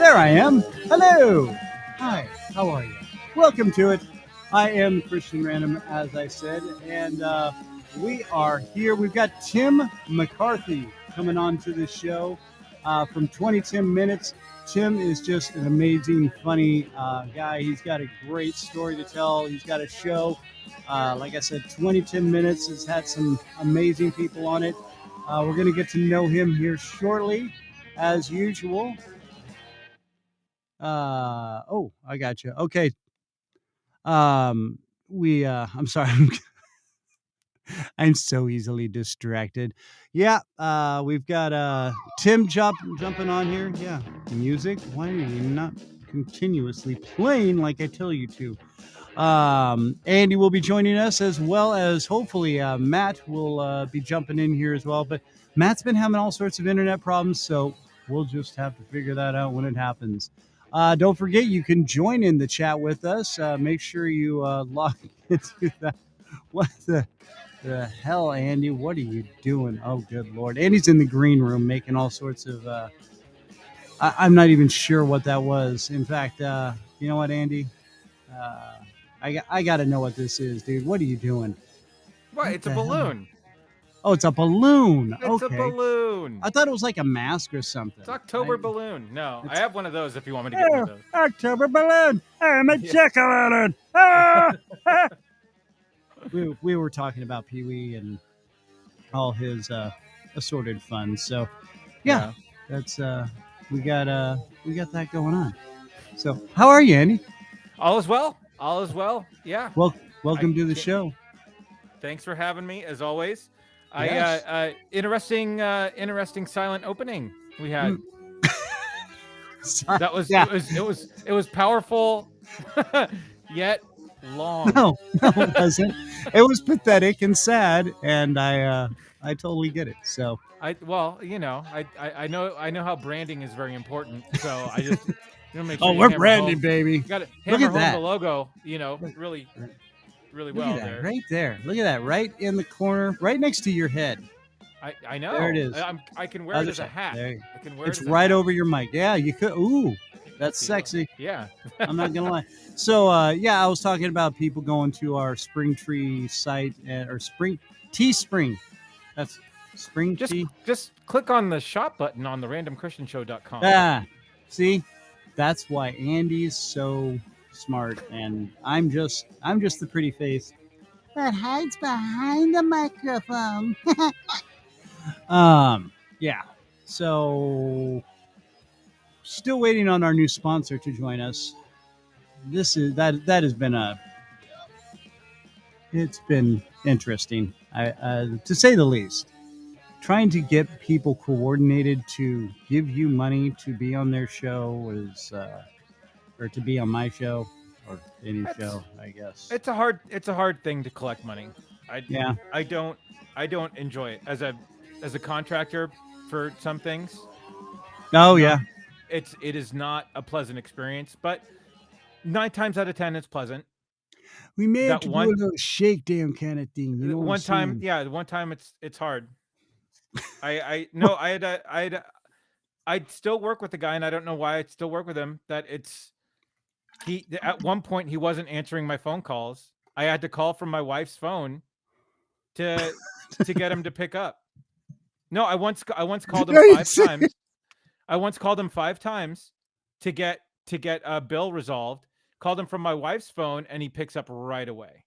There I am. Hello. Hi. How are you? Welcome to it. I am Kristian Random, as I said, and we are here. We've got Tim McCarthy coming on to the show from 2010 Minutes. Tim is just an amazing, funny guy. He's got a great story to tell. He's got a show. Like I said, 2010 Minutes has had some amazing people on it. We're going to get to know him here shortly, as usual. I got you. Okay. I'm sorry. I'm so easily distracted. Yeah. We've got Tim jumping on here. Yeah. Music. Why are you not continuously playing like I tell you to? Andy will be joining us, as well as hopefully Matt will be jumping in here as well. But Matt's been having all sorts of internet problems, so we'll just have to figure that out when it happens. Don't forget, you can join in the chat with us. Make sure you log into that. What the hell, Andy? What are you doing? Oh, good Lord. Andy's in the green room making all sorts of... I'm not even sure what that was. In fact, you know what, Andy? Uh, I got to know what this is, dude. What are you doing? What? It's a balloon. Oh, it's a balloon. It's okay. a balloon. I thought it was like a mask or something. It's October balloon. No, I have one of those if you want me to get one of those. October balloon. I'm a jack-o'-lantern. Ah! we were talking about Pee Wee and all his assorted fun. So, yeah. That's we got that going on. So, how are you, Andy? All is well. All is well. Yeah. Well, welcome to the show. Thanks for having me, as always. Yes. Interesting silent opening we had. Sorry. That was Yeah. it was powerful, yet long. No, it wasn't. It was pathetic and sad, and I totally get it. So I know how branding is very important. So I just make sure. we're branding, baby. You got to hammer home the logo. Really Look well at that, there. right there. Look at that, right in the corner, right next to your head. I know. There it is. I can wear it as a hat. I can wear it's it as right a hat. over your mic. Yeah, you could. Ooh, that's sexy. Yeah. I'm not gonna lie. So I was talking about people going to our Spring Tree site or Spring Teespring. That's Spring Tea. Just click on the shop button on the randomchristianshow.com. Ah, see, that's why Andy's so smart, and I'm just the pretty face that hides behind the microphone. Yeah. So, still waiting on our new sponsor to join us. That has been it's been interesting, to say the least. Trying to get people coordinated to give you money to be on their show or to be on my show or any show, I guess. It's a hard thing to collect money. I don't enjoy it as a contractor for some things. Oh yeah. It is not a pleasant experience, but 9 times out of 10 it's pleasant. We may have to do a little shakedown kind of thing. You know one time it's hard. I'd still work with the guy, and I don't know why I'd still work with him. At one point he wasn't answering my phone calls. I had to call from my wife's phone to get him to pick up. No, I once called him 5 times. I once called him 5 times to get a bill resolved. Called him from my wife's phone, and he picks up right away.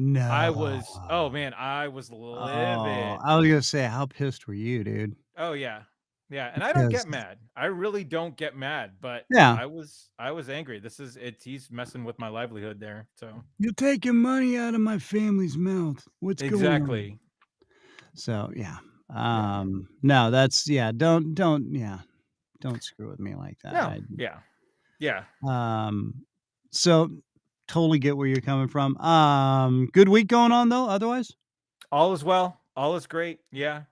No, I was livid. I was gonna say, how pissed were you, dude? Oh yeah, and I don't get mad. I really don't get mad, but yeah, I was angry. He's messing with my livelihood there. So you're taking money out of my family's mouth. What's going on? Exactly. So yeah, no, that's don't screw with me like that. No, yeah. So totally get where you're coming from. Good week going on though. Otherwise, all is well. All is great. Yeah.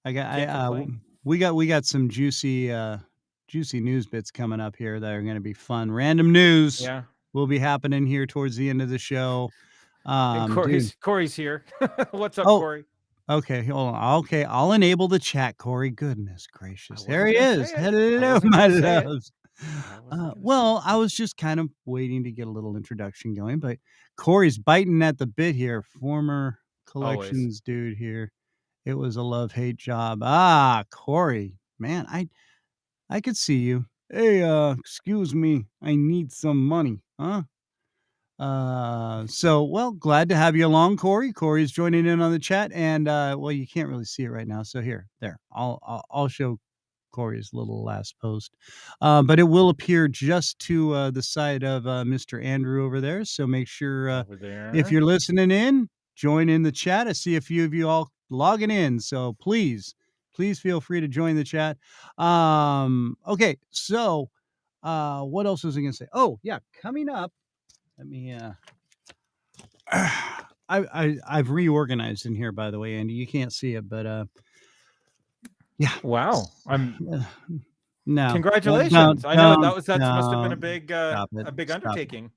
We got some juicy news bits coming up here that are going to be fun. Random news will be happening here towards the end of the show. Corey's here. What's up, Corey? Okay, hold on. Okay, I'll enable the chat, Corey. Goodness I gracious. There wasn't he gonna is. say it. I Hello, wasn't my gonna say it. loves. I wasn't gonna say Well, I was just kind of waiting to get a little introduction going, but Corey's biting at the bit here. Former always. collections dude here. It was a love-hate job. Ah, Corey. Man, I could see you. Hey, excuse me. I need some money. Huh? So well, glad to have you along, Corey. Corey's joining in on the chat, and well, you can't really see it right now. So here, there, I'll show Corey's little last post, but it will appear just to the side of Mr. Andrew over there. So make sure Over if there. you're listening in, join in the chat. I see a few of you all logging in, so please feel free to join the chat. Okay, so what else was I going to say? Oh yeah, coming up. Let me I've reorganized in here, by the way, Andy. You can't see it, but yeah. Wow. No. Congratulations. I know that must have been Stop it. a big Stop it. undertaking.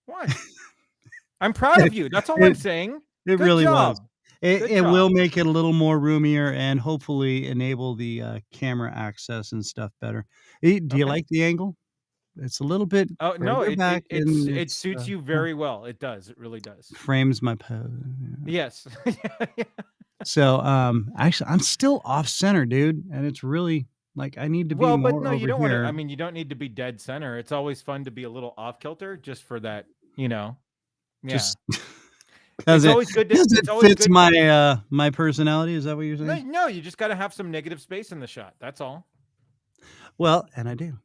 Why? I'm proud of you. That's all I'm It saying. it Good really was. job. It Good it will job. make it a little more roomier and hopefully enable the camera access and stuff better. Do you Okay. like the angle? It's a little bit Oh no, further back and it it's suits you very well. It does. It really does. frames my pose. Yes. Yeah. So, actually, I'm still off center, dude, and it's really like I need to be Well, but more no, you over don't want to. here. I mean, you don't need to be dead center. It's always fun to be a little off kilter, just for that. Yeah. Just It's because it always good to. 'cause It's it always fits good. my personality. Is that what you're No, saying? no, you just got to have some negative space in the shot. That's all. Well, and I do,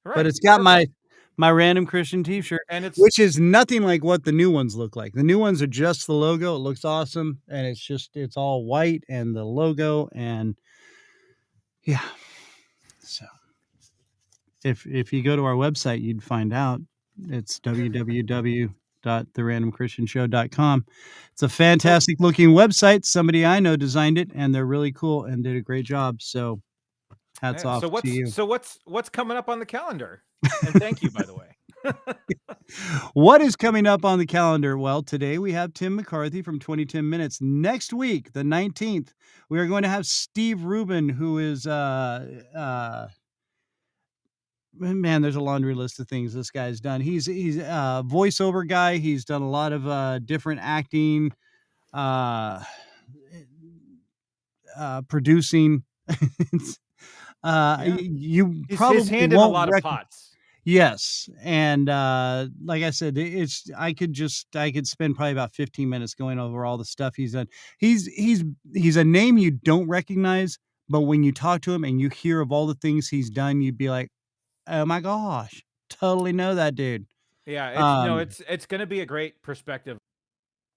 but Right. it's got Perfect. my random Christian T-shirt, And it's which is nothing like what the new ones look like. The new ones are just the logo. It looks awesome, and it's all white and the logo, and yeah. So if you go to our website, you'd find out. It's www.therandomchristianshow.com. It's a fantastic looking website. Somebody I know designed it, and they're really cool and did a great job. So hats yeah. off to you. What's coming up on the calendar? And thank you, by the way. What is coming up on the calendar? Well, today we have Tim McCarthy from 2010 Minutes. Next week, the 19th, we are going to have Steve Rubin, who is man, there's a laundry list of things this guy's done. He's a voiceover guy. He's done a lot of different acting, uh, producing. Yeah. You His probably hand in a won't lot of recognize. pots. Yes, and like I said, I could spend probably about 15 minutes going over all the stuff he's done. He's a name you don't recognize, but when you talk to him and you hear of all the things he's done, you'd be like, "Oh my gosh, totally know that dude." Yeah, Um, it's going to be a great perspective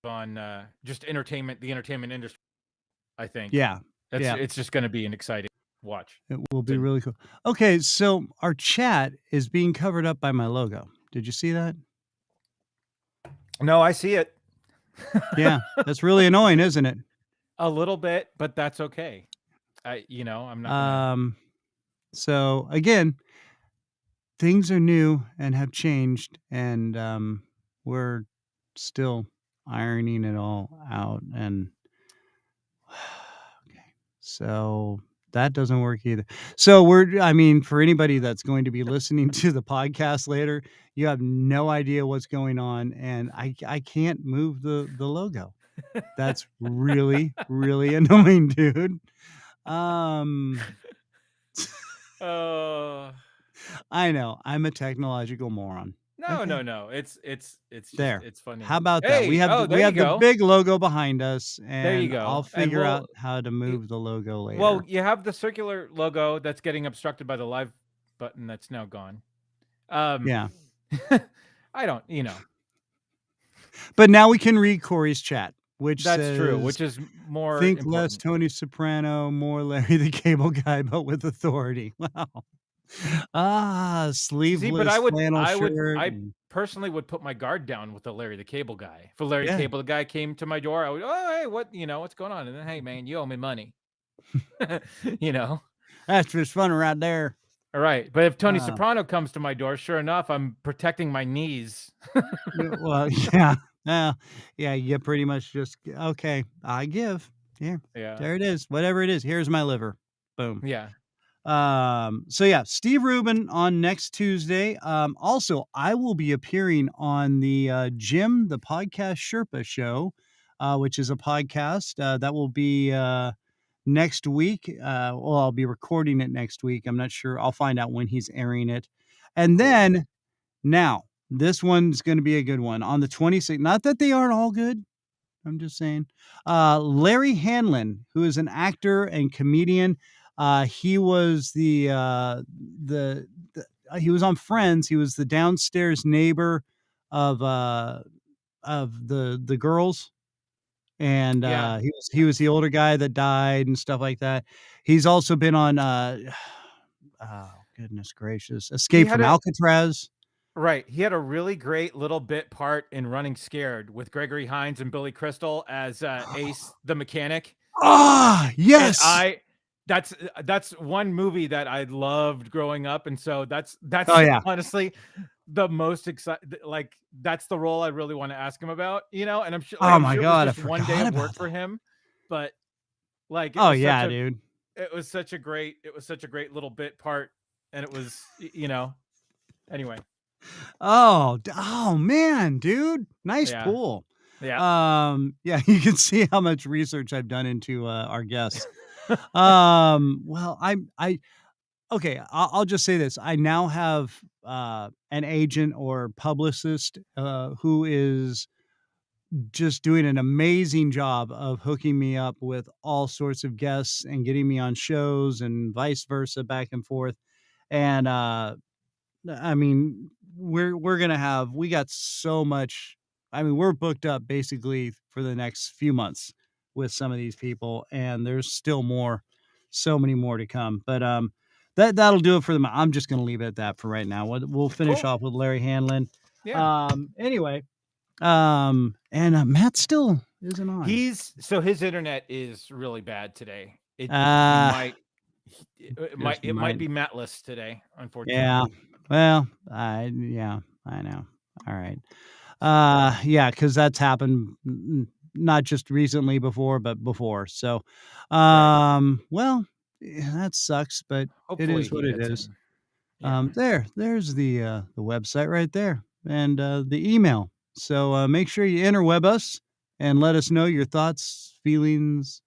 on just the entertainment industry. I think yeah, yeah, it's just going to be an exciting watch. it will be So, really cool. Okay, so our chat is being covered up by my logo. Did you see that? no, I see it. Yeah, that's really annoying, isn't it? A little bit, but that's okay. I'm not gonna. So again, things are new and have changed, and we're still ironing it all out. And okay, so that doesn't work either. So I mean, for anybody that's going to be listening to the podcast later, you have no idea what's going on, and I can't move the logo. That's really really annoying, dude. Um, Uh, I know I'm a technological moron. no, Okay. no, no. It's just There. it's funny. How about that? Hey, oh, We there you have the go. big logo behind us, There you and I'll go. And figure out how to move the logo well, later. you have the circular logo that's getting obstructed by the live button that's now gone. Yeah. I don't, But now we can read Corey's chat, which that's true, says, which is more "Think less important. Tony Soprano, more Larry the Cable Guy, but with authority." Wow. Ah, See, but sleeveless flannel shirt. I personally would put my guard down with the Larry the Cable Guy. If a Larry the Yeah. Cable Guy came to my door, I would, oh, hey, what's going on? And then, hey, man, you owe me money. you know? That's just fun right there. All right. But if Tony Uh, Soprano comes to my door, sure enough, I'm protecting my knees. well, yeah. Yeah, you pretty much just okay, I give. Yeah, Yeah. there it is. Whatever it is, here's my liver. Boom. Yeah. So yeah, Steve Rubin on next Tuesday. Also, I will be appearing on the Jim the Podcast Sherpa show, which is a podcast that will be next week. Well, I'll be recording it next week. I'm not sure. I'll find out when he's airing it. And Cool. then now this one's going to be a good one on the 26th. Not that they aren't all good. I'm just saying. Larry Hanlon, who is an actor and comedian, he was he was on Friends. He was the downstairs neighbor of the girls, and Yeah. he was the older guy that died and stuff like that. He's also been on oh goodness gracious, He Escape had from a Alcatraz. Right. He had a really great little bit part in Running Scared with Gregory Hines and Billy Crystal as Ace the mechanic. Ah, And yes. that's one movie that I loved growing up, and so that's Oh yeah. honestly the most excited. Like that's the role I really want to ask him about, you know. And Oh I'm my sure it was God, I just one day forgot of about work for that. him, but like Oh yeah, dude. it was such a great little bit part, and it was you know anyway. Oh man, dude. Nice Yeah. pull. Yeah. Yeah, you can see how much research I've done into our guests. Well, I okay, I'll just say this. I now have an agent or publicist who is just doing an amazing job of hooking me up with all sorts of guests and getting me on shows and vice versa back and forth. And I mean, we're gonna have we got so much. I mean, we're booked up basically for the next few months with some of these people, and there's still more, so many more to come. But that'll do it for them. I'm just gonna leave it at that for right now. We'll finish Cool. off with Larry Hanlon. Yeah. Anyway, and Matt still isn't on. His internet is really bad today. He Uh, might just it might might. be Matless today, Yeah. unfortunately. Well, yeah, I know. All right. Yeah, because that's happened not just recently before, but before. So, Right. well, that sucks, but it Hopefully is he what it gets is. in. Yeah. There's the website right there, and the email. So make sure you interweb us and let us know your thoughts, feelings.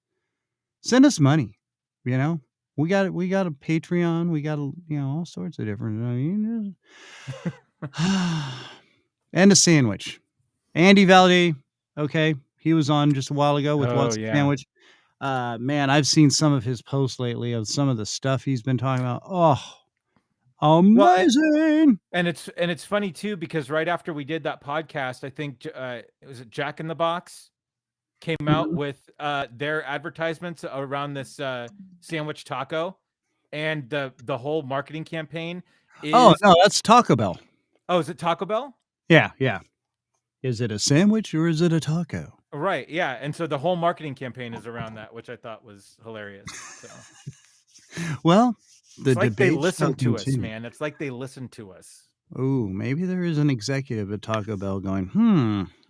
Send us money. You know, we got a Patreon. We got all sorts of different. I mean, and a sandwich. Andy Valde, okay, he was on just a while ago with Oh What's a yeah. Sandwich. Man, I've seen some of his posts lately of some of the stuff he's been talking about. Oh, Well, amazing. and it's funny too because right after we did that podcast, I think it was Jack in the Box came out Mhm. with their advertisements around this sandwich taco, and the whole marketing campaign Oh, is no, that's Taco Bell. oh, is it Taco Bell? Yeah, yeah. Is it a sandwich or is it a taco? Right, yeah, and so the whole marketing campaign is around that, which I thought was hilarious. So Well, the it's like they debate shall listen to us, continue. man. It's like they listen to us. Oh, maybe there is an executive at Taco Bell going,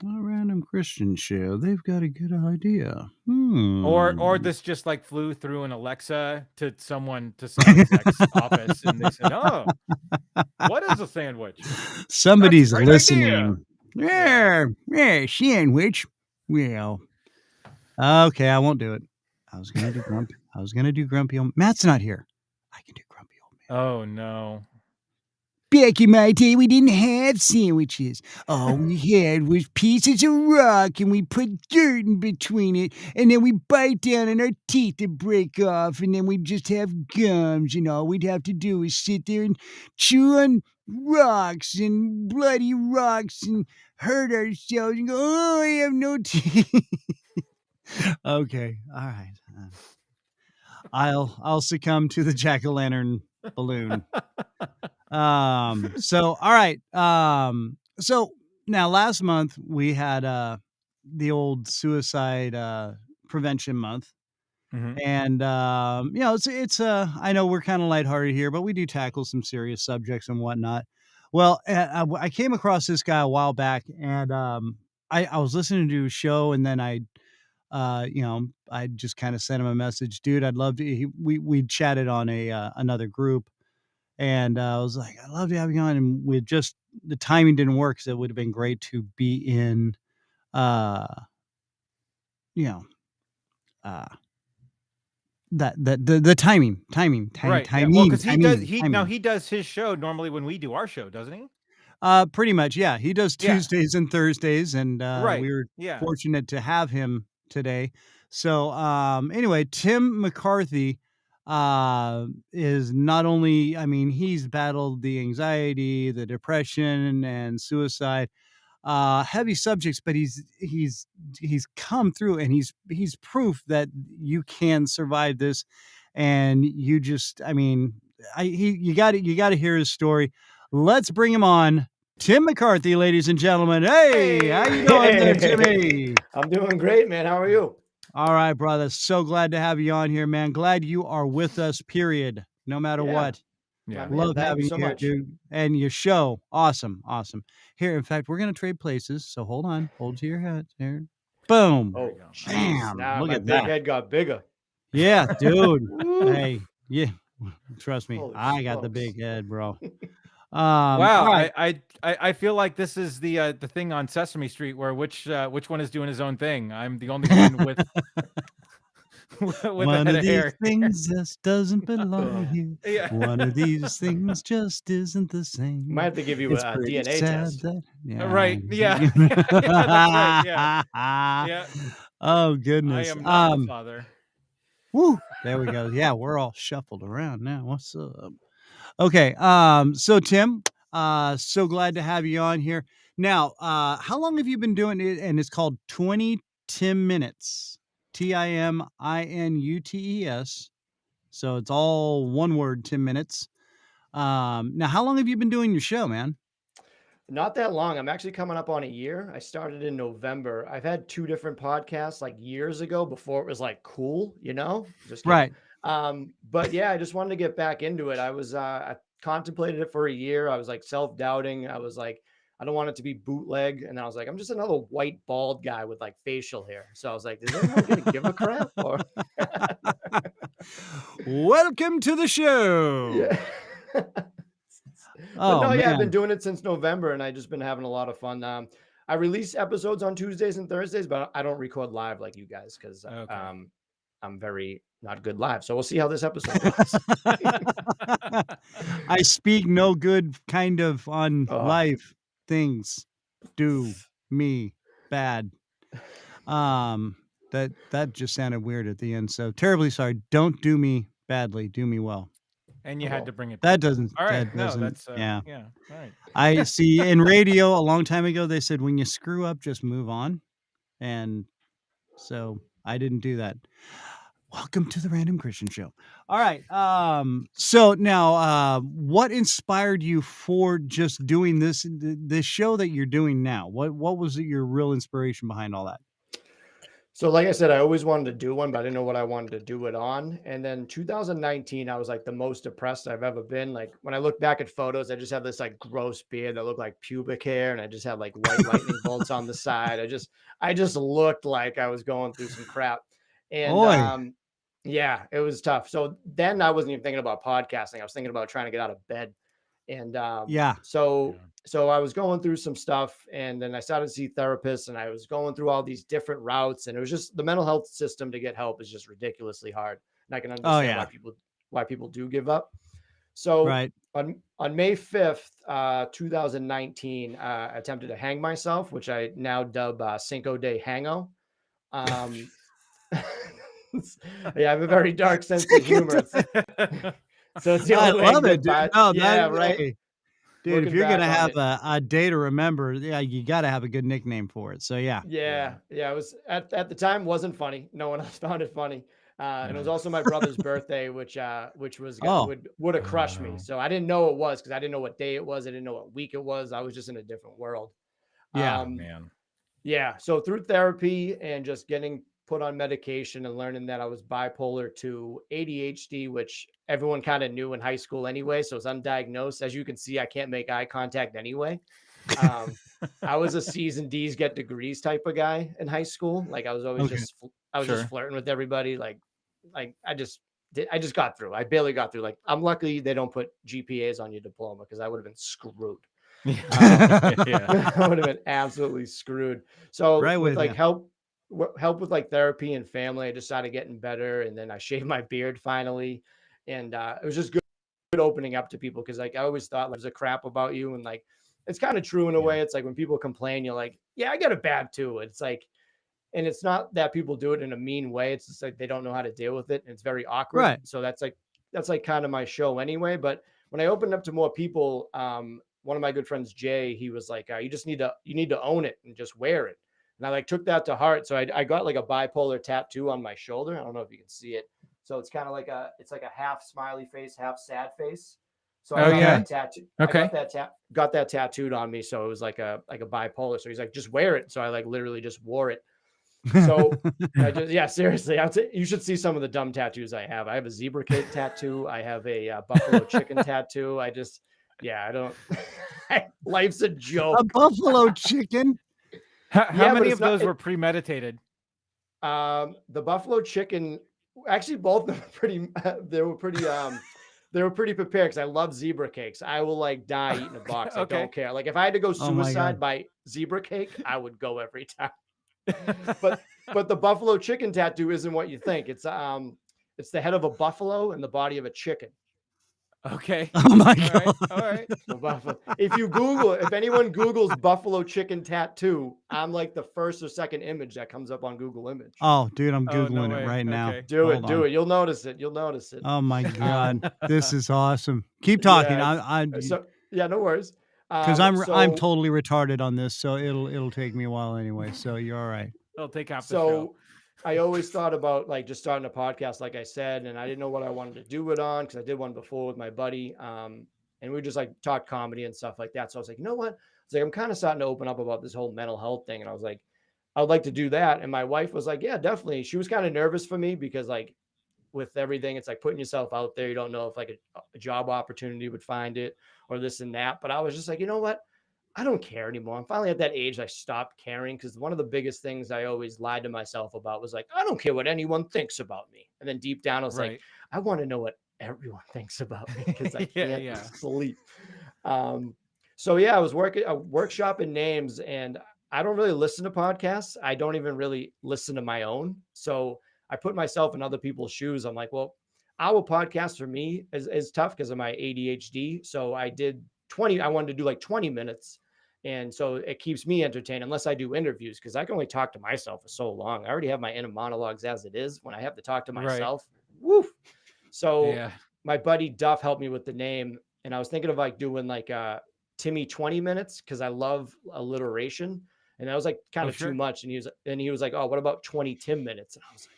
a random Christian show. They've got a good idea. Or this just like flew through an Alexa to some exec's office, and they said, "Oh, what is a sandwich? That's a Somebody's great idea." listening. Yeah. Yeah, yeah, sandwich. Well, okay, I won't do it. I was gonna do grumpy. I was gonna do grumpy old. Matt's not here. I can do grumpy old man. Oh no. Back in my day, we didn't have sandwiches. All we had was pieces of rock, and we put dirt in between it, and then we bite down, and our teeth would break off, and then we'd just have gums, and all we'd have to do is sit there and chew on rocks and bloody rocks and hurt ourselves and go, oh, I have no teeth. Okay, all right. I'll succumb to the jack-o'-lantern balloon. So all right. So now last month we had the old suicide prevention month. Mhm. And it's I know we're kind of lighthearted here, but we do tackle some serious subjects and whatnot. Well, I came across this guy a while back, and I was listening to his show, and then I just kind of sent him a message, dude. I'd love to. We chatted on a another group, and I was like, I'd love to have you on. And we just the timing didn't work, so it would have been great to be in, uh, you know, uh, the timing, Right. Yeah. Well, because timing. he does his show normally when we do our show, doesn't he? Pretty much, yeah. He does Yeah. Tuesdays and Thursdays, and Right. we were Yeah. fortunate to have him today. So, anyway, Tim McCarthy is not only, I mean, he's battled the anxiety, the depression, and suicide, heavy subjects, but he's come through, and he's proof that you can survive this, and you just, I mean, you got to hear his story. Let's bring him on. Tim McCarthy, ladies and gentlemen. Hey, how you doing there, Timmy? I'm doing great, man. How are you? All right, brother. So glad to have you on here, man. Glad you are with us, period. No matter Yeah. what. Yeah. Man, Love thank having you you so here, much. dude. And your show. Awesome. Awesome. Here, in fact, we're gonna trade places. So hold on. Hold to your head. Here. Boom. Oh, go. jeez. Bam. Nah, Look my at big that. head got bigger. Yeah, dude. Woo. Hey, yeah. Trust me. Holy I got the smokes. big head, bro. Wow. All right. I feel like this is the thing on Sesame Street where which one is doing his own thing. I'm the only one with with a One head of of these hair. things just doesn't belong Ugh. here. Yeah. One of these things just isn't the same. Might have to give you It's a pretty DNA sad test. that, yeah. Right. Yeah. Yeah. That's right. Yeah. Yeah. Oh I goodness. am not the father. Woo. There we go. Yeah, we're all shuffled around now. What's up? Okay. So Tim, so glad to have you on here. Now, how long have you been doing it? And it's called 20 Tim Minutes. TIMINUTES. So it's all one word, 10 minutes. Now how long have you been doing your show, man? Not that long. I'm actually coming up on a year. I started in November. I've had 2 different podcasts like years ago before it was like cool, Just kidding. Right. But yeah, I just wanted to get back into it. I contemplated it for a year. I was like self-doubting. I was like, I don't want it to be bootleg. And then I was like, I'm just another white bald guy with like facial hair. So I was like, is anyone gonna give a crap? Or Welcome to the show. yeah. But Oh no, yeah, I've been man. doing it since November, and I just been having a lot of fun. I release episodes on Tuesdays and Thursdays, but I don't record live like you guys because Okay. I'm very not good live. So we'll see how this episode goes. I speak no good kind of on Oh. life things do me bad. That just sounded weird at the end. So terribly sorry. Don't do me badly. Do me well. And you Oh, had well. to bring it That back. doesn't. All right. That No, doesn't. that's Yeah. yeah. All right. I see in radio a long time ago. They said when you screw up, just move on. And so I didn't do that. Welcome to the Random Christian Show. All right. So now, what inspired you for just doing this show that you're doing now? What was your real inspiration behind all that? So like I said, I always wanted to do one, but I didn't know what I wanted to do it on. And then 2019, I was like the most depressed I've ever been. Like when I look back at photos, I just have this like gross beard that looked like pubic hair, and I just had like white lightning bolts on the side. I just looked like I was going through some crap. And Oi. yeah, it was tough. So then I wasn't even thinking about podcasting. I was thinking about trying to get out of bed. And Yeah. so I was going through some stuff, and then I started to see therapists, and I was going through all these different routes, and it was just the mental health system to get help is just ridiculously hard. And I can Oh understand yeah. why people do give up. So Right. on May 5th, 2019, I attempted to hang myself, which I now dub Cinco de Hango. Yeah, I have a very dark sense of humor. So it's the I only way I love can it, get dude. by. No, Yeah, that right. hey, dude, if Looking you're gonna back on have it. a day to remember, yeah, you got to have a good nickname for it. So yeah. Yeah. It was at the time wasn't funny. No one else found it funny. And it was also my brother's birthday, which was Oh. would have crushed me. So I didn't know it was because I didn't know what day it was. I didn't know what week it was. I was just in a different world. Yeah. Oh man. Yeah. So through therapy and just getting put on medication and learning that I was bipolar 2, ADHD, which everyone kind of knew in high school anyway. So it's undiagnosed. As you can see, I can't make eye contact anyway. I was a C's and D's get degrees type of guy in high school. Like I was always Okay. just flirting with everybody. Like I just got through. I barely got through. Like I'm lucky they don't put GPAs on your diploma because I would have been screwed. Yeah. I would have been absolutely screwed. So Right with with like you. help with like therapy and family, I just started getting better, and then I shaved my beard finally, and it was just good opening up to people because like I always thought like, there's a crap about you, and like it's kind of true in a way. It's like when people complain, you're like, yeah, I got it bad too. It's like, and it's not that people do it in a mean way. It's just like they don't know how to deal with it, and it's very awkward. Right. So that's like kind of my show anyway. But when I opened up to more people, one of my good friends, Jay, he was like, you need to own it and just wear it. And I like took that to heart. So I got like a bipolar tattoo on my shoulder. I don't know if you can see it. So it's kind of like it's like a half smiley face, half sad face. So I got that tattoo. Okay. I got that tattooed on me. So it was like a bipolar. So he's like, just wear it. So I like literally just wore it. So seriously, you should see some of the dumb tattoos I have. I have a zebra cake tattoo. I have a buffalo chicken tattoo. I don't. Life's a joke. A buffalo chicken. How many of those were premeditated? The buffalo chicken, actually, both of them were pretty. They were pretty. They were pretty prepared because I love zebra cakes. I will like die eating a box. I don't care. Like if I had to go suicide by zebra cake, I would go every time. But the buffalo chicken tattoo isn't what you think. It's the head of a buffalo and the body of a chicken. Okay. Oh my God. All right. If anyone Googles buffalo chicken tattoo, I'm like the first or second image that comes up on Google Image. Oh, dude, I'm Googling it right now. Okay. Do it. You'll notice it. Oh my God. This is awesome. Keep talking. Yeah, no worries. Because I'm totally retarded on this, so it'll take me a while anyway. So you're all right. It'll take half the show. I always thought about like just starting a podcast, like I said, and I didn't know what I wanted to do it on because I did one before with my buddy, and we just like talk comedy and stuff like that. So I was like, you know what? It's like I'm kind of starting to open up about this whole mental health thing, and I was like, I would like to do that. And my wife was like, yeah, definitely. She was kind of nervous for me because like with everything, it's like putting yourself out there. You don't know if like a job opportunity would find it or this and that. But I was just like, you know what? I don't care anymore. I'm finally at that age I stopped caring because one of the biggest things I always lied to myself about was like, I don't care what anyone thinks about me. And then deep down, I was like, I want to know what everyone thinks about me because I can't sleep. So yeah, I was working a workshop in names, and I don't really listen to podcasts. I don't even really listen to my own. So I put myself in other people's shoes. I'm like, well, our podcast for me is tough because of my ADHD. So I wanted to do like 20 minutes. And so it keeps me entertained unless I do interviews because I can only talk to myself for so long. I already have my inner monologues as it is. When I have to talk to myself, woof. So my buddy Duff helped me with the name. And I was thinking of like doing like Timmy 20 minutes because I love alliteration. And that was like kind of too much. And he was like, oh, what about 20 Tim minutes? And I was like,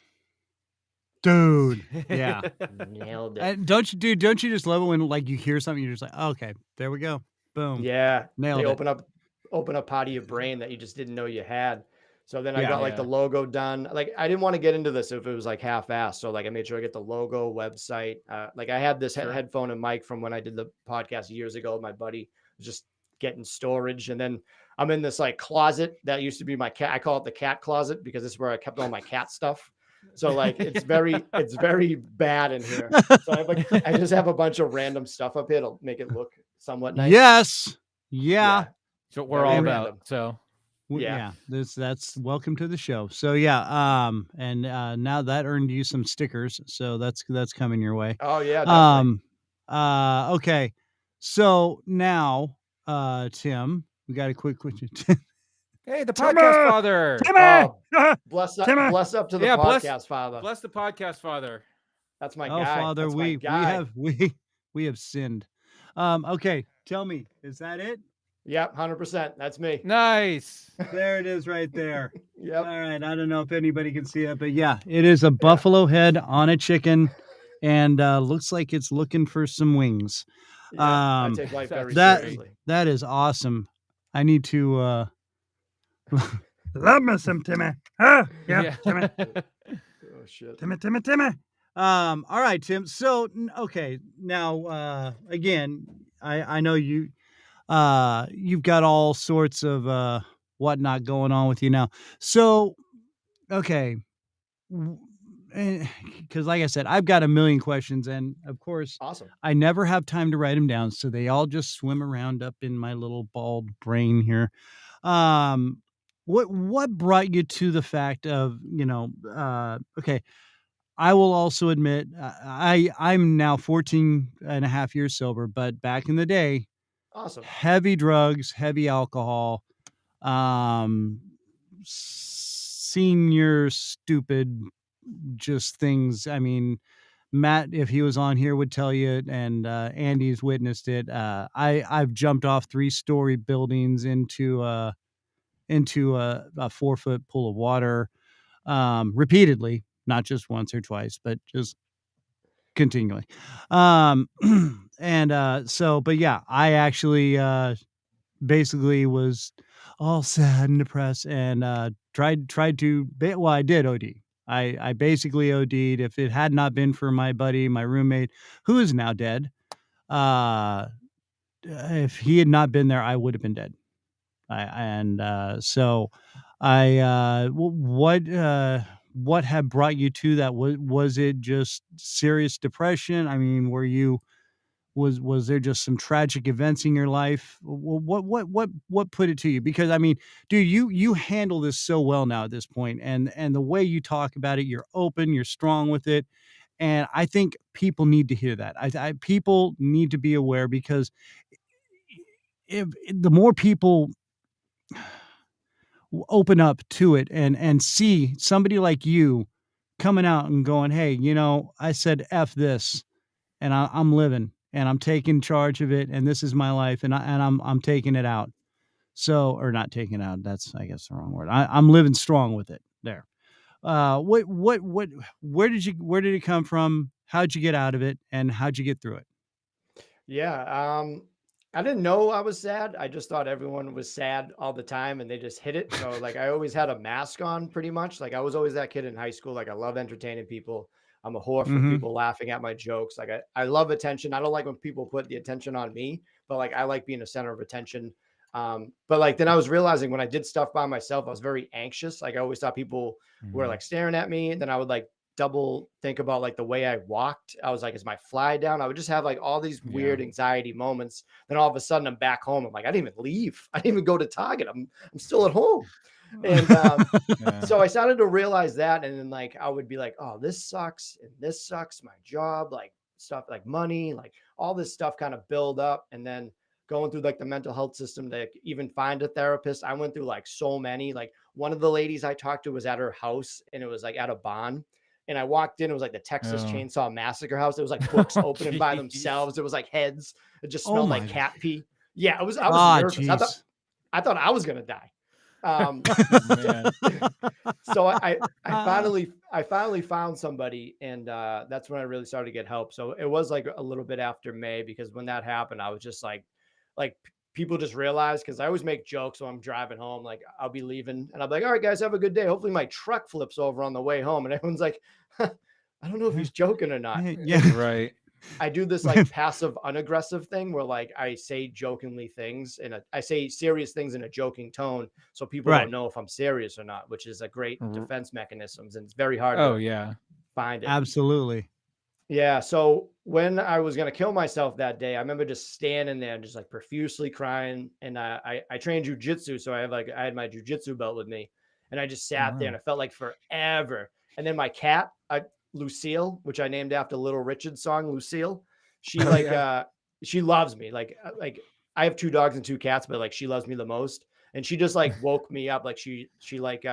dude, yeah. Nailed it. And don't you just love it when like you hear something, you're just like, oh, okay, there we go. Boom. Yeah. Nailed it. Open up part of your brain that you just didn't know you had. So then I got like the logo done. Like I didn't want to get into this if it was like half-assed. So like I made sure I get the logo, website. Like I had this headphone and mic from when I did the podcast years ago. My buddy was just getting storage. And then I'm in this like closet that used to be my cat. I call it the cat closet because this is where I kept all my cat stuff. So like it's very bad in here. So I just have a bunch of random stuff up here to make it look somewhat nice. Yes. Yeah. So we're all about. So that's welcome to the show. So and now that earned you some stickers. So that's coming your way. Oh yeah. Definitely. Okay. So now, Tim, we got a quick question. Hey, the podcast father. Bless up to the podcast father. Bless the podcast father. That's my guy. Father, That's we have sinned. Okay, tell me, is that it? Yep, 100%. That's me. Nice. There it is right there. Yep. All right. I don't know if anybody can see it, but yeah, it is a buffalo head on a chicken and looks like it's looking for some wings. I take life very seriously. That is awesome. I need to love me some Timmy. Timmy. Oh shit. Timmy. All right, Tim. So okay, now again, I know you you've got all sorts of whatnot going on with you now. So, okay. Because like I said, I've got a million questions, and of course, Awesome. I never have time to write them down, so they all just swim around up in my little bald brain here. Um, what brought you to the fact of, okay, I will also admit, I'm now 14 and a half years sober, but back in the day, Awesome. heavy drugs, heavy alcohol, um, senior stupid, just things. I mean, Matt, if he was on here, would tell you, and Andy's witnessed it. I've jumped off 3-story buildings into a 4-foot pool of water, repeatedly, not just once or twice, but just continually. But yeah, I actually basically was all sad and depressed, and tried to well, I did OD. I basically OD'd. If it had not been for my buddy, my roommate, who is now dead, uh if he had not been there, I would have been dead. So what had brought you to that? Was it just serious depression? I mean, was there just some tragic events in your life? What put it to you? Because I mean, dude, you handle this so well now at this point, and the way you talk about it, you're open, you're strong with it, and I think people need to hear that. People need to be aware, because if the more people open up to it and see somebody like you coming out and going, hey, I said F this, and I'm living, and I'm taking charge of it, and this is my life, and I'm taking it out. So, or not taking it out, that's, I guess, the wrong word. I'm living strong with it there. Where did it come from? How'd you get out of it, and how'd you get through it? Yeah. I didn't know I was sad. I just thought everyone was sad all the time and they just hid it. So like I always had a mask on pretty much. Like I was always that kid in high school. Like I love entertaining people. I'm a whore for Mm-hmm. people laughing at my jokes. Like I love attention. I don't like when people put the attention on me, but like I like being a center of attention. But like then I was realizing when I did stuff by myself, I was very anxious. Like I always thought people were like staring at me. And then I would like double think about like the way I walked. I was like, is my fly down? I would just have like all these weird anxiety moments. Then all of a sudden I'm back home. I'm like, I didn't even leave. I didn't even go to Target. I'm still at home. And so I started to realize that. And then like I would be like, oh, this sucks. And this sucks. My job, like stuff like money, like all this stuff kind of build up. And then going through like the mental health system to even find a therapist. I went through like so many. Like one of the ladies I talked to was at her house and it was like at a bond. And I walked in, it was like the Texas Chainsaw Massacre house. It was like books opening by themselves. It was like heads. It just Oh smelled like my. cat pee. Yeah, I was nervous. Jeez. I thought I was gonna die. Man. So I finally found somebody, and that's when I really started to get help. So it was like a little bit after May, because when that happened, I was just like people just realized, because I always make jokes when I'm driving home. Like I'll be leaving and I'll be like, all right, guys, have a good day. Hopefully my truck flips over on the way home. And everyone's like, I don't know if he's joking or not. Yeah. Right. I do this like passive unaggressive thing where like I say jokingly things and I say serious things in a joking tone. So people Right. don't know if I'm serious or not, which is a great defense mechanisms. And it's very hard Oh to yeah. find it. Absolutely. Yeah. So when I was going to kill myself that day, I remember just standing there and just like profusely crying. And I trained Jiu Jitsu. So I had my Jiu Jitsu belt with me and I just sat there and it felt like forever. And then my cat, Lucille, which I named after Little Richard's song, Lucille, she she loves me. Like I have 2 dogs and 2 cats, but like she loves me the most. And she just like woke me up. Like she like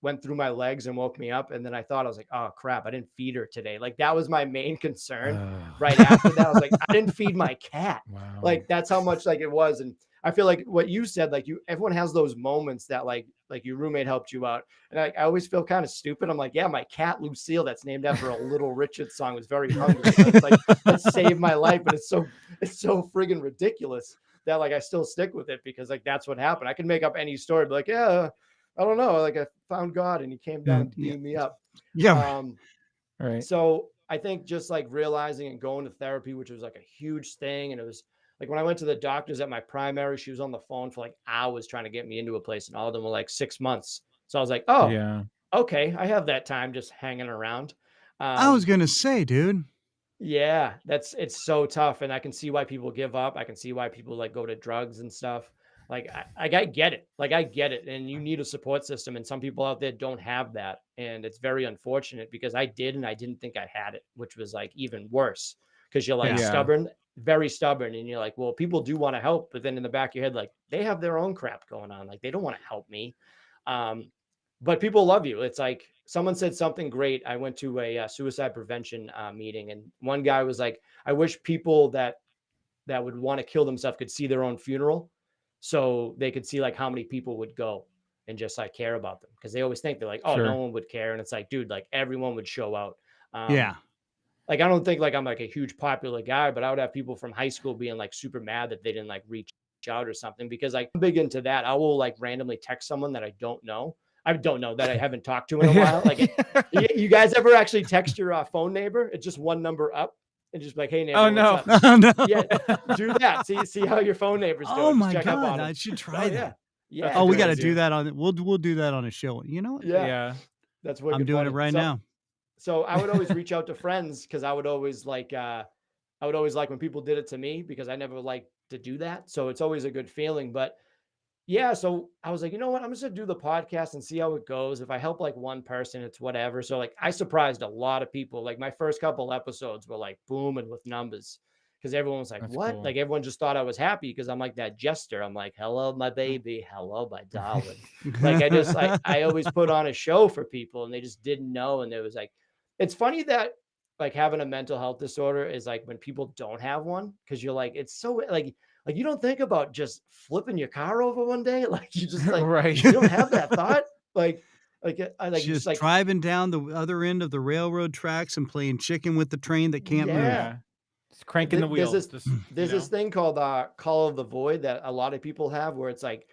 went through my legs and woke me up. And then I thought, I was like, oh crap, I didn't feed her today. Like that was my main concern. Right after that, I was like, I didn't feed my cat. Wow. Like that's how much like it was. And I feel like what you said, like everyone has those moments that like your roommate helped you out. And I always feel kind of stupid. I'm like, yeah, my cat Lucille, that's named after a Little Richard song, was very hungry. So it's like that saved my life, but it's so friggin' ridiculous that like I still stick with it, because like that's what happened. I can make up any story, but like, yeah, I don't know, like I found God and he came down and beamed me up. Yeah. Right. So I think just like realizing and going to therapy, which was like a huge thing, and it was Like when I went to the doctors at my primary, she was on the phone for like hours trying to get me into a place, and all of them were like 6 months. So I was like, oh, Yeah. okay, I have that time just hanging around. I was gonna say, dude. Yeah, it's so tough, and I can see why people give up. I can see why people like go to drugs and stuff. Like I get it. Like I get it, and you need a support system, and some people out there don't have that, and it's very unfortunate because I did, and I didn't think I had it, which was like even worse because you're like Yeah. stubborn, very stubborn, and you're like, well, people do want to help, but then in the back of your head, like they have their own crap going on, like they don't want to help me. But people love you. It's like someone said something great. I went to a suicide prevention meeting, and one guy was like, I wish people that would want to kill themselves could see their own funeral so they could see like how many people would go and just like care about them, because they always think they're like, oh, Sure. no one would care, and it's like, dude, like everyone would show out. Yeah. Like I don't think like I'm like a huge popular guy, but I would have people from high school being like super mad that they didn't like reach out or something, because like I'm big into that. I will like randomly text someone that I don't know that I haven't talked to in a while. Like, you guys ever actually text your phone neighbor? It's just one number up and just like, hey neighbor, Oh no. what's up? Oh, no. Yeah, do that. See how your phone neighbor's doing. Oh Just my check up God, on 'em. I should try that. Yeah. Yeah. Oh, we good got to idea. do that on. We'll do that on a show. You know what? Yeah. Yeah. That's I'm doing it right now. So I would always reach out to friends because I would always like when people did it to me, because I never liked to do that. So it's always a good feeling. But yeah, so I was like, you know what? I'm just gonna do the podcast and see how it goes. If I help like one person, it's whatever. So like I surprised a lot of people. Like my first couple episodes were like booming with numbers, because everyone was like, That's what? cool. Like everyone just thought I was happy because I'm like that jester. I'm like, hello, my baby. Hello, my darling. Like I always put on a show for people, and they just didn't know. And it was like, it's funny that like having a mental health disorder is like when people don't have one, because you're like, it's so like you don't think about just flipping your car over one day. Like you just like, Right. you don't have that thought. I like just like driving down the other end of the railroad tracks and playing chicken with the train that can't move. Yeah. Just cranking the wheel. There's Just, this thing called Call of the Void that a lot of people have, where it's like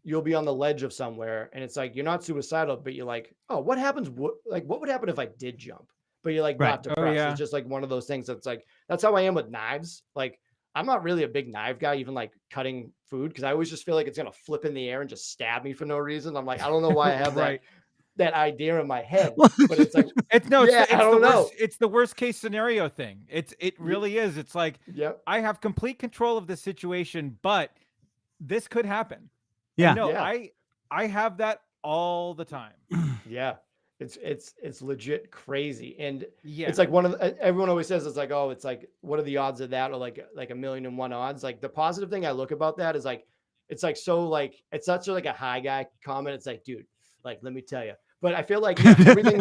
you'll be on the ledge of somewhere, and it's like you're not suicidal, but you're like, oh, what happens? What would happen if I did jump? But you're like Right. not depressed. yeah. It's just like one of those things that's like, that's how I am with knives. Like I'm not really a big knife guy, even like cutting food, because I always just feel like it's gonna flip in the air and just stab me for no reason. I'm like, I don't know why I have Right. that idea in my head, but it's like, It's no, Yeah, it's I the don't know. worst, it's the worst case scenario thing. It really is. It's like, yep, I have complete control of the situation, but this could happen. Yeah. And no, Yeah. I have that all the time. yeah. It's legit crazy. And Yeah. it's like one of everyone always says, it's like, oh, it's like, what are the odds of that? Or like 1,000,001 odds. Like the positive thing I look about that is like, it's like, so like, it's such like a high guy comment. It's like, dude, like, let me tell you. But I feel like everything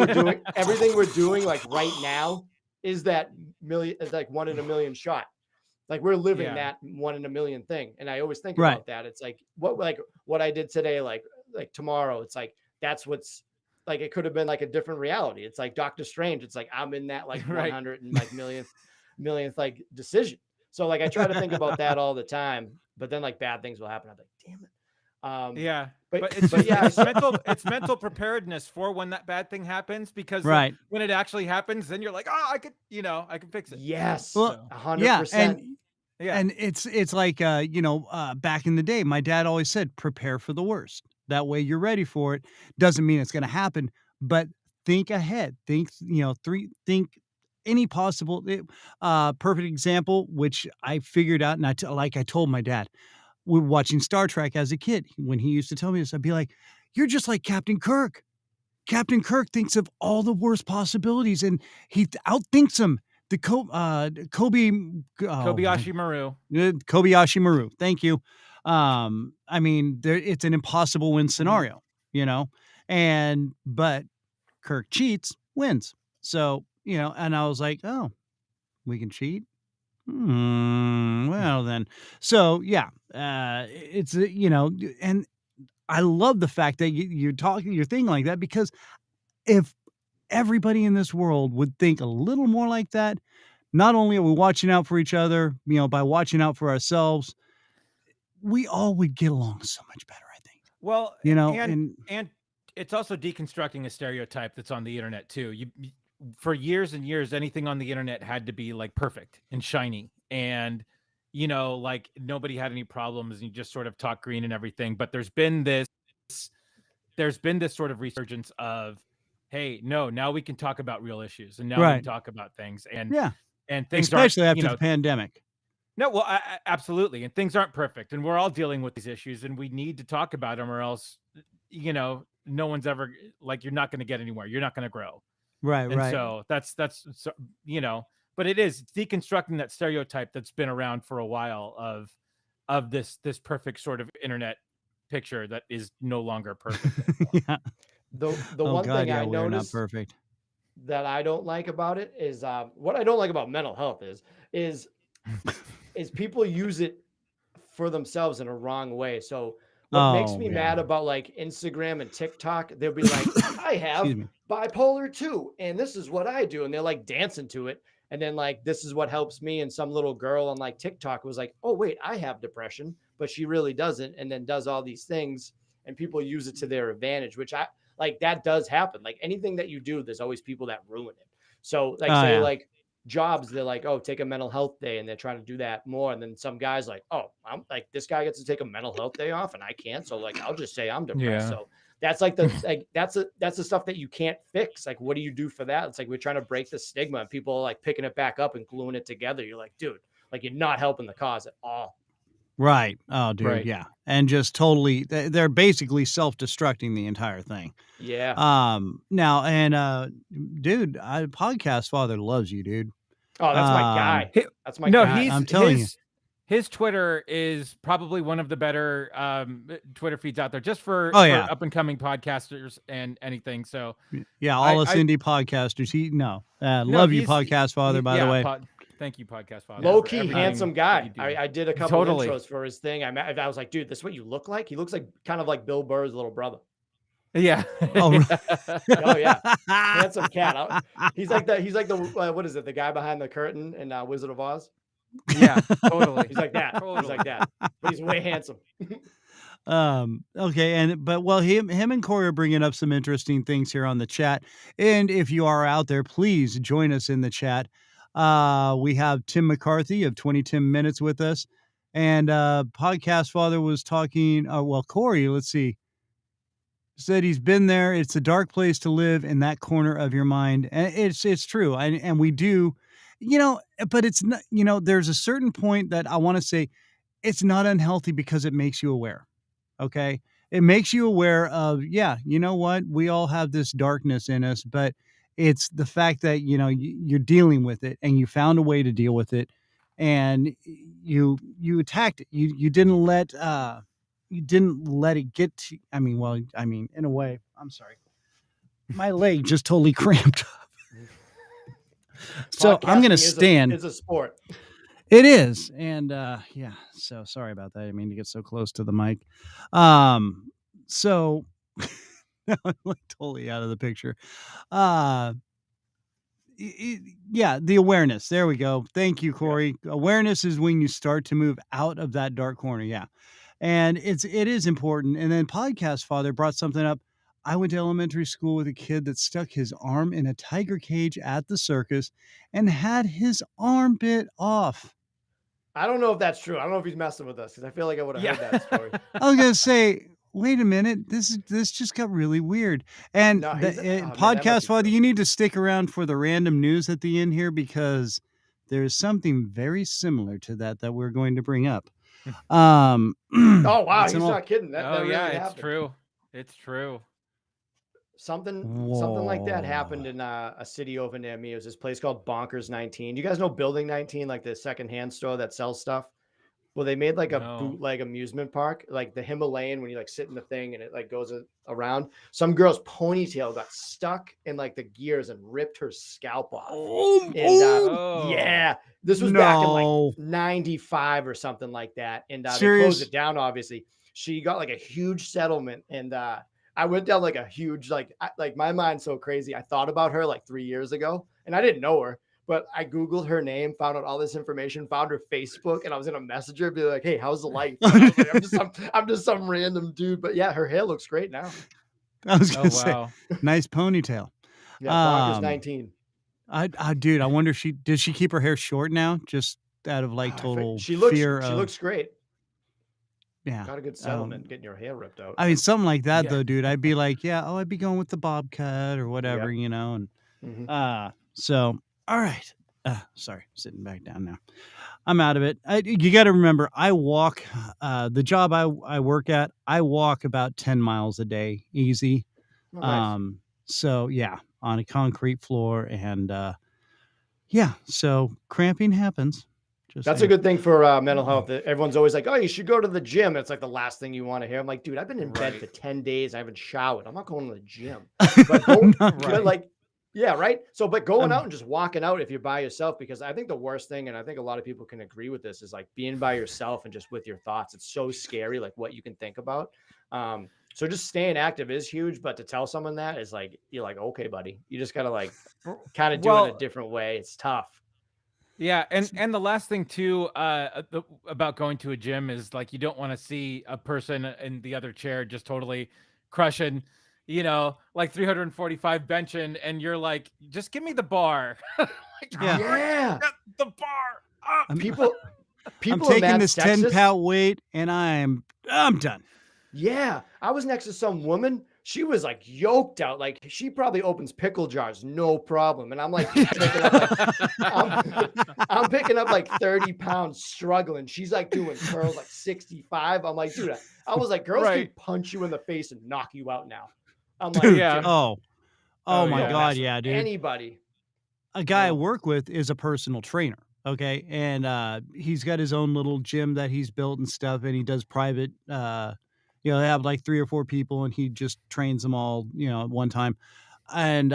we're doing like right now is that million, is like 1 in a million shot. Like we're living Yeah. that 1 in a million thing. And I always think Right. about that. It's like what I did today, like tomorrow, it's like, that's what's like, it could have been like a different reality. It's like Doctor Strange. It's like, I'm in that like Right. 100 and like millionth like decision. So like, I try to think about that all the time, but then like bad things will happen. I'm like, damn it. Yeah. But It's yeah, it's mental preparedness for when that bad thing happens, because Right. when it actually happens, then you're like, oh, I could fix it. yes, Well, 100%. Yeah, Yeah. and it's like back in the day, my dad always said, prepare for the worst. That way you're ready for it. Doesn't mean it's going to happen, but think ahead. Think any possible perfect example, which I figured out, and I told my dad, we were watching Star Trek as a kid. When he used to tell me this, I'd be like, you're just like Captain Kirk. Captain Kirk thinks of all the worst possibilities, and he outthinks them. The Kobayashi Maru. Kobayashi Maru. Thank you. I mean, it's an impossible win scenario, but Kirk cheats, wins. So, and I was like, oh, we can cheat. Well then. So yeah, it's, and I love the fact that you're talking your thing like that, because if everybody in this world would think a little more like that, not only are we watching out for each other, by watching out for ourselves, we all would get along so much better, I think. Well, and it's also deconstructing a stereotype that's on the internet too. For years and years, anything on the internet had to be like perfect and shiny. And, you know, like nobody had any problems and you just sort of talk green and everything. But there's been this sort of resurgence of, hey, no, now we can talk about real issues and now we can talk about things and things especially aren't, after the pandemic. No, well, absolutely. And things aren't perfect and we're all dealing with these issues and we need to talk about them or else, you know, no one's ever like, you're not going to get anywhere. You're not going to grow. Right. And so that's, so, you know, but it's deconstructing that stereotype that's been around for a while of this perfect sort of internet picture that is no longer perfect. Yeah. The one thing I noticed not perfect. that I don't like about it is what I don't like about mental health is people use it for themselves in a wrong way. So what makes me mad about like Instagram and TikTok, they'll be like, I have bipolar 2 and this is what I do. And they're like dancing to it. And then like, this is what helps me. And some little girl on like TikTok was like, oh wait, I have depression, but she really doesn't. And then does all these things and people use it to their advantage, which I like, that does happen. Like anything that you do, there's always people that ruin it. So like, like jobs, they're like, oh, take a mental health day. And they're trying to do that more. And then some guys like, oh, I'm like, this guy gets to take a mental health day off and I can't. So like, I'll just say I'm depressed. Yeah. So that's like that's the stuff that you can't fix. Like, what do you do for that? It's like, we're trying to break the stigma and people are like picking it back up and gluing it together. You're like, dude, like you're not helping the cause at all. Right. Oh, dude. Yeah. And just totally, they're basically self-destructing the entire thing. Yeah. Now, and, dude, Podcast Father loves you, dude. Oh, that's my guy. That's my guy. I'm telling you. His Twitter is probably one of the better Twitter feeds out there just for up and coming podcasters and anything. So yeah, all us indie podcasters. Love you, Podcast Father, by the way. Thank you, Podcast Father. Low key handsome guy. I did a couple of intros for his thing. I was like, dude, this is what you look like. He looks like kind of like Bill Burr's little brother. Yeah. Oh yeah. Handsome cat. He's like the what is it? The guy behind the curtain in Wizard of Oz. Yeah, totally. He's like that. Totally. He's like that. But he's way handsome. Okay, but him and Corey are bringing up some interesting things here on the chat. And if you are out there, please join us in the chat. We have Tim McCarthy of 2010 Minutes with us, and Podcast Father was talking. Corey, let's see, said he's been there. It's a dark place to live in that corner of your mind, and it's true. And we do. But it's not, there's a certain point that I want to say it's not unhealthy because it makes you aware. Okay. It makes you aware of, you know what? We all have this darkness in us, but it's the fact that, you're dealing with it and you found a way to deal with it and you attacked it. You didn't let it get to, in a way, I'm sorry. My leg just totally cramped up. So I'm going to stand. It's a sport. It is. And so sorry about that. I didn't mean to get so close to the mic. So I'm like totally out of the picture. The awareness. There we go. Thank you, Corey. Yeah. Awareness is when you start to move out of that dark corner. Yeah. And it is important. And then Podcast Father brought something up. I went to elementary school with a kid that stuck his arm in a tiger cage at the circus and had his arm bit off. I don't know if that's true. I don't know if he's messing with us because I feel like I would have heard that story. I was going to say, wait a minute. This just got really weird. And Podcast Father, you need to stick around for the random news at the end here because there's something very similar to that we're going to bring up. Oh, wow. He's not kidding. That really it's true. It's true. Something like that happened in a city over near me. It was this place called Bonkers 19. You guys know Building 19, like the secondhand store that sells stuff? Well, they made like a bootleg amusement park, like the Himalayan, when you like sit in the thing and it like goes around. Some girl's ponytail got stuck in like the gears and ripped her scalp off. Yeah, this was back in like 95 or something like that. And they closed it down, obviously. She got like a huge settlement and I went down like a huge, like my mind's so crazy. I thought about her like 3 years ago and I didn't know her, but I Googled her name, found out all this information, found her Facebook, and I was going to message her, be like, hey, how's the life? I'm just some random dude, but yeah, her hair looks great now. I was going to say, nice ponytail. Yeah, Bonkers 19. Dude, I wonder did she keep her hair short now? Just out of like I think total she fear of. looks great. Yeah. Got a good settlement getting your hair ripped out. I mean, something like that Yeah. though, dude. I'd be like, yeah, oh, I'd be going with the bob cut or whatever, Yep. and Mhm. so all right. Sorry, sitting back down now. I'm out of it. You got to remember, I walk. The job I work at, I walk about 10 miles a day, easy. Oh, nice. So yeah, on a concrete floor, and yeah, so cramping happens. Just That's a saying. good thing for mental health. Everyone's always like, "Oh, you should go to the gym." It's like the last thing you want to hear. I'm like, dude, I've been in bed Right. for 10 days. I haven't showered. I'm not going to the gym. But go, I'm not but Right. like, yeah, right. So, but going I'm- out and just walking out if you're by yourself, because I think the worst thing, and I think a lot of people can agree with this, is like being by yourself and just with your thoughts. It's so scary, like what you can think about. So just staying active is huge, but to tell someone that is like, you're like, okay, buddy, you just gotta like kind of do it in a different way. It's tough. Yeah, and the last thing too about going to a gym is like you don't want to see a person in the other chair just totally crushing, like 345 benching, and you're like, just give me the bar. Like, Yeah. the bar. People I'm are taking mad this sexist. 10-pound weight, and I'm done. Yeah, I was next to some woman. She was like yoked out, like she probably opens pickle jars, no problem. And I'm like picking up like I'm picking up like 30 pounds, struggling. She's like doing curls like 65. I'm like, dude, I was like, girls Right. can punch you in the face and knock you out now. I'm Dude, like, Yeah. dude, oh Oh, my yeah. God, mess with yeah, dude. anybody. A guy I Oh. work with is a personal trainer. Okay. And he's got his own little gym that he's built and stuff, and he does private they have like 3 or 4 people, and he just trains them all, at one time. And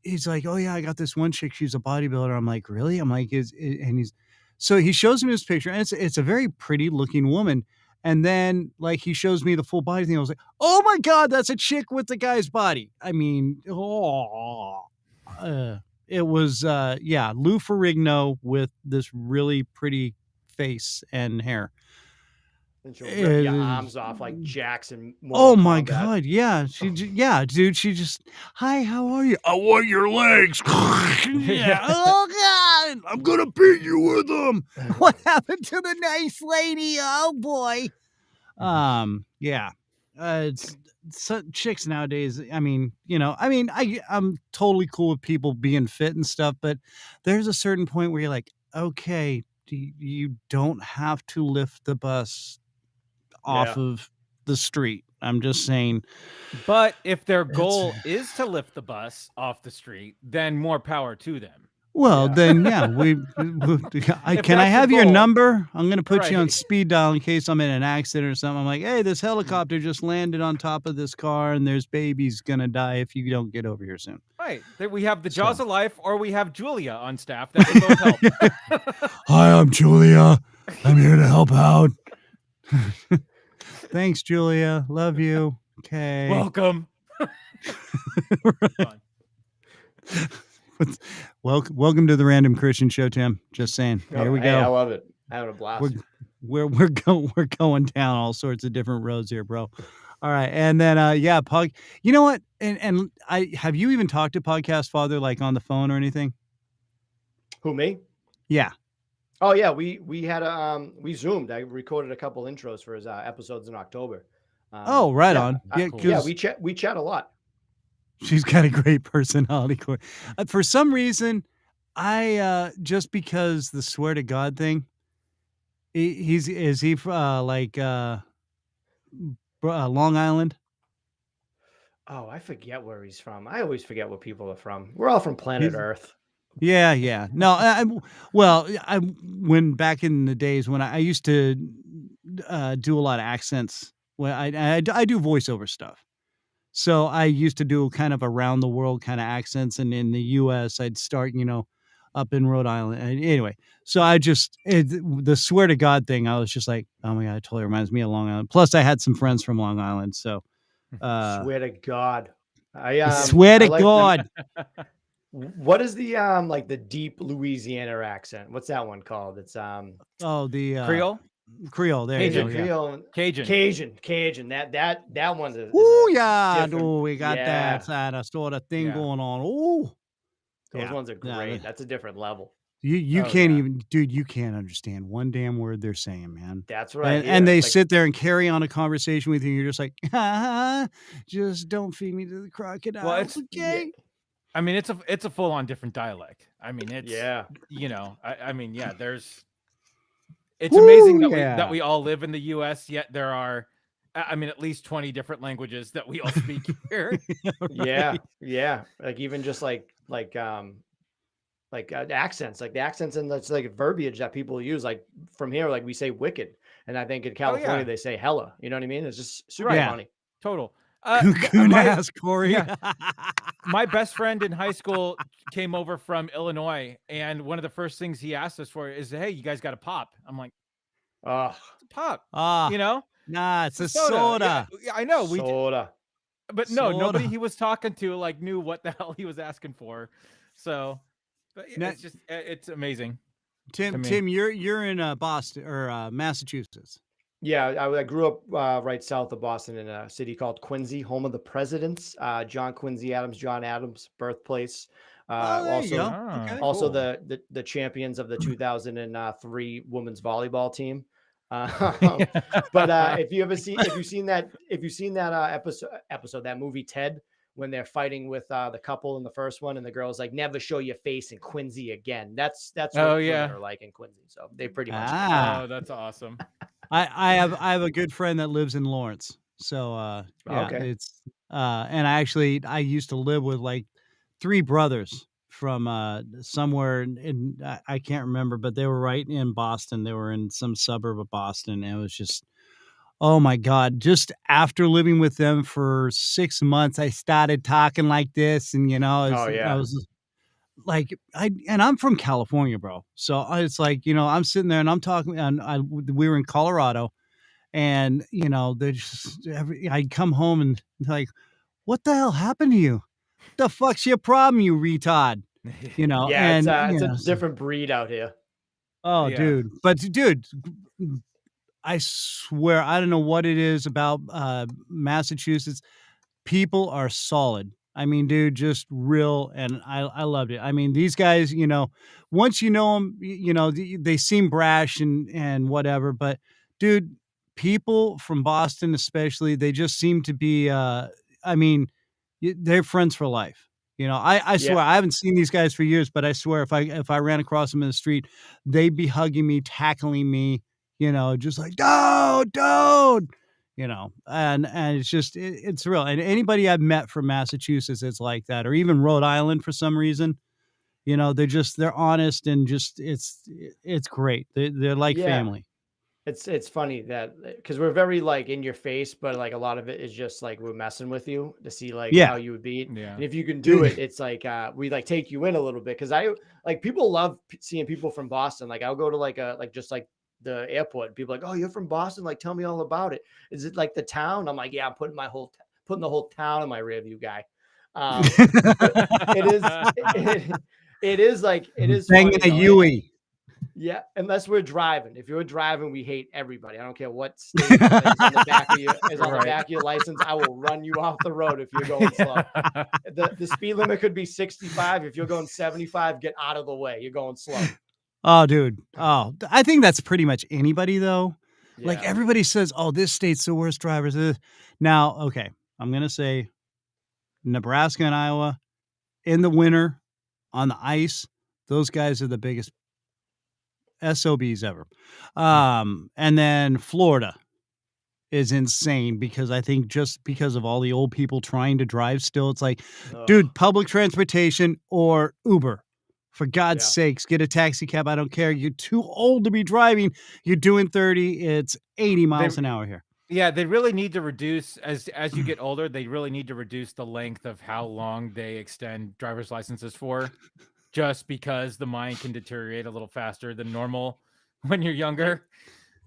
he's like, oh yeah, I got this one chick, she's a bodybuilder. I'm like, really? I'm like, and so he shows me his picture, and it's a very pretty looking woman. And then like he shows me the full body thing. I was like, oh my God, that's a chick with the guy's body. I mean, it was Lou Ferrigno with this really pretty face and hair. And she'll rip your It- arms off like Jackson. Oh Mortal my Kombat. God, yeah. Dude, she just, hi, how are you? I want your legs. Yeah. Oh God, I'm gonna beat you with them. What happened to the nice lady? Oh boy. Yeah. It's chicks nowadays. I mean, I'm totally cool with people being fit and stuff, but there's a certain point where you're like, okay, you don't have to lift the bus off of the street. I'm just saying. But if their goal is to lift the bus off the street, then more power to them. Well, Yeah. then, yeah, can I that's have the your goal. number? I'm going to put you on Right. speed dial in case I'm in an accident or something. I'm like, hey, this helicopter just landed on top of this car, and there's babies going to die if you don't get over here soon. Right. We have the So. Jaws of Life, or we have Julia on staff that can both help. Hi, I'm Julia. I'm here to help out. Thanks, Julia. Love you. Okay. Welcome. Fun. Welcome to the Random Christian Show, Tim. Just saying. Here we Hey, I go. love it. I had a blast. We're going down all sorts of different roads here, bro. All right, and then you know what? And I have you even talked to Podcast Father like on the phone or anything? Who, me? Yeah. Oh yeah, we had we zoomed. I recorded a couple intros for his episodes in October. Oh, right yeah, on. Yeah, cool. Yeah, because we chat a lot. she's got a great personality. For some reason, I just because the swear to God thing. Is he like Long Island? Oh, I forget where he's from. I always forget where people are from. We're all from planet He's- Earth. Yeah. No, I when back in the days when I used to do a lot of accents. Well, I do voiceover stuff. So I used to do kind of around the world kind of accents, and in the U.S. I'd start, up in Rhode Island. And anyway, so the swear to God thing, I was just like, oh my God, it totally reminds me of Long Island. Plus, I had some friends from Long Island, so Swear to God. I swear to like God. What is the like the deep Louisiana accent? What's that one called? It's Oh, the Creole? There you Cajun, go. Yeah. Creole, Cajun. Cajun. That one's a Oh yeah, different- oh, we got yeah. that sort of thing Yeah. going on. Oh, Those yeah. ones are Yeah, great. That's a different level. You Oh, can't yeah. even, dude. You can't understand one damn word they're saying, man. That's what I hear. And they It's like, sit there and carry on a conversation with you. You're just like, just don't feed me to the crocodiles, yeah, okay? I mean, it's a full on different dialect. I mean, it's yeah. I mean, yeah, it's Woo, amazing that yeah. we all live in the US, yet there are I mean at least 20 different languages that we all speak here. Yeah, Right. yeah. Like even just accents, like the accents and that's like verbiage that people use. Like from here, like we say wicked, and I think in Oh California yeah. they say hella. You know what I mean? It's just super Right. Yeah. funny. Total. Coon My ass, Corey. yeah, my best friend in high school came over from Illinois, and one of the first things he asked us for is, "Hey, you guys got a pop?" I'm like, Oh, "It's a pop." Ah, You know? nah, It's it's a a soda. Yeah, soda. I know. soda. But no, nobody Soda. he was talking to like knew what the hell he was asking for. So, but yeah, Now, it's just it's amazing to Tim, me. you're in Boston or Massachusetts. Yeah, I grew up right south of Boston in a city called Quincy, home of the presidents. John Quincy Adams, John Adams' birthplace. Oh, there you Also, go. Oh, Okay. also cool. the champions of the 2003 women's volleyball team. But if you've seen that episode that movie Ted, when they're fighting with the couple in the first one and the girl's like, never show your face in Quincy again. That's Oh what women yeah. are like in Quincy. So they pretty much get that. Oh, that's awesome. I have a good friend that lives in Lawrence. So yeah, Okay. it's and I used to live with like three brothers from somewhere I can't remember, but they were right in Boston. They were in some suburb of Boston. And it was just, oh my God, just after living with them for 6 months, I started talking like this. And Oh I yeah. was like, I'm from California, bro. So it's like, I'm sitting there and I'm talking, and we were in Colorado, and they just I'd come home and like, what the hell happened to you? The fuck's your problem, you retard? Yeah, And it's a different breed out here. oh, Yeah. dude, but dude, I swear, I don't know what it is about Massachusetts. People are solid. I mean, dude, just real, and I loved it. I mean, these guys, once you know them, they seem brash and whatever, but dude, people from Boston, especially, they just seem to be. I mean, they're friends for life. I Yeah. swear I haven't seen these guys for years, but I swear if I ran across them in the street, they'd be hugging me, tackling me, just like, dude. And it's just it's real. And anybody I've met from Massachusetts, it's like that, or even Rhode Island for some reason. They're honest, and just it's great. They're like Yeah. family. It's funny that because we're very like in your face, but like a lot of it is just like we're messing with you to see like Yeah. how you would be. Yeah. And if you can do it, it's like we like take you in a little bit. Cause I like people love seeing people from Boston. Like I'll go to like just like the airport and people are like, oh, you're from Boston? Like tell me all about it. Is it like the town? I'm like, yeah, I'm putting the whole town in my rear view, guy. But it is it is Banging funny a though. Yui. Yeah, unless we're driving. If you're driving, we hate everybody. I don't care what state is on the back of your license. I will run you off the road if you're going slow. The speed limit could be 65. If you're going 75, get out of the way. You're going slow. Oh, dude. Oh, I think that's pretty much anybody though. Like Yeah. everybody says, oh, this state's the worst drivers. Now, okay, I'm gonna say Nebraska and Iowa in the winter on the ice. Those guys are the biggest SOBs ever. And then Florida is insane because I think just because of all the old people trying to drive still, it's like, Ugh. dude, public transportation or Uber. For God's Yeah. sakes, get a taxi cab. I don't care. You're too old to be driving. You're doing 30. It's 80 miles an hour here. Yeah, they really need to reduce as you get older. They really need to reduce the length of how long they extend driver's licenses for, just because the mind can deteriorate a little faster than normal when you're younger.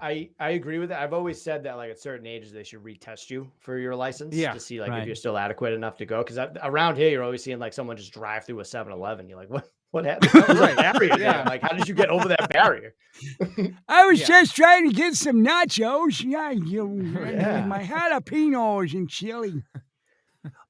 I agree with that. I've always said that like at certain ages they should retest you for your license to see like if you're still adequate enough to go. Because around here you're always seeing like someone just drive through a 7-Eleven. You're like, what happened? That was a barrier there. Like, how did you get over that barrier? I was just trying to get some nachos. My jalapenos and chili.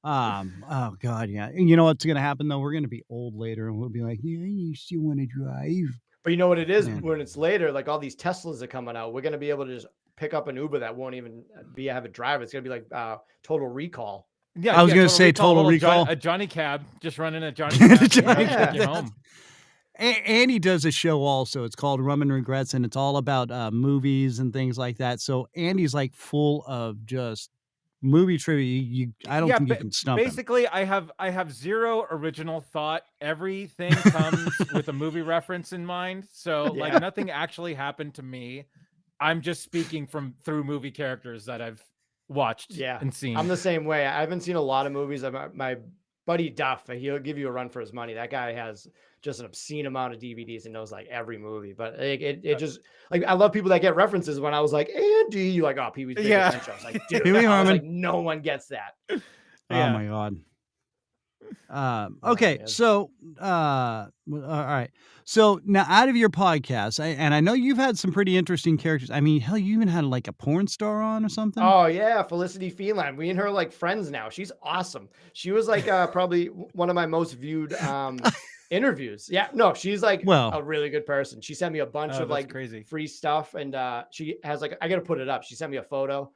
Oh God, yeah. And you know what's gonna happen though? We're gonna be old later, and we'll be like, yeah, you still want to drive? But you know what it is Man. when it's later, like all these Teslas are coming out, we're gonna be able to just pick up an Uber that won't even have a driver. It's gonna be like Total Recall. Yeah, I was gonna say Total Recall. A Johnny Cab, just running a Johnny Cab. Johnny Cab, take you home. And he does a show also. It's called Rum and Regrets, and it's all about movies and things like that. So Andy's like full of just movie trivia. I don't think you can stump him. Basically, I have zero original thought. Everything comes with a movie reference in mind. So like nothing actually happened to me. I'm just speaking through movie characters that I've watched and seen. I'm the same way. I haven't seen a lot of movies. My buddy Duff, he'll give you a run for his money. That guy has just an obscene amount of DVDs and knows like every movie. But it just like I love people that get references. When I was like Andy, you like Pee-wee's Big Adventure. I was like, dude, I was like, no one gets that. Oh my God. Okay, so all right. So now out of your podcast, and I know you've had some pretty interesting characters. I mean, hell, you even had like a porn star on or something. Oh yeah, Felicity Feline. We and her are like friends now. She's awesome. She was like probably one of my most viewed interviews. Yeah, no, she's like a really good person. She sent me a bunch of like crazy free stuff, and she has like I gotta put it up. She sent me a photo,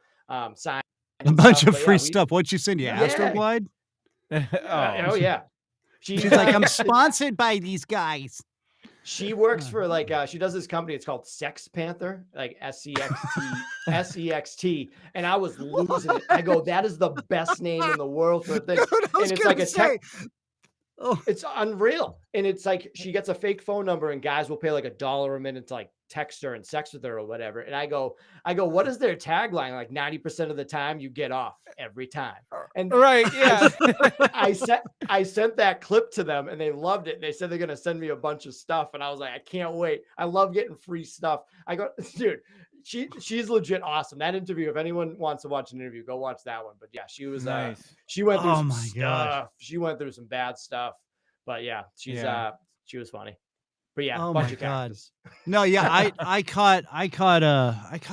signed a bunch of free stuff. What'd she send you? Astroglide? Oh yeah. She's like, I'm sponsored by these guys. She works for like she does this company. It's called Sex Panther, like SEXT. And I was losing it. I go, that is the best name in the world for a thing. And it's like it's unreal. And it's like she gets a fake phone number, and guys will pay like $1 a minute to like text her and sex with her or whatever. And I go, what is their tagline? Like 90% of the time you get off every time. And I sent that clip to them, and they loved it. They said they're gonna send me a bunch of stuff, and I was like, I can't wait. I love getting free stuff. I go, dude, she's legit awesome. That interview, if anyone wants to watch an interview, go watch that one. But yeah, she was nice. She went through some stuff. She went through some bad stuff. But yeah, she was funny. But yeah, bunch of characters. No, yeah, I caught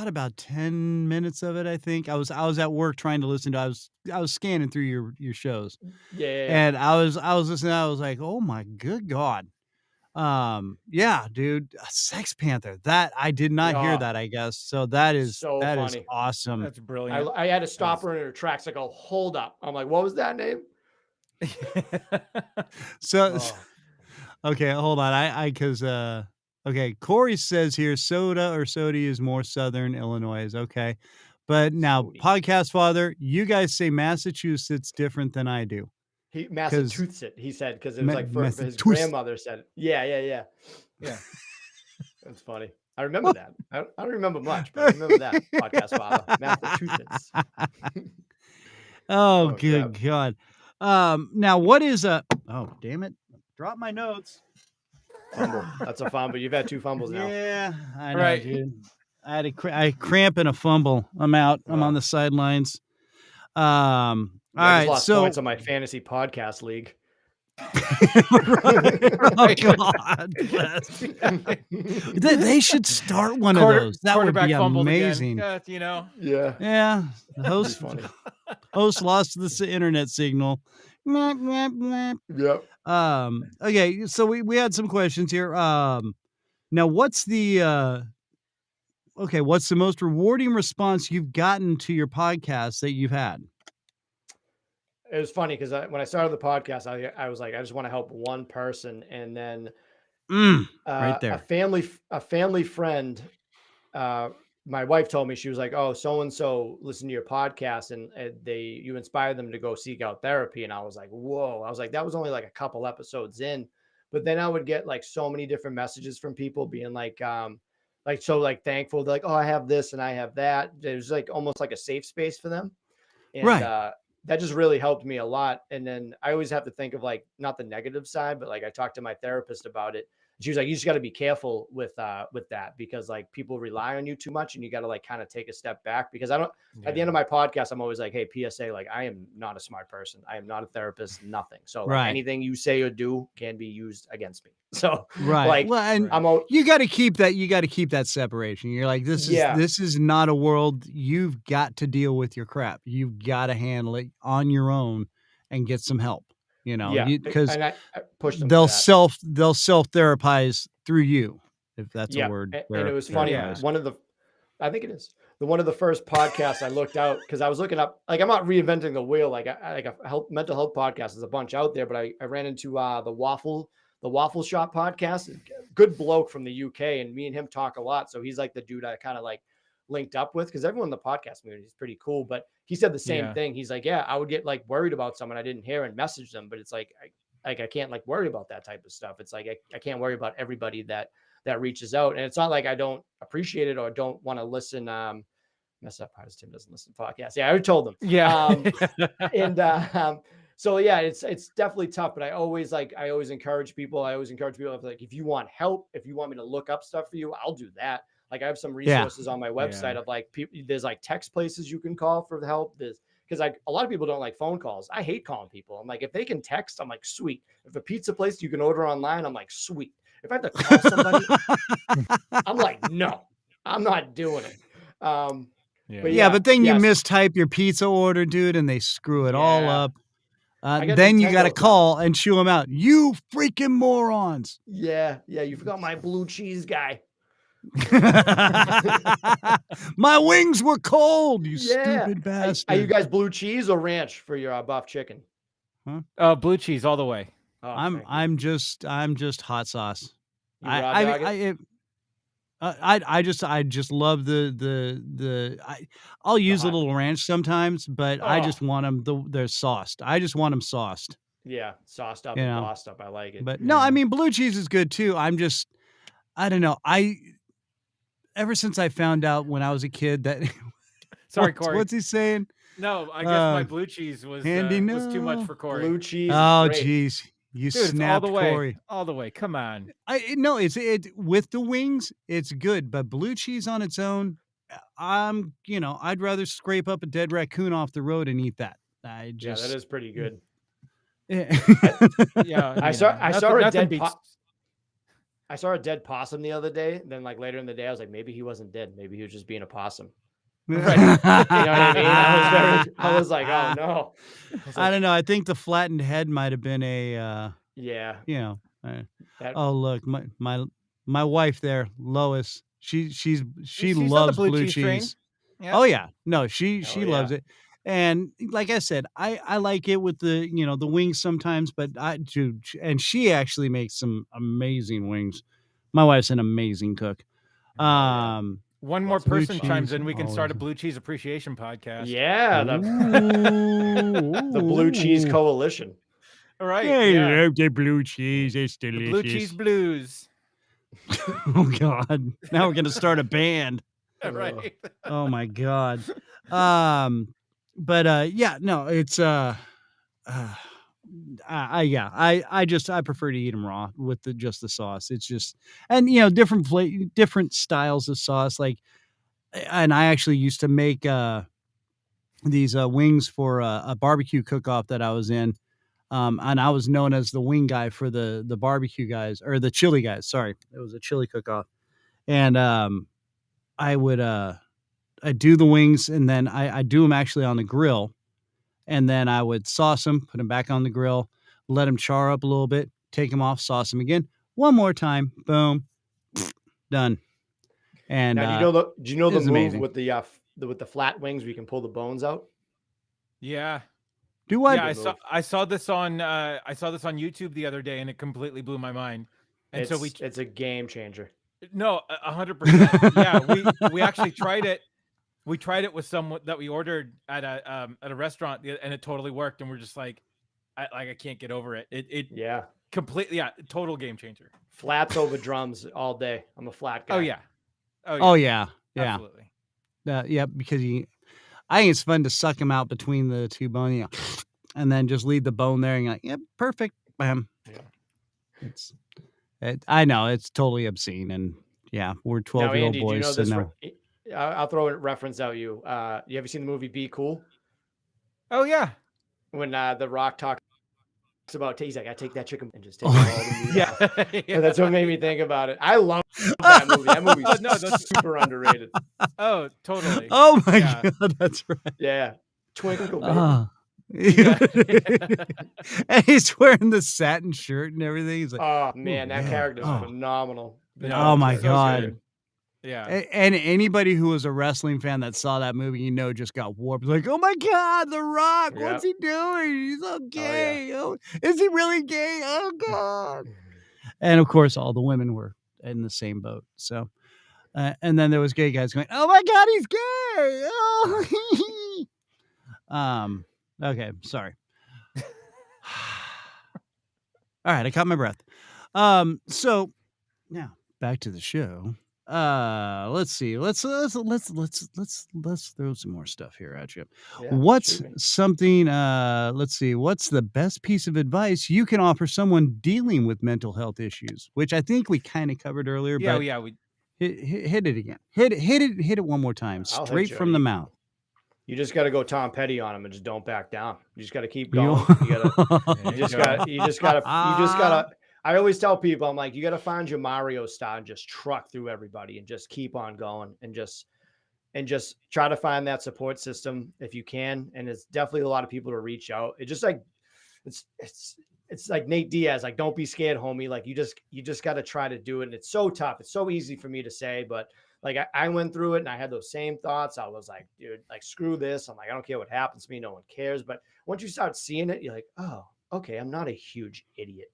about 10 minutes of it. I think I was at work trying to listen to. I was scanning through your shows. Yeah. And I was listening. I was like, oh my good God. Yeah, dude, Sex Panther. That I did not hear that. I guess so. That is funny. Is awesome. That's brilliant. I had to stop her in her tracks. I go, hold up. I'm like, what was that name? Okay, hold on. Okay, Corey says here soda or sody is more Southern Illinois. Okay. But now Podcast Father, you guys say Massachusetts different than I do. Massachusetts, he said, because it was like for his grandmother said it. Yeah. That's funny. I remember that. I don't remember much, but I remember that. Podcast Father, Massachusetts. Oh, good God. Now what is oh, damn it. Drop my notes. Fumble. That's a fumble. You've had 2 fumbles now. Yeah, I know, dude. I had a cramp and a fumble. I'm out. I'm on the sidelines. All right. Lost points on my fantasy podcast league. Oh God. They should start one of those. That would be amazing. Yeah. Yeah. The host lost the internet signal. Yep. Okay, so we had some questions here. Now what's the most rewarding response you've gotten to your podcast that you've had? It was funny because when I started the podcast, I was like, I just want to help one person, and then right there, a family friend. My wife told me, she was like, oh, so-and-so listened to your podcast and you inspired them to go seek out therapy. And I was like, whoa. I was like, that was only like a couple episodes in, but then I would get like so many different messages from people being like thankful. They're like, oh, I have this and I have that. It was like almost like a safe space for them. And that just really helped me a lot. And then I always have to think of like, not the negative side, but like I talked to my therapist about it. She was like, you just got to be careful with that, because like people rely on you too much, and you got to like kind of take a step back, because at the end of my podcast, I'm always like, hey, PSA, like I am not a smart person. I am not a therapist, nothing. So like, anything you say or do can be used against me. So like, well, and you got to keep that separation. You're like, this is not a world. You've got to deal with your crap. You've got to handle it on your own. and get some help. You know, Yeah, because and I pushed them to they'll that. they'll self therapize through you, if that's a Yeah, word. and it was funny. Yeah. One of the, I think it is one of the first podcasts I looked out because I was looking up. Like I'm not reinventing the wheel. Like a mental health podcast. There's a bunch out there, but I ran into the Waffle Shop podcast. Good bloke from the UK, and me and him talk a lot. So he's like the dude I kind of like linked up with because everyone in the podcast community is pretty cool. But he said the same Yeah. thing. He's like, yeah, I would get like worried about someone I didn't hear and message them, but it's like I can't like worry about that type of stuff. It's like I can't worry about everybody that reaches out. And it's not like I don't appreciate it or don't want to listen. Mess up part is Tim doesn't listen to podcasts. Yeah, I already told them. Yeah. So yeah, it's definitely tough, but I always encourage people. Like, if you want help, if you want me to look up stuff for you, I'll do that. Like I have some resources on my website of like people, there's like text places you can call for the help. Because like a lot of people don't like phone calls. I hate calling people. I'm like, if they can text, I'm like, sweet. If a pizza place you can order online, I'm like, sweet. If I have to call somebody, I'm like, no, I'm not doing it. But then you mistype your pizza order, dude, and they screw it all up. Then you got to call and chew them out. You freaking morons. Yeah. You forgot my blue cheese guy. My wings were cold, you stupid bastard. Are you guys blue cheese or ranch for your buff chicken? Huh? Blue cheese all the way. Oh, I'm just hot sauce. I just love I'll use a little ranch sometimes, but I just want them they're sauced. I just want them sauced. Yeah, sauced up and bossed up. I like it. But no, I mean blue cheese is good too. I don't know. Ever since I found out when I was a kid that sorry, Corey. What's he saying? No, I guess my blue cheese was too much for Corey. Blue cheese. Oh, geez. You Dude, snapped, all the way, Corey. all the way. Come on. It with the wings, it's good, but blue cheese on its own, I'd rather scrape up a dead raccoon off the road and eat that. Yeah, that is pretty good. I saw a dead possum the other day. Then, like later in the day, I was like, maybe he wasn't dead. Maybe he was just being a possum. Right. You know what I mean? I was like, oh no. I don't know. I think the flattened head might have been a oh look, my wife there, Lois. She loves blue cheese. Yeah. Oh yeah, no, she loves it. And like I said, I like it with the the wings sometimes, but and she actually makes some amazing wings. My wife's an amazing cook. One more person chimes in, we can start a blue cheese appreciation podcast. Yeah, the Blue Cheese Coalition. All right. I love the blue cheese. It's delicious. The blue cheese blues. Oh God! Now we're gonna start a band. Right. Oh my God. It's I prefer to eat them raw with just the sauce. It's just, and different styles of sauce. Like, and I actually used to make these wings for a barbecue cook-off that I was in, and I was known as the wing guy for the barbecue guys, or the chili guys. Sorry, it was a chili cook-off, and I would I do the wings, and then I do them actually on the grill. And then I would sauce them, put them back on the grill, let them char up a little bit, take them off, sauce them again. One more time, boom, done. And now, do you know the move amazing. with the flat wings where you can pull the bones out? Yeah. Do what? Yeah, I saw this on YouTube the other day, and it completely blew my mind. And it's a game changer. No, 100%. Yeah, we actually tried it. We tried it with someone that we ordered at a restaurant, and it totally worked. And we're just like, I can't get over it. It completely total game changer. Flats over drums all day. I'm a flat guy. Oh yeah. Absolutely. Because I think it's fun to suck them out between the two bones, and then just leave the bone there, and you're like, yep, perfect, bam. Yeah. I know it's totally obscene, and we're 12-year-old boys. Do you know this? I'll throw a reference out. You ever seen the movie Be Cool? Oh yeah. When The Rock talks about, he's like, I take that chicken and just take all the meat. Yeah. That's what made me think about it. I love that movie. That movie's that's super underrated. Oh, totally. Oh my God, that's right. Yeah. Twinkle, baby. And he's wearing the satin shirt and everything. He's like, Oh man, that yeah. character's Oh. phenomenal. Oh my so God. good. Yeah. And anybody who was a wrestling fan that saw that movie, just got warped. Like, oh my God, The Rock, what's he doing? He's so gay. Oh, is he really gay? Oh God. And of course, all the women were in the same boat. So, and then there was gay guys going, oh my God, he's gay. Oh. Okay, sorry. All right, I caught my breath. So now back to the show. Let's see. Let's throw some more stuff here at you. Yeah, What's shoot me. something? Let's see. What's the best piece of advice you can offer someone dealing with mental health issues? Which I think we kind of covered earlier. Yeah, but yeah. We hit it again. Hit it one more time. I'll hit Straight you. from the mouth. You just got to go Tom Petty on him and just don't back down. You just got to keep You- going. You just gotta. I always tell people, I'm like, you got to find your Mario style and just truck through everybody and just keep on going and just try to find that support system if you can. And it's definitely a lot of people to reach out. It just like, it's like Nate Diaz, like, don't be scared, homie. Like you just got to try to do it. And it's so tough. It's so easy for me to say, but like I went through it and I had those same thoughts. I was like, dude, like, screw this. I'm like, I don't care what happens to me. No one cares. But once you start seeing it, you're like, oh, okay, I'm not a huge idiot.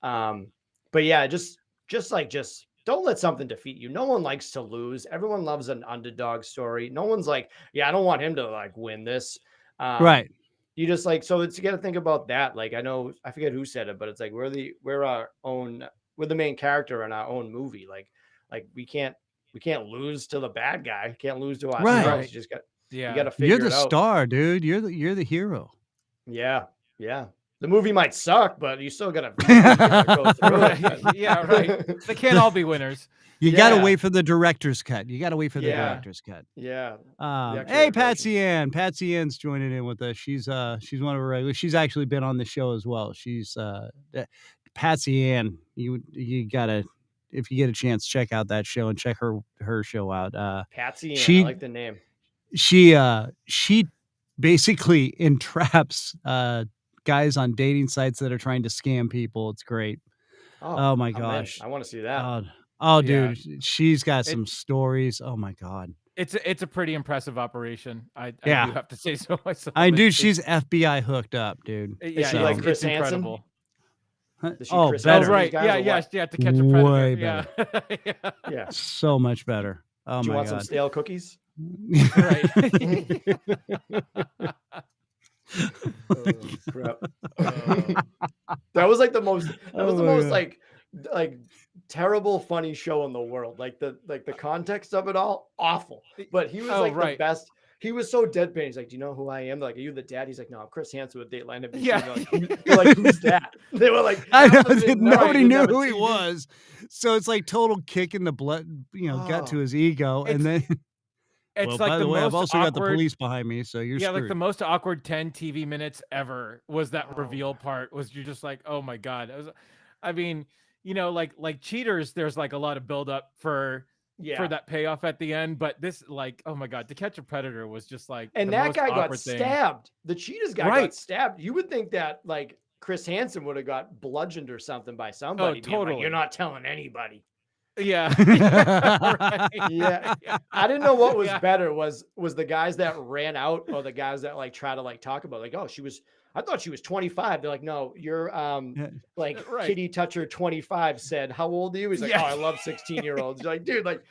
But yeah, just don't let something defeat you. No one likes to lose. Everyone loves an underdog story. No one's like, yeah, I don't want him to like win this. Right. You just like, so it's, you got to think about that. Like, I forget who said it, but it's like, we're the main character in our own movie. Like we can't lose to the bad guy. Can't lose to ourselves. Right. You got yeah. to figure You're the it out. star, dude. You're the hero. Yeah. Yeah. The movie might suck, but you still gotta go through it. Right. Yeah, right. They can't all be winners. You gotta wait for the director's cut. You gotta wait for the Yeah. director's cut. Yeah. Hey, Patsy Ann. Patsy Ann's joining in with us. She's one of our regulars. She's actually been on the show as well. She's Patsy Ann. You gotta, if you get a chance, check out that show and check her show out. Patsy Ann, she- I like the name. She basically entraps guys on dating sites that are trying to scam people. It's great. Oh my I'm in. gosh. I want to see that. Oh, Yeah. dude, she's got some stories. Oh my God. It's a pretty impressive operation. I do Yeah. have to say so myself. Dude, she's FBI hooked up, dude. Yeah, she it's- like Chris it's incredible. Does she Oh, Chris better. Hansen Oh, these right. guys Yeah, or yeah, what? yeah. To catch a predator. Way Yeah. Yeah. Yeah. So much better. Oh Do you my want God. some stale cookies? Right. Oh, crap. That was like the most. That was the most like terrible funny show in the world. Like the context of it all, awful. But he was the best. He was so deadpan. He's like, "Do you know who I am?" They're like, "Are you the dad?" He's like, "No, I'm Chris Hansen with Dateline NBC." Yeah. They're like, "Who's that?" They were like, I know, "Nobody nobody knew who he TV." was. So it's like total kick in the blood, gut to his ego. And then, It's well, like by the way, most I've also got the awkward- police behind me, so you're Yeah, screwed. like the most awkward 10 TV minutes ever was that reveal part. Was you're just like, oh my God. I mean, like Cheaters, there's like a lot of buildup for that payoff at the end, but this, like, oh my God, To Catch a Predator was just like, And the that most guy got awkward thing. stabbed. The Cheetahs guy Right. got stabbed. You would think that like Chris Hansen would have got bludgeoned or something by somebody. being like, totally. You're not telling anybody. Yeah. Right. Yeah. I didn't know what was better was the guys that ran out or the guys that like try to like talk about like, oh, I thought she was 25. They're like, no, you're like Right. Kitty Toucher 25 said, how old are you? He's like, Yeah. oh, I love 16-year-olds. You're like, dude, like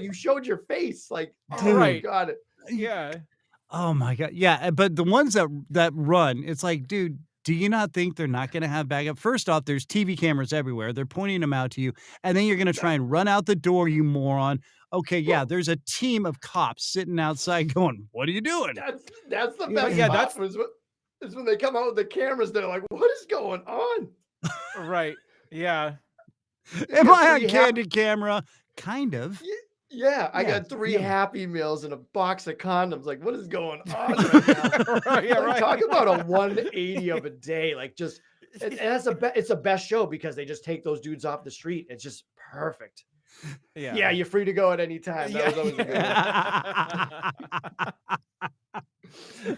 you showed your face. Like, oh Dude. my God. Yeah. Oh my God. Yeah. But the ones that run, it's like, dude, do you not think they're not going to have backup? First off, there's TV cameras everywhere. They're pointing them out to you. And then you're going to try and run out the door, you moron. Okay. Yeah. There's a team of cops sitting outside going, what are you doing? That's the Yeah, best. yeah, That's is when they come out with the cameras. They're like, what is going on? Right. Yeah. Am I on three candid camera? Kind of. Yeah, I Yeah, got 3 yeah. Happy Meals and a box of condoms. Like, what is going on right now? Right, yeah, Like, right. talk about a 180 of a day. Like, just and that's it's the best show because they just take those dudes off the street. It's just perfect. Yeah. Yeah, you're free to go at any time. That was always a good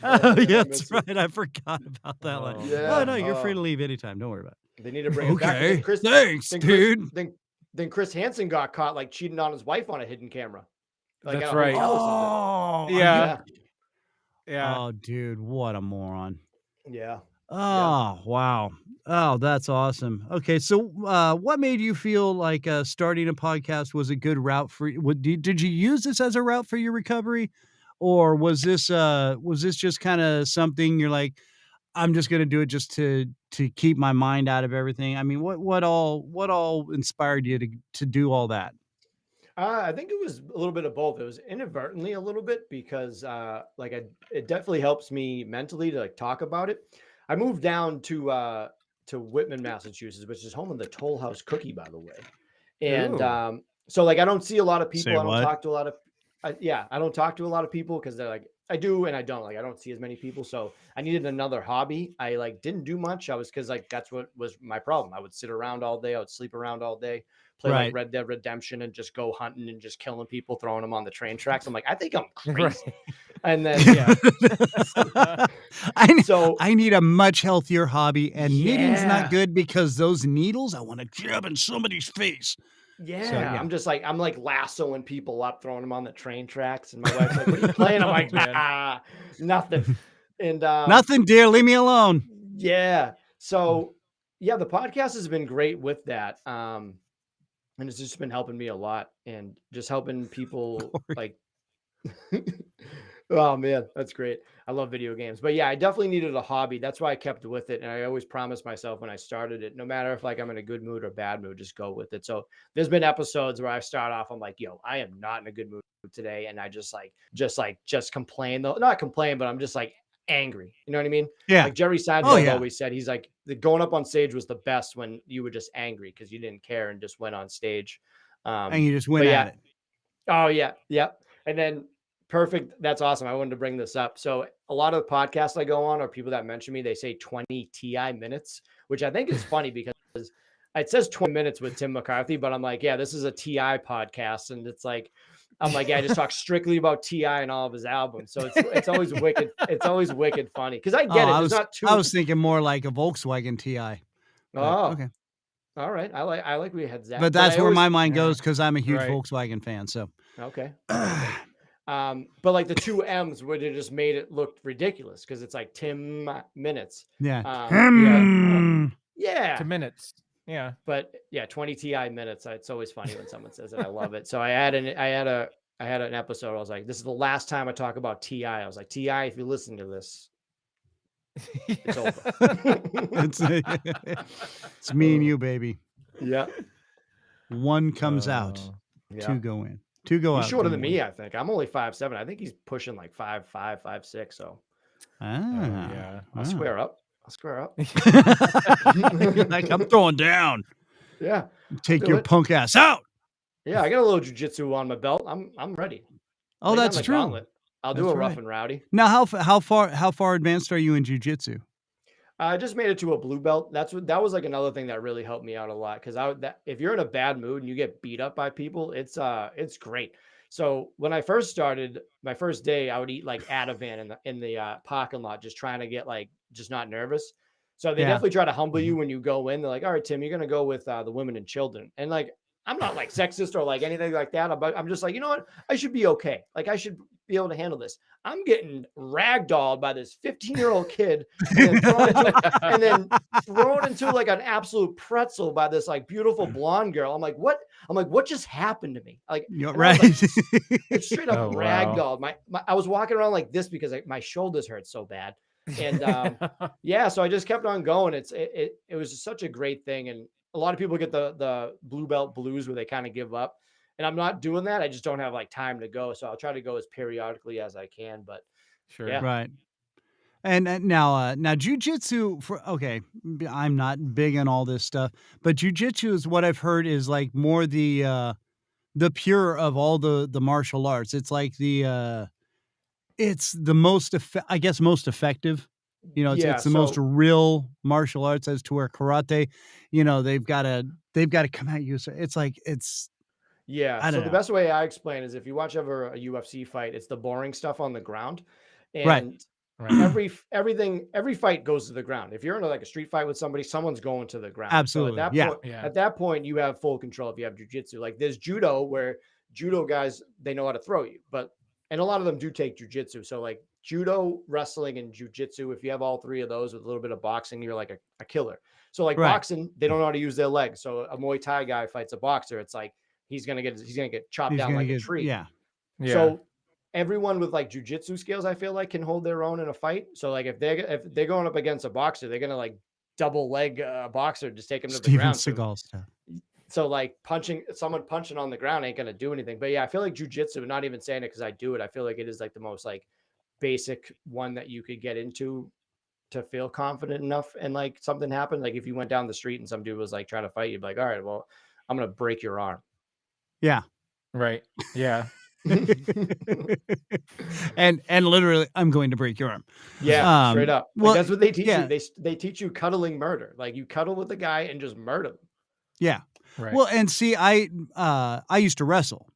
one. Oh, They're yeah, gonna that's miss you. right. I forgot about that one. Oh, Yeah. Oh, no, you're free Oh, to leave anytime. Don't worry about they need to bring it. it back. And Okay. Thanks, then Chris, dude. then Chris Hansen got caught like cheating on his wife on a hidden camera, like that's at a right. hotel or something. Oh, are Yeah. you? Yeah. Yeah. Oh, dude, what a moron. Yeah. Oh, wow. Oh, that's awesome. Okay, so what made you feel like starting a podcast was a good route for you? Did you use this as a route for your recovery, or was this just kind of something you're like, I'm just gonna do it just to keep my mind out of everything? I mean, what all inspired you to do all that? I think it was a little bit of both. It was inadvertently a little bit because, it definitely helps me mentally to like talk about it. I moved down to Whitman, Massachusetts, which is home of the Toll House cookie, by the way. And Ooh. so, like, I don't see a lot of Say people. I don't what? talk to a lot of, I don't talk to a lot of people because they're like, I do and I don't. Like, I don't see as many people. So I needed another hobby. I like didn't do much. I was because like that's what was my problem. I would sit around all day. I would sleep around all day, play like Right. Red Dead Redemption, and just go hunting and just killing people, throwing them on the train tracks. I'm like, I think I'm Right. crazy. And then so I need a much healthier hobby, and knitting's yeah. not good because those needles I want to jab in somebody's face. Yeah, yeah. I'm like lassoing people up, throwing them on the train tracks, and my wife's like, "What are you playing?" I'm Oh, like, man. "Ah, nothing." And Nothing, dear. Leave me alone. yeah, so yeah, the podcast has been great with that, and it's just been helping me a lot, and just helping people like. Oh man, that's great. I love video games. But yeah, I definitely needed a hobby. That's why I kept with it. And I always promised myself when I started it, no matter if like I'm in a good mood or bad mood, just go with it. So there's been episodes where I start off, I'm like, yo, I am not in a good mood today. And I just complain though. Not complain, but I'm just like angry. You know what I mean? Yeah. Like Jerry Oh, Seinfeld yeah. always said, he's like, the going up on stage was the best when you were just angry because you didn't care and just went on stage. And you just went But at yeah, it. oh yeah, yep. And then perfect. That's awesome. I wanted to bring this up. So a lot of the podcasts I go on or people that mention me, they say 20 TI minutes, which I think is funny because it says 20 minutes with Tim McCarthy, but I'm like, yeah, this is a TI podcast. And it's like, I'm like, yeah, I just talk strictly about TI and all of his albums. So it's always wicked. It's always wicked funny. Cause I get it. There's not too. I was thinking more like a Volkswagen TI. But, Oh, okay. all right. I like where your head's at. But that's I where always, my mind goes because I'm a huge Right. Volkswagen fan. So okay. But like the two M's would have just made it look ridiculous because it's like Tim minutes. yeah. Yeah. 2 minutes. Yeah. But yeah, 20 TI minutes. It's always funny when someone says it. I love it. So I had an episode. I was like, this is the last time I talk about TI. I was like, TI, if you listen to this, it's over. It's me and you, baby. Yeah. One comes out, Yeah. two go in. Two go out. He's shorter come than in. me, I think. I'm only 5'7". I think he's pushing like 5'5", 5'6". So Yeah. I'll square up. Like I'm throwing down. Yeah. Take your punk ass out. Yeah, I got a little jiu-jitsu on my belt. I'm ready. Oh, Lay down that's the true. gauntlet. I'll do That's a rough right. and rowdy. Now, how far advanced are you in jiu-jitsu? I just made it to a blue belt. That was like another thing that really helped me out a lot because if you're in a bad mood and you get beat up by people, it's great. So when I first started, my first day, I would eat like Ativan in the parking lot, just trying to get like just not nervous. So they definitely try to humble you when you go in. They're like, all right, Tim, you're gonna go with the women and children, and like I'm not like sexist or like anything like that. But I'm just like, you know what? I should be okay. Like I should be able to handle this. I'm getting ragdolled by this 15-year-old kid and then thrown into like an absolute pretzel by this like beautiful blonde girl. I'm like, what? What just happened to me? Like, You're right. It's straight up Oh, wow. ragdolled. I was walking around like this because my shoulders hurt so bad. And yeah, so I just kept on going. It was such a great thing. And a lot of people get the blue belt blues where they kind of give up. And I'm not doing that. I just don't have like time to go. So I'll try to go as periodically as I can. But Sure. yeah. Right. And now jiu-jitsu I'm not big on all this stuff, but jiu-jitsu is what I've heard is like more the pure of all the martial arts. It's like it's the most most effective. You know, it's the most real martial arts as to where karate, you know, they've got to come at you. So it's like yeah. So the best way I explain is if you watch ever a UFC fight, it's the boring stuff on the ground. And Right. Right. every fight goes to the ground. If you're in like a street fight with somebody, someone's going to the ground. Absolutely. So at that point, you have full control if you have jujitsu. Like there's judo where judo guys, they know how to throw you, and a lot of them do take jujitsu. So like judo, wrestling, and jujitsu, if you have all three of those with a little bit of boxing, you're like a killer. So like boxing, they don't know how to use their legs. So a Muay Thai guy fights a boxer, it's like he's gonna get chopped down like a tree. Yeah. So everyone with like jujitsu skills, I feel like, can hold their own in a fight. So like if they're going up against a boxer, they're gonna like double leg a boxer, just take him to the ground. Seagal stuff. So like someone punching on the ground ain't gonna do anything. But yeah, I feel like jujitsu, not even saying it because I do it, I feel like it is like the most like basic one that you could get into to feel confident enough. And like something happened, like if you went down the street and some dude was like trying to fight you, be like, all right, well, I'm gonna break your arm. Yeah. Right. Yeah. and literally, I'm going to break your arm. Yeah, straight up. Like, well, that's what they teach you. They teach you cuddling murder. Like you cuddle with the guy and just murder them. Yeah. Right. Well, and see, I used to wrestle,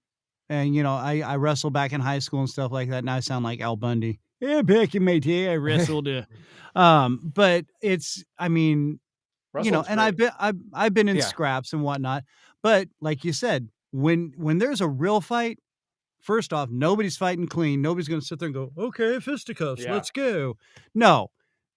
and I wrestled back in high school and stuff like that. Now I sound like Al Bundy. Yeah, back in my day, I wrestled. But it's, I mean, Wrestling's and great. I've been in scraps and whatnot. But like you said, when there's a real fight, first off, nobody's fighting clean. Nobody's going to sit there and go, okay, fisticuffs, let's go. No,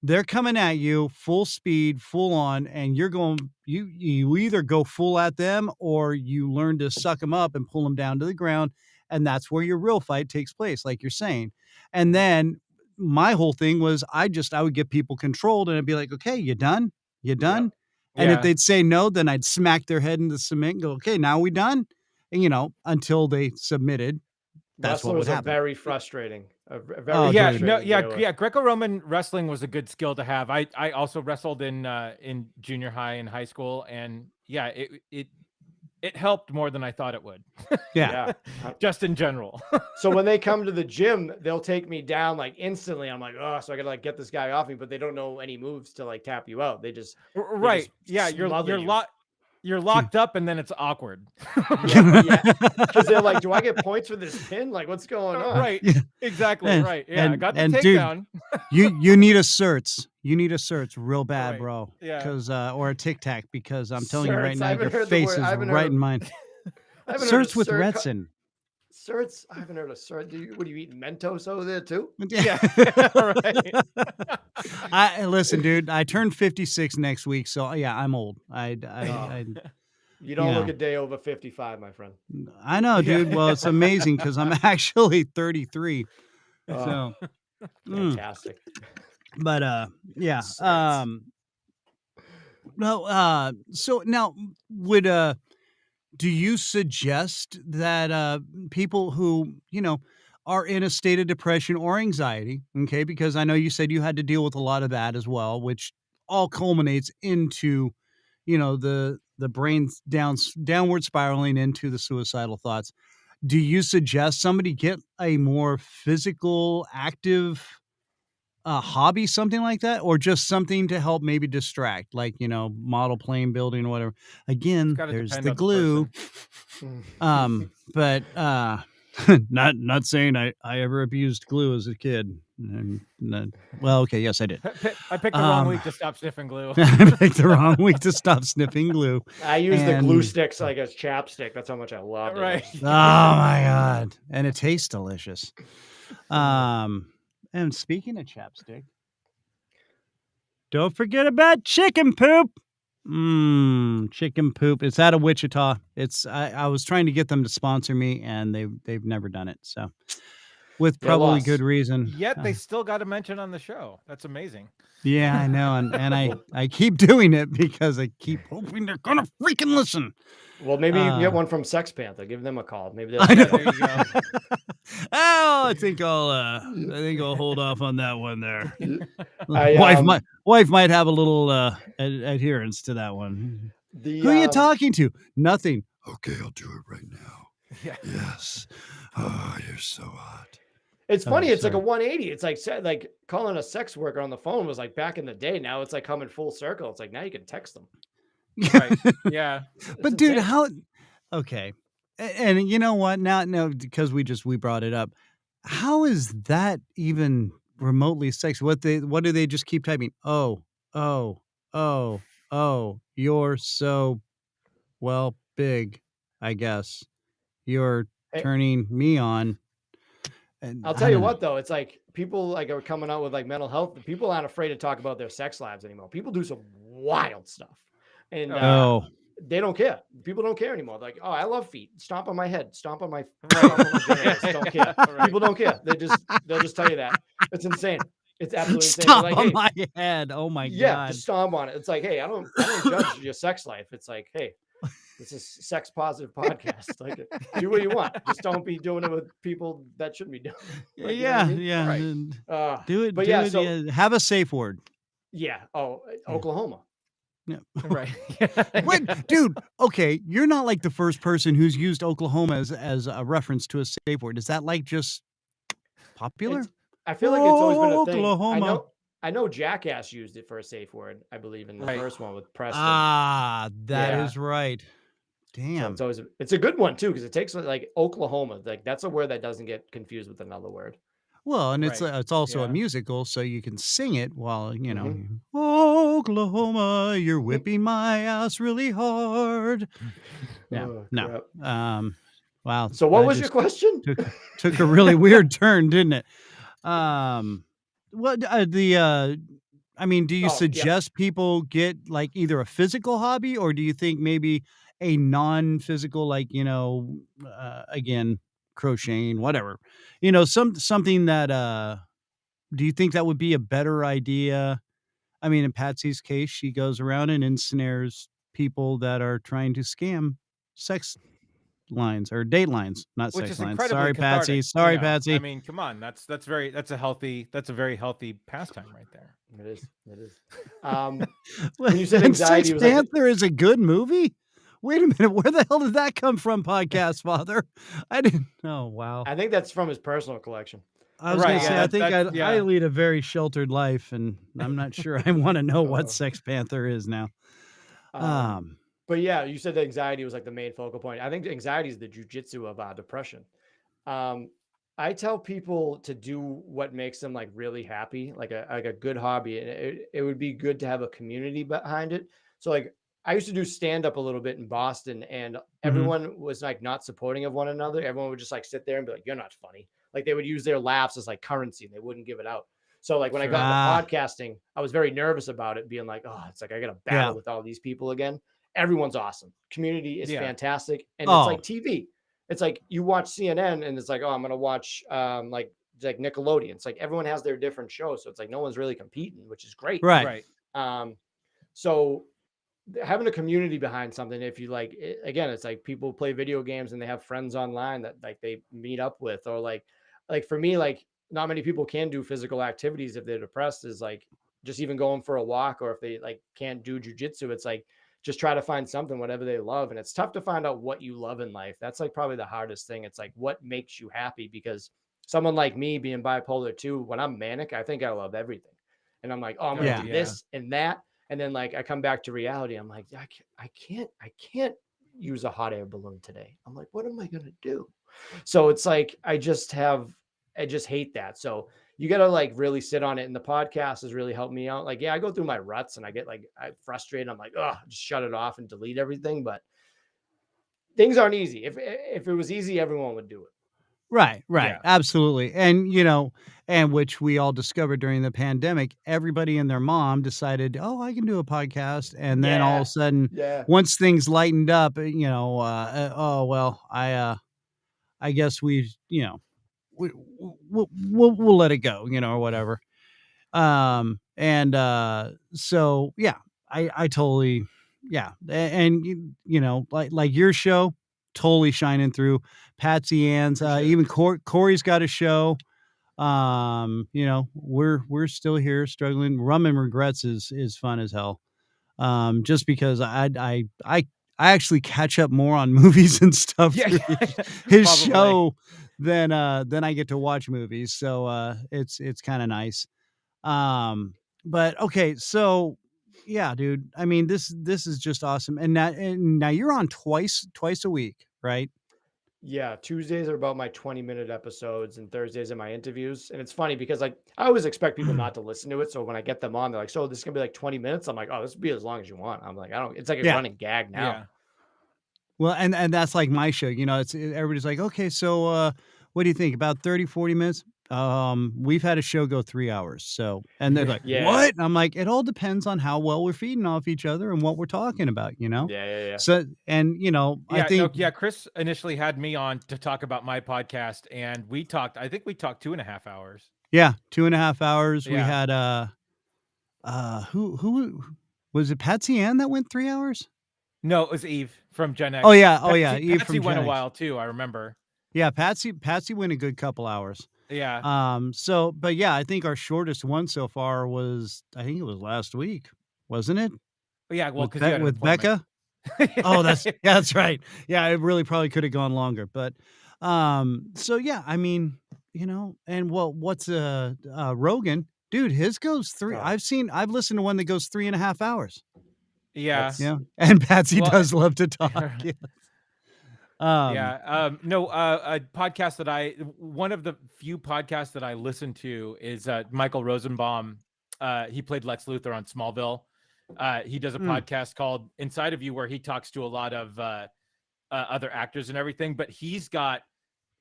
they're coming at you full speed, full on, and you're going, you either go full at them or you learn to suck them up and pull them down to the ground. And that's where your real fight takes place, like you're saying. And then my whole thing was I would get people controlled and I'd be like, okay, you done? You done? Yeah. And if they'd say no, then I'd smack their head into the cement and go, okay, now we done? And, until they submitted. That's what would happen. Very frustrating. Greco-Roman wrestling was a good skill to have. I also wrestled in junior high and high school, and it helped more than I thought it would. Yeah. Just in general. So when they come to the gym, they'll take me down like instantly. I'm like, oh, so I gotta like get this guy off me, but they don't know any moves to like tap you out. They just you're locked up, and then it's awkward. Because they're like, do I get points for this pin? Like, what's going on? Right. Exactly. Right. Yeah. I got the takedown. Dude, you need a certs. You need a certs real bad, bro. Yeah. Because or a tic tac, because I'm telling you right now, I your face is right in mine. Certs with Retsin. Certs? I haven't heard of cert. What do you eat? Mentos over there too? Yeah. Right. Listen, dude, I turned 56 next week, so yeah, I'm old. You don't look a day over 55, my friend. I know, dude. Well, it's amazing because I'm actually 33. So fantastic. But yeah. So now would do you suggest that people who, are in a state of depression or anxiety, okay, because I know you said you had to deal with a lot of that as well, which all culminates into, the brain's downward spiraling into the suicidal thoughts. Do you suggest somebody get a more physical, active hobby, something like that, or just something to help maybe distract, like, model plane building or whatever? Again, there's the glue. But not saying I ever abused glue as a kid. Well, okay, yes, I did. I picked the wrong week to stop sniffing glue. I picked the wrong week to stop sniffing glue. I use the glue sticks like a chapstick. That's how much I love it. Right. Oh my God. And it tastes delicious. And speaking of chapstick, don't forget about chicken poop. Chicken poop. It's out of Wichita. I was trying to get them to sponsor me, and they've never done it. So, with probably good reason. Yet they still got a mention on the show. That's amazing. Yeah, I know, and I keep doing it because I keep hoping they're gonna freaking listen. Well, maybe you can get one from Sex Panther. Give them a call. Maybe there you go. Oh, I think I'll hold off on that one there. Wife might have a little adherence to that one. Who are you talking to? Nothing. Okay, I'll do it right now. Yeah. Yes. Oh, you're so hot. It's funny. It's like a 180. It's like calling a sex worker on the phone was like back in the day. Now it's like coming full circle. It's like now you can text them. Right. Yeah. But dude, how? Okay. And you know what? Now, because we brought it up. How is that even remotely sexy. What do they just keep typing? Oh, oh, oh, oh, you're so well big, I guess. You're Hey, turning me on. And I'll I tell you don't know. what though, it's like people like are coming out with like mental health. People aren't afraid to talk about their sex lives anymore. People do some wild stuff, and Oh yeah. Oh, they don't care. People don't care anymore. Like, oh, I love feet. Stomp on my head. Stomp on my Right. stomp on my genitals. Yeah, Don't yeah, care. right. People don't care. They'll just tell you that. It's insane. It's absolutely insane. They're stop like, on hey, my head. Oh my yeah, God. just stomp on it. It's like, hey, I don't judge your sex life. It's like, hey, this is sex positive podcast. Like, do what you want. Just don't be doing it with people that shouldn't be doing it. Like, you know what I Yeah, mean? yeah. Right. and But do yeah, it. so Yeah. Have a safe word. yeah. Oh, Yeah. Oklahoma. Yeah. Right. Yeah, Wait, yeah. dude. Okay, you're not like the first person who's used Oklahoma as a reference to a safe word. Is that like just popular? It's I feel like it's always been a thing. Oklahoma. I know Jackass used it for a safe word, I believe, in the Right. first one with Preston. Ah, that Yeah. is right. So Damn. it's a good one too, because it takes like Oklahoma. Like that's a word that doesn't get confused with another word. Well, and Right. it's also a Yeah. musical, so you can sing it while Mhm. Oklahoma, you're whipping my ass really hard. Yeah, Oh no. crap. Wow, So what that was your just question? took a really weird turn, didn't it? What I mean, do you Oh, yeah. suggest people get like either a physical hobby, or do you think maybe a non-physical, like, again, crocheting, whatever, something that, do you think that would be a better idea? I mean, in Patsy's case, she goes around and ensnares people that are trying to scam sex lines or date lines, not Which sex is lines. incredibly Sorry, Patsy. cathartic, Sorry, I Patsy. mean, come on, that's a very healthy pastime right there. It is. It is. When Well, you said and Sex anxiety was like Panther is a good movie? Wait a minute, where the hell did that come from, podcast father? I didn't Oh, wow. I think that's from his personal collection. I was gonna Right, yeah, say, I Um, think that's I yeah. lead a very sheltered life, and I'm not sure I wanna know what uh, Sex Panther is now. um, Um, but yeah, you said that anxiety was like the main focal point. I think anxiety is the jujitsu of depression. Um, I tell people to do what makes them like really happy, like a good hobby, and it would be good to have a community behind it. So like I used to do stand up a little bit in Boston, and mhm. everyone was like not supporting of one another. Everyone would just like sit there and be like, "You're not funny." Like they would use their laughs as like currency, and they wouldn't give it out. So like when I got Sure. into Ah, podcasting, I was very nervous about it, being like, "Oh, it's like I got to yeah. battle with all these people again." Everyone's awesome. Community is Yeah. fantastic, and it's Oh, like TV. It's like you watch CNN and it's like, oh, I'm gonna watch like Nickelodeon. It's like everyone has their different shows, so it's like no one's really competing, which is great. right. Right. Um, so having a community behind something, if you like, again, it's like people play video games and they have friends online that like they meet up with, or like for me, like not many people can do physical activities if they're depressed. Is like just even going for a walk, or if they like can't do jujitsu, it's like just try to find something, whatever they love. And it's tough to find out what you love in life. That's like probably the hardest thing. It's like what makes you happy, because someone like me being bipolar too, when I'm manic, I think I love everything. And I'm like, oh, I'm gonna Oh Yeah. do yeah. this and that. And then like I come back to reality. I'm like, I can't use a hot air balloon today. I'm like, what am I gonna do? So it's like I just hate that. So you got to like really sit on it. And the podcast has really helped me out. Like, yeah, I go through my ruts and I get like I frustrated. I'm like, oh, just shut it off and delete everything. But things aren't easy. If it was easy, everyone would do it. Right, right, Yeah. absolutely, and which we all discovered during the pandemic, everybody and their mom decided, "Oh, I can do a podcast," and then all of Yeah. a sudden, Yeah. once things lightened up, "Oh, well, I guess we'll let it go," or whatever. So, yeah, I totally yeah, and like your show, totally shining through. Patsy Ann's, Appreciate it. even Corey's got a show. We're still here struggling. Rum and Regrets is fun as hell. Just because I actually catch up more on movies and stuff Yeah. through Yeah. his Probably. show than I get to watch movies. So it's kind of nice. But okay, so yeah, dude. I mean, this is just awesome. And now you're on twice a week, right? Yeah, Tuesdays are about my 20-minute episodes and Thursdays are my interviews. And it's funny because like I always expect people not to listen to it. So when I get them on, they're like, so this is gonna be like 20 minutes. I'm like, oh, this will be as long as you want. I'm like, I don't, it's like a Yeah. running gag now. Yeah. Well, and that's like my show, everybody's like, "Okay, so, what do you think? About 30, 40 minutes?" We've had a show go 3 hours, so and they're like, Yeah. "What?" I'm like, "It all depends on how well we're feeding off each other and what we're talking about, you know?" Yeah. So and, I Yeah, think Chris initially had me on to talk about my podcast, and I think we talked 2.5 hours. yeah, 2.5 hours. We Yeah. had, who was it Patsy Ann that went 3 hours? No, it was Eve from Gen X. Oh, yeah, Eve Patsy from went Gen a X. while too, I remember. Yeah, Patsy went a good couple hours. Yeah. But yeah, I think our shortest one so far was, I think it was last week, wasn't it? Yeah, well, because you had an With appointment. Becca? Oh, that's right. Yeah, it really probably could have gone longer, but, so yeah, I mean, and what's, Rogan? Dude, his goes 3 Oh. I've listened to one that goes 3.5 hours. Yeah. Yeah, and Patsy Well, does love to talk, yes. No, a podcast that one of the few podcasts that I listen to is Michael Rosenbaum. He played Lex Luthor on Smallville. He does a podcast called Inside of You where he talks to a lot of other actors and everything, but he's got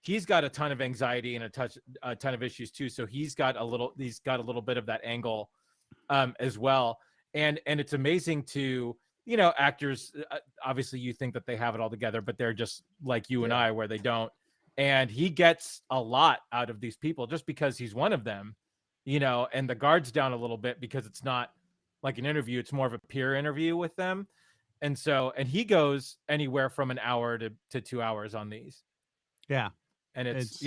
a ton of anxiety and a ton of issues too. So he's got a little bit of that angle as well. And it's amazing to, actors, obviously you think that they have it all together, but they're just like you and I, where they don't. And he gets a lot out of these people just because he's one of them, and the guard's down a little bit because it's not like an interview. It's more of a peer interview with them. And he goes anywhere from an hour to 2 hours on these. Yeah. And it's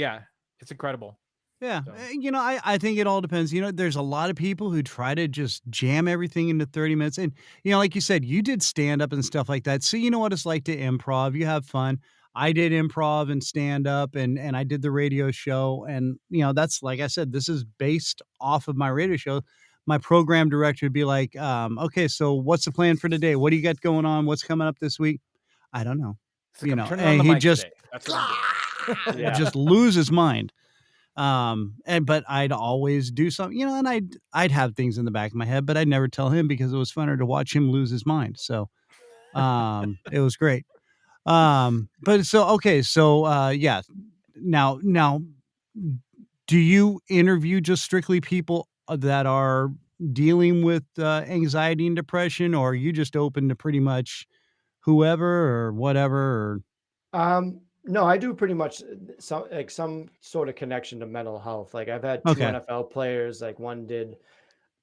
incredible. Yeah. So. I think it all depends. There's a lot of people who try to just jam everything into 30 minutes. And, like you said, you did stand up and stuff like that. So you know what it's like to improv. You have fun. I did improv and stand up and I did the radio show. And, that's like I said, this is based off of my radio show. My program director would be like, okay, so what's the plan for today? What do you got going on? What's coming up this week? I don't know. Like, I'm turning on and the he mic just, today. That's what I'm doing. just lose his mind. But I'd always do something, and I'd have things in the back of my head, but I'd never tell him because it was funner to watch him lose his mind. So, it was great. But so, okay. So, yeah. Now, do you interview just strictly people that are dealing with, anxiety and depression, or are you just open to pretty much whoever or whatever? No, I do pretty much some sort of connection to mental health. Like I've had two Okay. NFL players, like one did,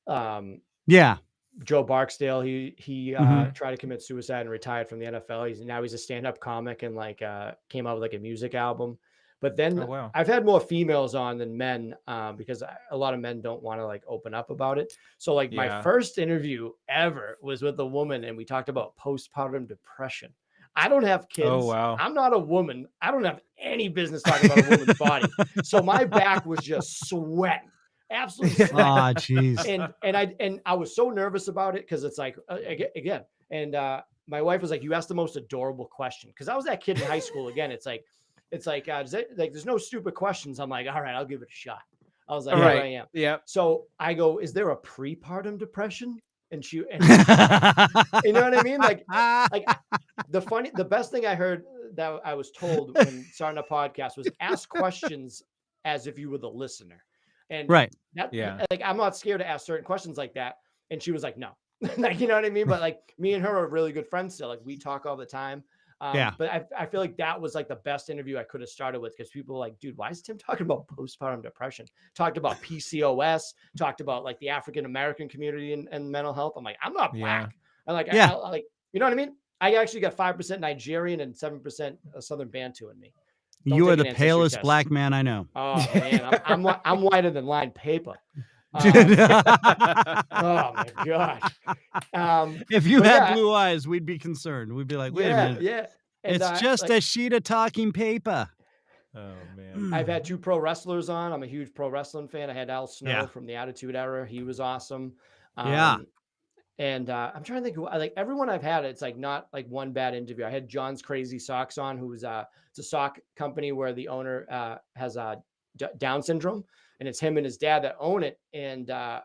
Yeah. Joe Barksdale, he Mhm. tried to commit suicide and retired from the NFL. He's a stand-up comic and like came out with like a music album. But then Oh, wow. I've had more females on than men because a lot of men don't want to like open up about it. So like my Yeah. first interview ever was with a woman and we talked about postpartum depression. I don't have kids. Oh, wow. I'm not a woman. I don't have any business talking about a woman's body. So my back was just sweating. Absolutely sweating. Ah, jeez. And I was so nervous about it because it's like again, and my wife was like, "You asked the most adorable question," because I was that kid in high school. Again, it's like there's no stupid questions. I'm like, all right, I'll give it a shot. I was like, Right. here I am. Yeah. So I go, "Is there a prepartum depression?" And you know what I mean? Like the best thing I heard that I was told when starting a podcast was ask questions as if you were the listener. And Right. like, I'm not scared to ask certain questions like that. And she was like, no, like, you know what I mean? But like me and her are really good friends still. Like we talk all the time. Yeah. But I feel like that was like the best interview I could have started with because people were like, dude, why is Tim talking about postpartum depression? Talked about PCOS, talked about like the African-American community and mental health. I'm like, I'm not black. I'm like, Yeah. I like, you know what I mean? I actually got 5% Nigerian and 7% Southern Bantu in me. Don't You are take the an ancestry palest test. black man I know. Oh man, I'm whiter than lined paper. Oh my god. If you but had yeah, blue eyes, we'd be concerned. We'd be like, wait a minute. yeah. And It's just like, a sheet of talking paper. Oh, man. I've had two pro wrestlers on. I'm a huge pro wrestling fan. I had Al Snow Yeah. from the Attitude Era. He was awesome. Yeah. And I'm trying to think, like everyone I've had, it's like not like one bad interview. I had John's Crazy Socks on, who's it's a sock company where the owner has Down syndrome, and it's him and his dad that own it. And I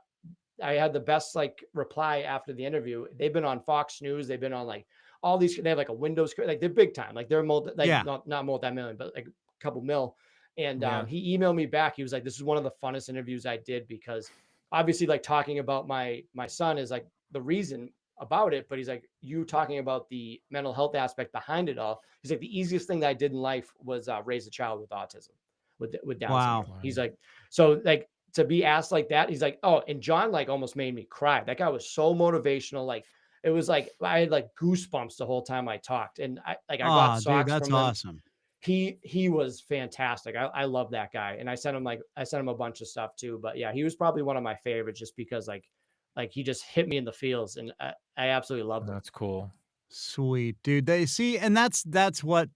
had the best like reply after the interview. They've been on Fox News. They've been on like all these. They have like a Windows, like they're big time. Like they're not multi-million, but like a couple mil. And he emailed me back. He was like, "This is one of the funnest interviews I did because obviously like talking about my son is like the reason about it, but he's like, you talking about the mental health aspect behind it all. He's like, the easiest thing that I did in life was raise a child with autism, with Down syndrome. He's like, so like to be asked like that, he's like, oh, and John like almost made me cry. That guy was so motivational. Like it was like I had like goosebumps the whole time I talked, and I got socks dude, that's from him. awesome. He was fantastic. I love that guy, and I sent him a bunch of stuff too. But yeah, he was probably one of my favorites just because like he just hit me in the feels, and I absolutely loved him. That's cool. Sweet, dude. They see, and that's what.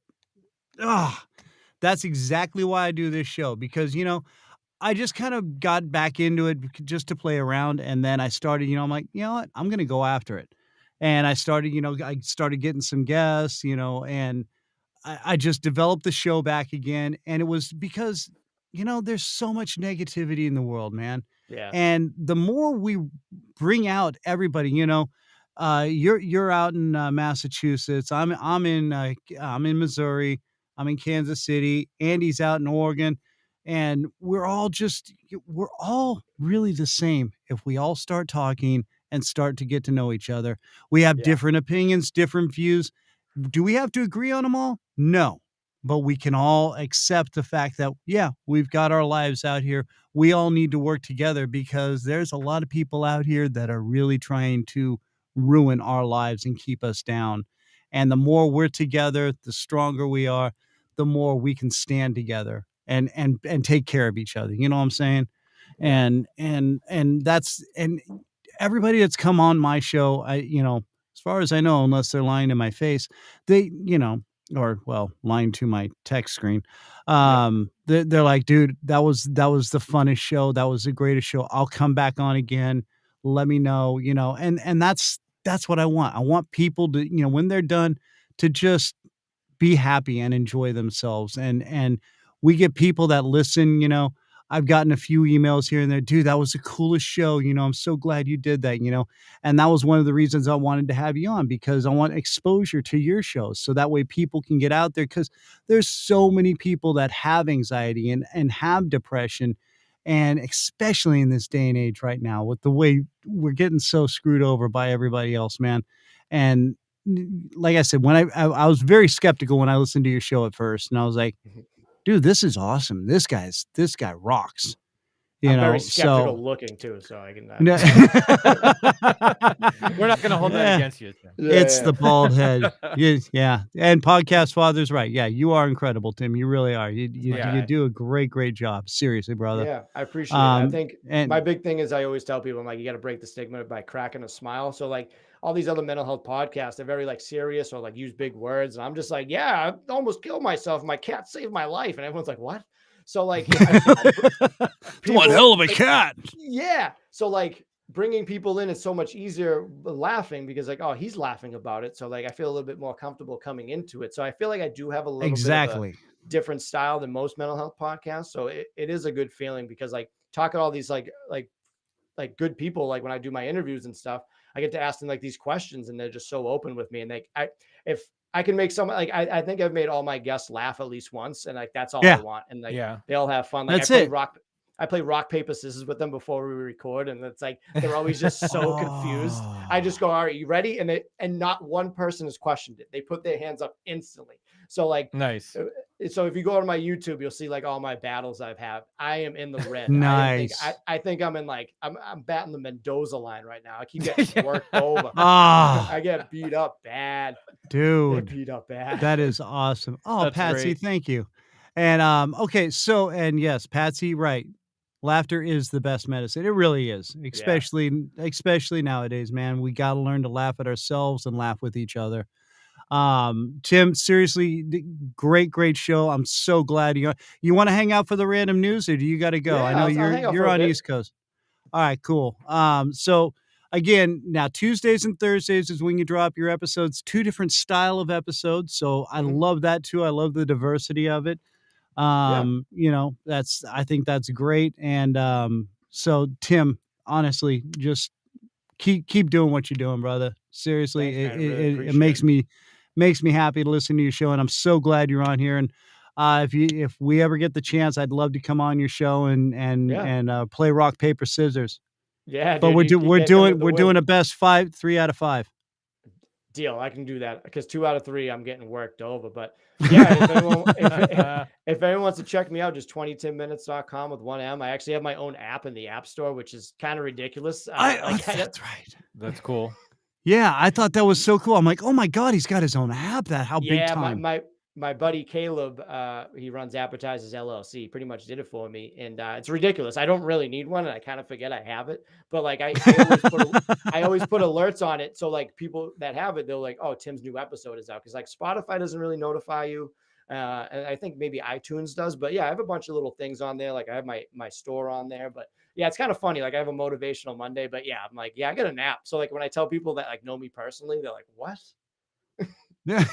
That's exactly why I do this show, because I just kind of got back into it just to play around, and then I started. I'm like, you know what, I'm gonna go after it, and I started. I started getting some guests, and I just developed the show back again, and it was because there's so much negativity in the world, man. Yeah. And the more we bring out everybody, you're out in Massachusetts. I'm in Missouri. I'm in Kansas City. Andy's out in Oregon, and we're all really the same if we all start talking and start to get to know each other. We have different opinions, different views. Do we have to agree on them all? No. But we can all accept the fact that, we've got our lives out here. We all need to work together because there's a lot of people out here that are really trying to ruin our lives and keep us down. And the more we're together, the stronger we are, the more we can stand together and take care of each other. You know what I'm saying? Yeah. And that's, and everybody that's come on my show, as far as I know, unless they're lying to my face, they, lying to my text screen. They're like, dude, that was the funnest show. That was the greatest show. I'll come back on again. Let me know, and that's what I want. I want people to, when they're done, to just be happy and enjoy themselves. And we get people that listen, I've gotten a few emails here and there. Dude, that was the coolest show. I'm so glad you did that, and that was one of the reasons I wanted to have you on, because I want exposure to your shows. So that way people can get out there, because there's so many people that have anxiety and have depression. And especially in this day and age right now, with the way we're getting so screwed over by everybody else, man. And like I said, when I was very skeptical when I listened to your show at first, and I was like, dude, this is awesome. This guy rocks. I'm very skeptical looking too, so I can. We're not going to hold that against you. It's the bald head. Yeah. And Podcast Father's right. Yeah, you are incredible, Tim. You really are. You do a great job. Seriously, brother. Yeah, I appreciate it. I think my big thing is I always tell people, I'm like, you got to break the stigma by cracking a smile. So like all these other mental health podcasts, they're very like serious or like use big words. And I'm just like, yeah, I almost killed myself. My cat saved my life. And everyone's like, what? So like, one hell of a cat. Yeah. So like bringing people in is so much easier laughing, because like, oh, he's laughing about it. So like, I feel a little bit more comfortable coming into it. So I feel like I do have a little bit of a different style than most mental health podcasts. So it is a good feeling, because like talking to all these like good people, like when I do my interviews and stuff, I get to ask them like these questions, and they're just so open with me. And like, if I can make someone like, I think I've made all my guests laugh at least once, and like that's all I want. And like they all have fun. Like I play rock paper scissors with them before we record, and it's like they're always just so confused. I just go, all right, you ready? And not one person has questioned it. They put their hands up instantly. So like, nice. So if you go to my YouTube, you'll see like all my battles I've had. I am in the red. Nice. I think I'm in like I'm batting the Mendoza line right now. I keep getting worked over. I get beat up bad, dude. Beat up bad. That is awesome. Oh, That's Patsy, great. thank you. And okay, so, and yes, Patsy, right. Laughter is the best medicine. It really is, especially nowadays, man. We got to learn to laugh at ourselves and laugh with each other. Tim, seriously, great show. I'm so glad you want to hang out for the random news, or do you got to go? Yeah, I know you're on East Coast. All right, cool. So again, now Tuesdays and Thursdays is when you drop your episodes, 2 different style of episodes. So I love that too. I love the diversity of it. I think that's great. And so Tim, honestly, just keep doing what you're doing, brother. Seriously, Thanks, man. I really it appreciate makes me happy to listen to your show, and I'm so glad you're on here. And if we ever get the chance, I'd love to come on your show and play rock paper scissors. Yeah, But dude, you can't come with the we're doing win. a best 3 out of 5. Deal. I can do that because 2 out of 3, I'm getting worked over. But yeah, if anyone wants to check me out, just 2010minutes.com with 1M. I actually have my own app in the App Store, which is kind of ridiculous. That's right. That's cool. Yeah, I thought that was so cool. I'm like, oh my God, he's got his own app. Big time. My buddy Caleb, he runs Appetizers LLC, pretty much did it for me. And it's ridiculous. I don't really need one, and I kind of forget I have it. But like I always put alerts on it. So like people that have it, they're like, oh, Tim's new episode is out. Because like Spotify doesn't really notify you. And I think maybe iTunes does. But yeah, I have a bunch of little things on there. Like I have my store on there. But yeah, it's kind of funny. Like I have a motivational Monday. But yeah, I'm like, yeah, I got an app. So like when I tell people that like know me personally, they're like, what? What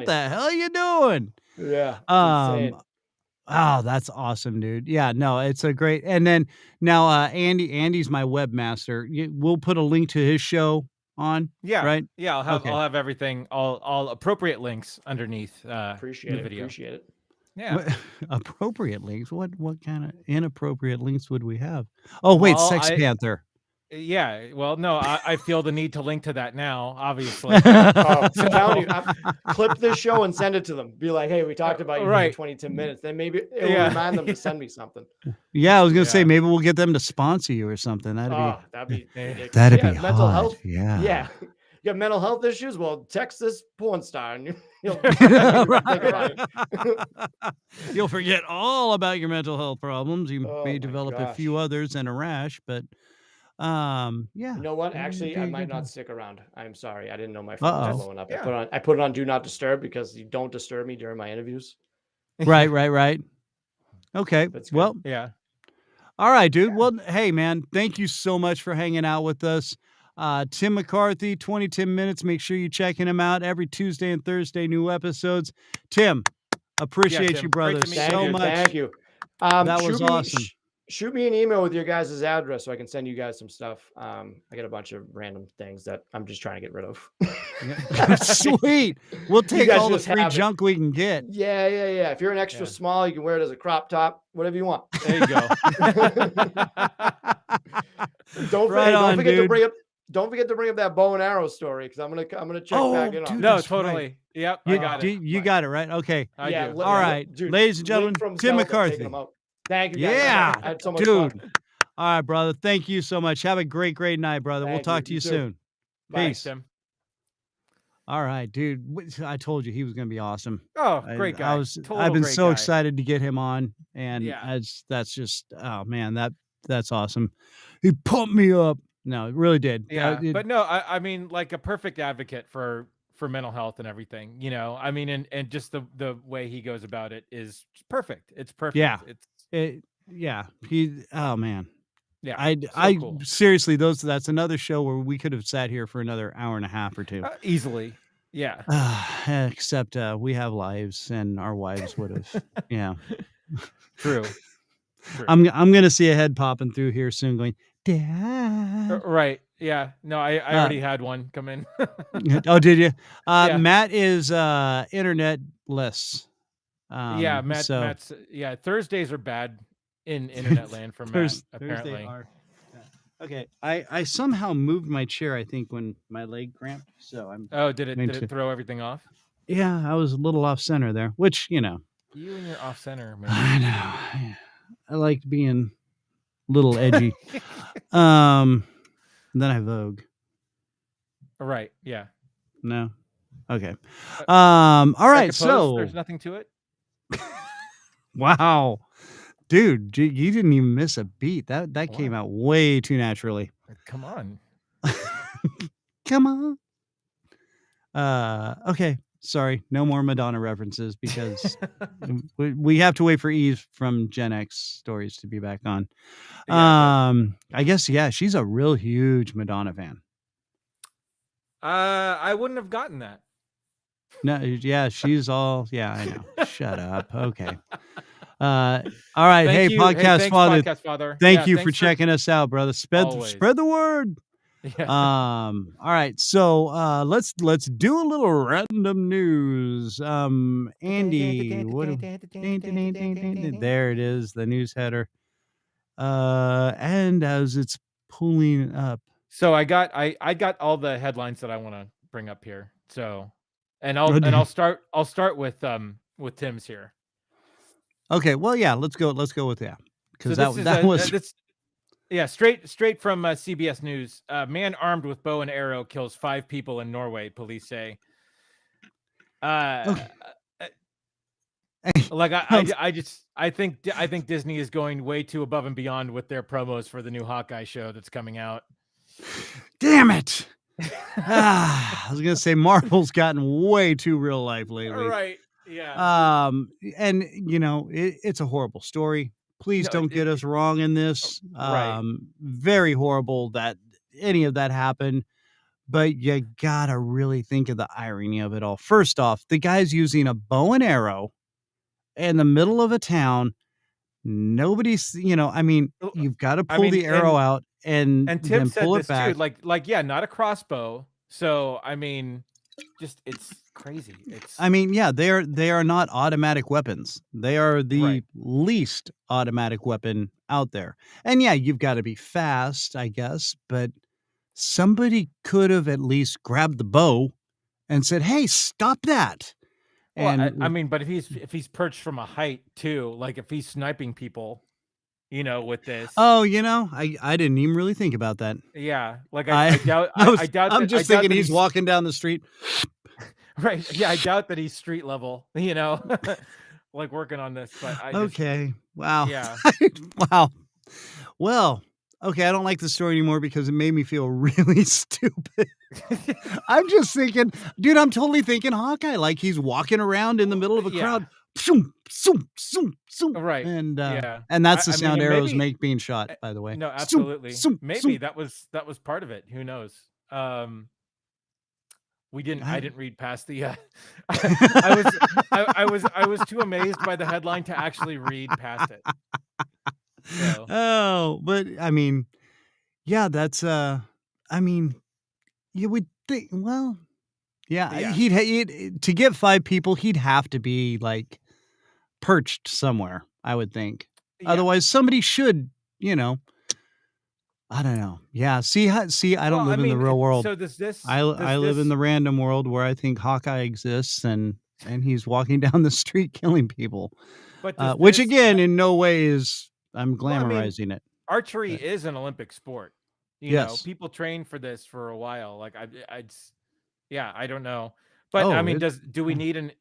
the hell are you doing? Yeah. Oh, that's awesome, dude. Yeah, no, it's a great. And then now Andy's my webmaster. We'll put a link to his show on. Yeah. Right. Yeah. I'll have everything, all appropriate links underneath appreciate the video. Appreciate it. Yeah. Appropriate links. What kind of inappropriate links would we have? Oh, wait, Sex Panther. Yeah, well, no, I feel the need to link to that now, obviously. Clip this show and send it to them. Be like, hey, we talked about you for 22 minutes. Then maybe it will remind them to send me something. Yeah, I was gonna say maybe we'll get them to sponsor you or something. That'd be mental hot. health. Yeah. Yeah. You got mental health issues? Well, text this porn star and you'll think about it. You'll forget all about your mental health problems. You may develop a few others and a rash, but yeah. You know what? Actually, I might not stick around. I'm sorry. I didn't know my phone was blowing up. Yeah. I put it on do not disturb because you don't disturb me during my interviews. Right. Okay. Well, yeah. All right, dude. Yeah. Well, hey man, thank you so much for hanging out with us. Tim McCarthy, 2010 Minutes. Make sure you're checking him out every Tuesday and Thursday, new episodes. Tim, appreciate you, brother, so much. Thank you. That was awesome. Shoot me an email with your guys' address so I can send you guys some stuff. I got a bunch of random things that I'm just trying to get rid of. Sweet. We'll take all the free junk we can get. Yeah. If you're an extra small, you can wear it as a crop top, whatever you want. There you go. Don't forget to bring up that bow and arrow story because I'm gonna check back in on. Dude, no, totally. Right. Yep, I got it. You got it right. Okay. I do. All right, dude, ladies and gentlemen, Tim McCarthy. Thank you, guys. Yeah, I had so much dude. fun. All right, brother. Thank you so much. Have a great night, brother. We'll talk to you soon. Peace, Tim. All right, dude. I told you he was going to be awesome. Oh, great guy. I've been so excited to get him on, and that's just man, that's awesome. He pumped me up. No, it really did. Yeah, but no, I mean, like a perfect advocate for mental health and everything, you know. I mean, and just the way he goes about it is perfect. It's perfect. Yeah, oh man. Yeah, I cool. Seriously, that's another show where we could have sat here for another hour and a half or two. Easily. Yeah. Except we have lives and our wives would have. Yeah. True. I'm going to see a head popping through here soon going, Dad. Right. Yeah. No, I already had one come in. Oh, did you? Matt is internetless. Matt's Thursdays are bad in internet land for Matt, apparently. Okay. I somehow moved my chair, I think, when my leg cramped. So I'm did it throw everything off? Yeah, I was a little off center there, which, you know. You and your off center, man. I know. I liked being a little edgy. Then I Vogue. Right. Yeah. No. Okay. All right. So there's nothing to it. Wow, dude, you didn't even miss a beat. That came out way too naturally. Come on. Come on. Okay. Sorry, no more Madonna references because we have to wait for Eve from Gen X Stories to be back on. Yeah, I guess, yeah, she's a real huge Madonna fan. I wouldn't have gotten that. No, yeah, she's all, yeah, I know. Shut up. Okay. All right. Thank Hey, you. Hey, podcast thanks, father. podcast father. Thank Yeah, you for thanks for checking us out, brother. always. Spread the word. Yeah. All right. So let's do a little random news. Andy, there it is, the news header. And as it's pulling up. So I got all the headlines that I want to bring up here. So, and I'll start with Tim's here. Okay, well, yeah, let's go with that, because So that was yeah, straight from CBS News. Man armed with bow and arrow kills 5 people in Norway, police say. okay. Like I think Disney is going way too above and beyond with their promos for the new Hawkeye show that's coming out. Damn it. I was gonna say Marvel's gotten way too real life lately. Right. Yeah. And it's a horrible story. Please don't get us wrong in this. Right. Very horrible that any of that happened, but you gotta really think of the irony of it all. First off, the guy's using a bow and arrow in the middle of a town. Nobody's, I mean, you've got to pull the arrow out and Tim then said pull this it back. too, like yeah, not a crossbow. So I mean, just it's crazy. I mean, yeah, they are not automatic weapons. They are the least automatic weapon out there. And yeah, you've got to be fast, I guess, but somebody could have at least grabbed the bow and said, "Hey, stop that." Well, And I mean, but if he's perched from a height too, like if he's sniping people, with this. Oh, I didn't even really think about that. Yeah, like I doubt. I doubt. I'm just thinking he's walking down the street. Right. Yeah, I doubt that he's street level. Like working on this. But okay. Wow. Yeah. Wow. Well. Okay, I don't like the story anymore because it made me feel really stupid. I'm just thinking, dude, I'm totally thinking Hawkeye, like he's walking around in the middle of a crowd. Right. And yeah. And that's the sound arrows make being shot, by the way. No, absolutely. Maybe that was part of it. Who knows? I didn't read past the I was too amazed by the headline to actually read past it. So. Oh, but I mean, yeah, that's I mean, you would think, well, yeah. He'd to get 5 people, he'd have to be like perched somewhere, I would think. Yeah. Otherwise, somebody should, I don't know. Yeah, see, I don't live in the real world. So I live in the random world where I think Hawkeye exists and he's walking down the street killing people. But which again, in no way is I'm glamorizing it. Archery is an Olympic sport. Yes. People train for this for a while. Like I don't know. But I mean, do we need an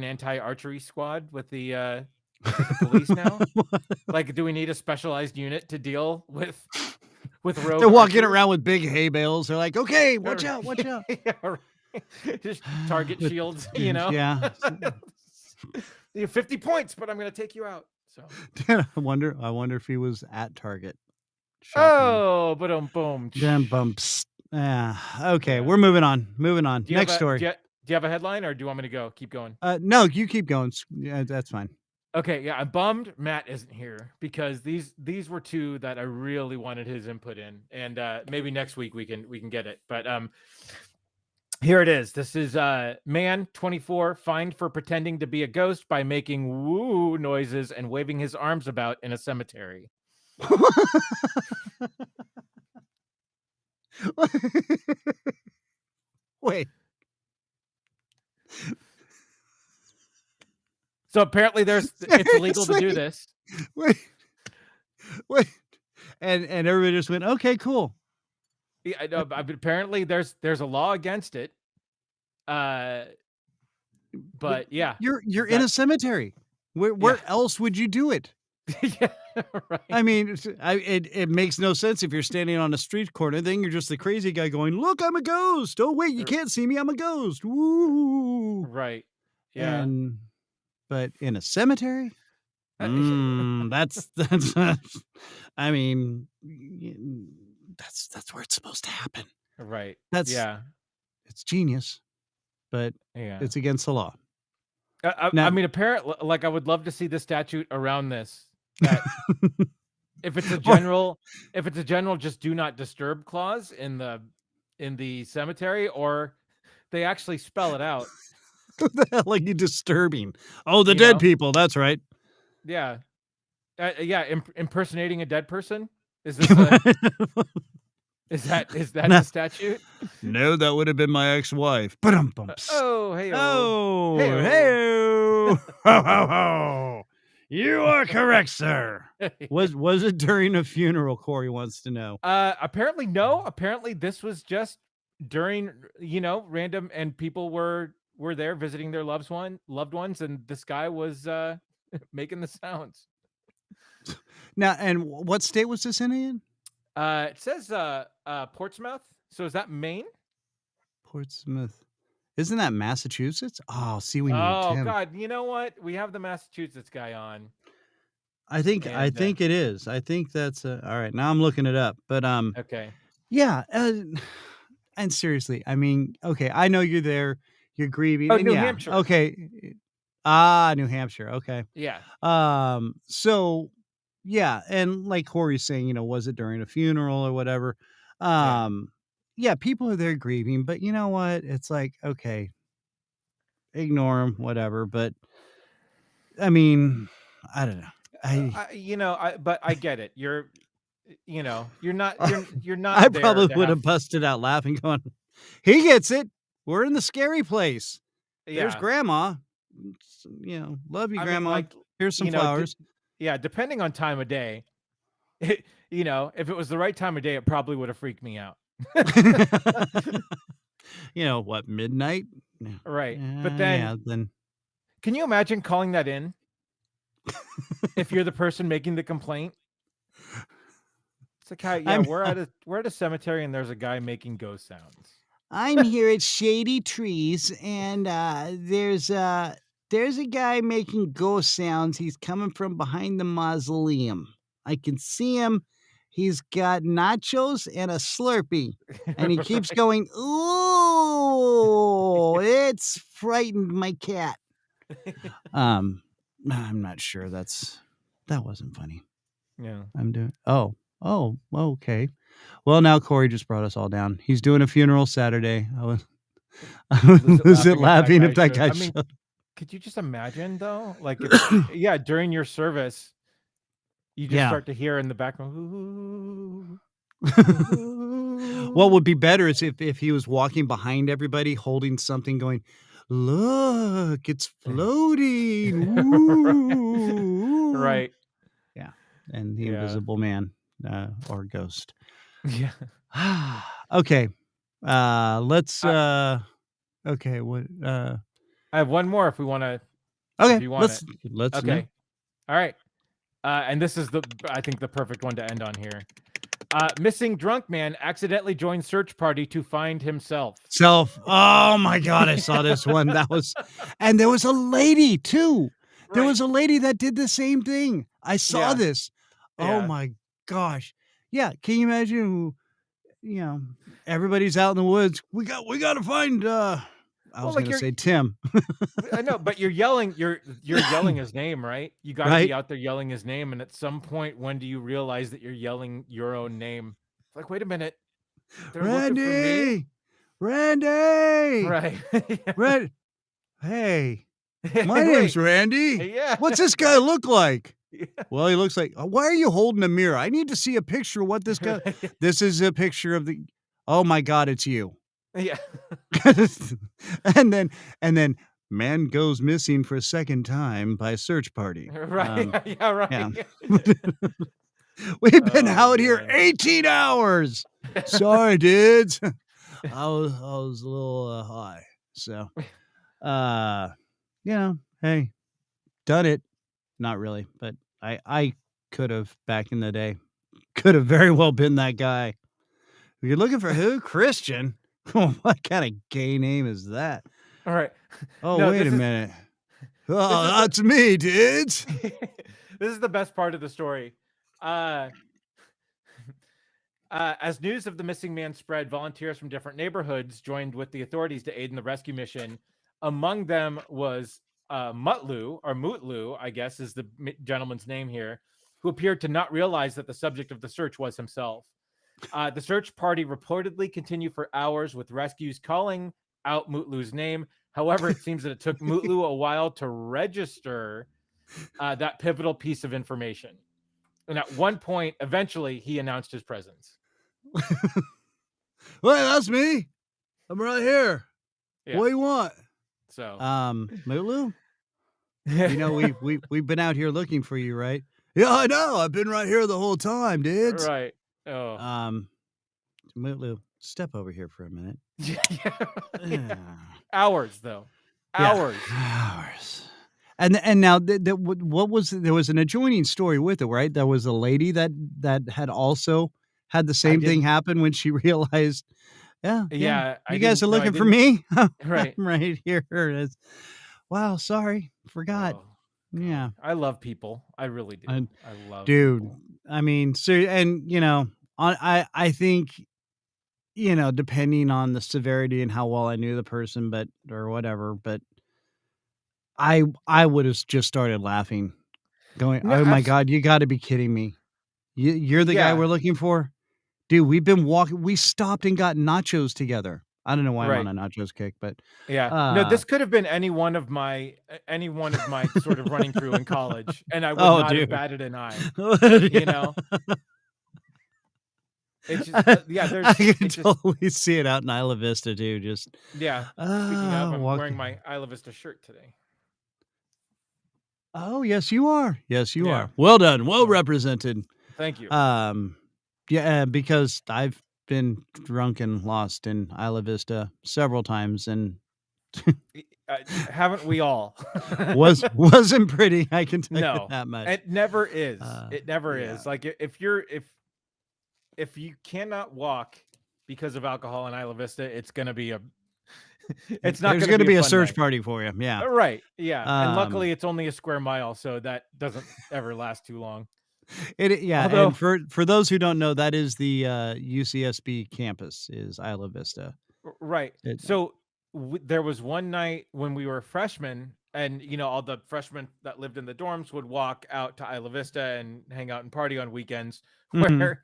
anti-archery squad with the police now? Like, do we need a specialized unit to deal with rogue? They're walking around with big hay bales. They're like, okay, watch out. Yeah, right. Just target shields, Yeah. You have 50 points, but I'm going to take you out. So I wonder if he was at Target. Oh, boom. Damn bumps. Okay, we're moving on. Next story. Do you have a headline, or do you want me to keep going? No, you keep going. Yeah, that's fine. Okay, yeah, I'm bummed Matt isn't here because these were 2 that I really wanted his input in, and maybe next week we can get it. But here it is. This is man 24 fined for pretending to be a ghost by making woo noises and waving his arms about in a cemetery. Wait. So apparently it's illegal to do this. Wait. And everybody just went, okay, cool. Yeah, I know, but apparently there's a law against it. But yeah, you're in a cemetery. Where else would you do it? Yeah, right. I mean, it makes no sense if you're standing on a street corner, then you're just the crazy guy going, "Look, I'm a ghost. Oh, wait, you can't see me. I'm a ghost. Woo." Right. Yeah. And but in a cemetery? Uh, That's I mean, that's where it's supposed to happen. right. That's Yeah. it's genius, but Yeah. it's against the law. I Now mean, apparently, like, I would love to see the statute around this, that if it's a or general just do not disturb clause in the cemetery, or they actually spell it out, what the hell are you disturbing? Oh, the you dead know? people, that's right. Yeah. Yeah, impersonating a dead person? Is this a is that No, the statute? no, that would have been my ex-wife. Ba-dum-bumps. Oh, hey-oh. Oh, Hey-oh. hey-o. Ho, ho, ho. You are correct, sir. Was it during a funeral, Corey wants to know? Apparently no. Apparently this was just during, random, and people were there visiting their loved ones, and this guy was making the sounds. Now, and what state was this in again? It says Portsmouth. So is that Maine? Portsmouth. Isn't that Massachusetts? Oh, see, we need Oh Tim. God, you know what? We have the Massachusetts guy on. I think And it is. I think that's all right. Now I'm looking it up, but okay. yeah. And seriously, I mean, okay, I know you're there, you're grieving, Oh, and New yeah, Hampshire. okay. New Hampshire. Okay. Yeah. So yeah, and like Corey's saying, was it during a funeral or whatever? Yeah. Yeah, people are there grieving, but you know what? It's like, okay, ignore them, whatever. But I mean, I don't know. But I get it. You're not you're I not there probably to would have. have busted out laughing, going, "He gets it. We're in the scary place. There's Yeah. grandma. Love you, I mean, grandma. like, Here's some you know, d- flowers." yeah, depending on time of day, if it was the right time of day, it probably would have freaked me out. What, midnight? Yeah. Right. But Yeah, then, then can you imagine calling that in if you're the person making the complaint? It's like, yeah, I'm we're at a cemetery and there's a guy making ghost sounds. I'm here at Shady Trees, and there's a guy making ghost sounds. He's coming from behind the mausoleum. I can see him. He's got nachos and a Slurpee, and he keeps Right. going, "Ooh, it's frightened my cat." Um, I'm not sure that wasn't funny. Yeah. I'm doing. Oh, okay. Well, now Corey just brought us all down. He's doing a funeral Saturday. I Lose it was it laughing laughing if if that that guy guy showed. I mean, showed. could you just imagine though? Like if yeah, during your service, you just Yeah. start to hear in the background, "Ooh, What ooh." would be better is if he was walking behind everybody holding something going, "Look, it's floating. Right. Ooh." Right. Yeah. And the Yeah. invisible man or ghost. Yeah. Okay. Let's I okay, what I have one more if we want to, if okay, you want it. let's know. Okay. All right. And this is I think the perfect one to end on here. Missing drunk man accidentally joined search party to find himself. Oh my God, I saw this one. And there was a lady too. There Right. was a lady that did the same thing. I saw Yeah. this. Oh Yeah. my gosh. Yeah. Can you imagine everybody's out in the woods. We got to find, I Well, was like going to say Tim, I know, but you're yelling his name, right? You got to right? be out there yelling his name, and at some point, when do you realize that you're yelling your own name? It's like, wait a minute, they're looking for me, Randy, right? Red. Hey, my Wait, name's Randy. yeah, What's this guy look like? yeah. Well, he looks like, why are you holding a mirror? I need to see a picture of what this guy, this is a picture of oh my God, it's you. Yeah. and then man goes missing for a second time by search party. Right, yeah, right. Yeah. We've been Oh out here man. 18 hours. Sorry, dudes. I was a little high. So, hey, done it. Not really, but I could have back in the day. Could have very well been that guy. You're looking for who? Kristian? What kind of gay name is that? All right. Oh, No, wait this a is minute. this Oh, is the that's me, dudes. this is the best part of the story. Uh, as news of the missing man spread, volunteers from different neighborhoods joined with the authorities to aid in the rescue mission. Among them was Mutlu, I guess is the gentleman's name here, who appeared to not realize that the subject of the search was himself. The search party reportedly continued for hours with rescues calling out Mutlu's name. However, it seems that it took Mutlu a while to register that pivotal piece of information. And at one point, eventually, he announced his presence. Well, that's me. I'm right here. Yeah. What do you want? So, Mulu? You know, we've been out here looking for you, right? Yeah, I know. I've been right here the whole time, dudes. right. Oh. Mulu, step over here for a minute. Yeah. Hours, though. Hours. Yeah, hours. And now what was there was an adjoining story with it, right? There was a lady that had also had the same thing happen when she realized, Yeah. You guys are looking for me? Right. I'm right here. Wow, sorry. Forgot. Oh, yeah. I love people. I really do. I love dude. people. I mean, so and I think depending on the severity and how well I knew the person, or whatever, but I would have just started laughing, going, No, "Oh my God, you got to be kidding me! You're the guy Yeah. we're looking for, dude. We've been walking. We stopped and got nachos together. I don't know why I'm on a nachos kick, but Yeah. No, this could have been any one of my sort of running through in college, and I would not have batted an eye. You know? It's just I can totally see it out in Isla Vista too. Just speaking of, I'm wearing my Isla Vista shirt today. Oh, yes, you are. Yes, you are. Well done. Well represented. Thank you. Yeah, because I've been drunk and lost in Isla Vista several times, and haven't we all? wasn't pretty. I can tell you that much. It never is. It never is. Like if you cannot walk because of alcohol in Isla Vista, it's gonna be it's not going to be a search night. Party for you. Yeah. Right. Yeah. And luckily it's only a square mile, so that doesn't ever last too long. And for those who don't know, that is the UCSB campus is Isla Vista. Right. So there was one night when we were freshmen, and all the freshmen that lived in the dorms would walk out to Isla Vista and hang out and party on weekends. Where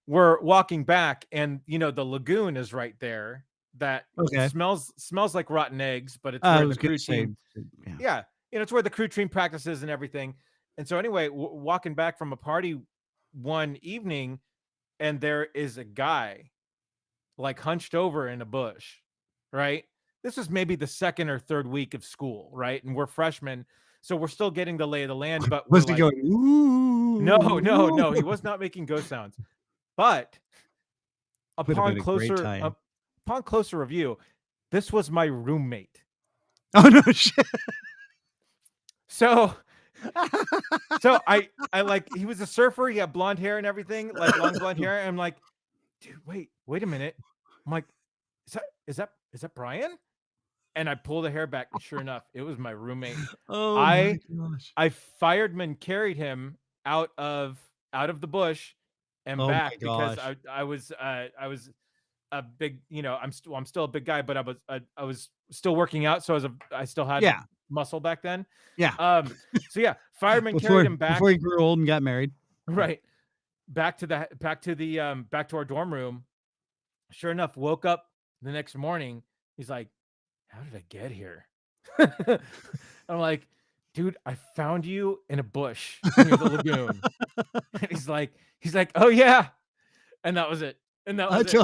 we're walking back, and the lagoon is right there. That smells like rotten eggs, but it's where the crew team. It's where the crew team practices and everything. And so anyway, walking back from a party one evening, and there is a guy like hunched over in a bush, right? This was maybe the second or third week of school, right? And we're freshmen, so we're still getting the lay of the land. But was he going? Ooh, no, he was not making ghost sounds. But upon closer review, this was my roommate. Oh no shit! So I like, he was a surfer. He had blonde hair and everything, like long blonde hair. And I'm like, dude, wait a minute. I'm like, is that Brian? And I pull the hair back, and sure enough, it was my roommate. Oh my gosh! I fireman carried him out of the bush and back because I was a big, I'm still a big guy, but I was still working out, so I still had muscle back then. Yeah. So fireman carried him back before he grew old and got married. Right. Back to our dorm room. Sure enough, woke up the next morning. He's like, "How did I get here?" I'm like, "Dude, I found you in a bush near the lagoon." And he's like, "Oh yeah," and that was it. And that was it.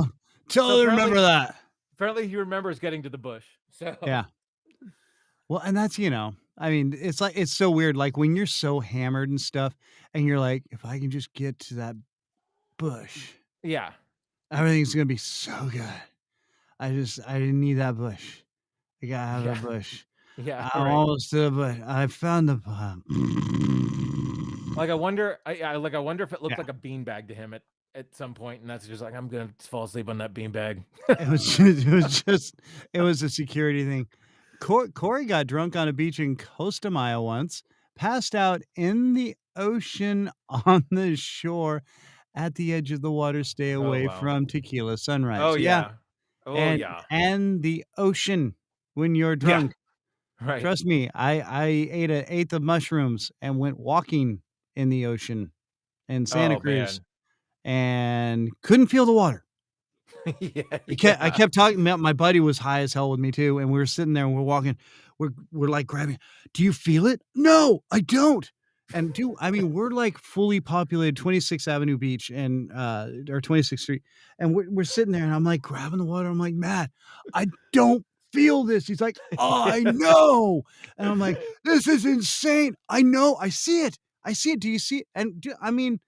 Totally remember that. Apparently, he remembers getting to the bush. So yeah. Well, and that's I mean, it's like it's so weird. Like when you're so hammered and stuff, and you're like, if I can just get to that bush, everything's gonna be so good. I didn't need that bush. I gotta have a bush. Yeah, I'm almost to the bush. I found the Like I wonder if it looked Yeah. like a beanbag to him at some point, and that's just like, I'm gonna fall asleep on that beanbag. It was a security thing. Corey got drunk on a beach in Costa Maya once, passed out in the ocean on the shore at the edge of the water. Stay Oh away wow. from tequila sunrise. Oh Yeah, yeah. Oh yeah. and the ocean when you're Yeah. drunk. Right. Trust me, I ate an eighth of mushrooms and went walking in the ocean in Santa Oh Cruz man. and couldn't feel the water. Yeah. I kept talking. My buddy was high as hell with me too, and we were sitting there and we're walking. We're like grabbing. Do you feel it? No, I don't. And I mean, we're like fully populated 26th Avenue Beach and or 26th Street, and we're sitting there, and I'm like grabbing the water. I'm like, Matt, I don't feel this. He's like, oh, I know, and I'm like, this is insane. I know, I see it. I see it. Do you see it? And I mean,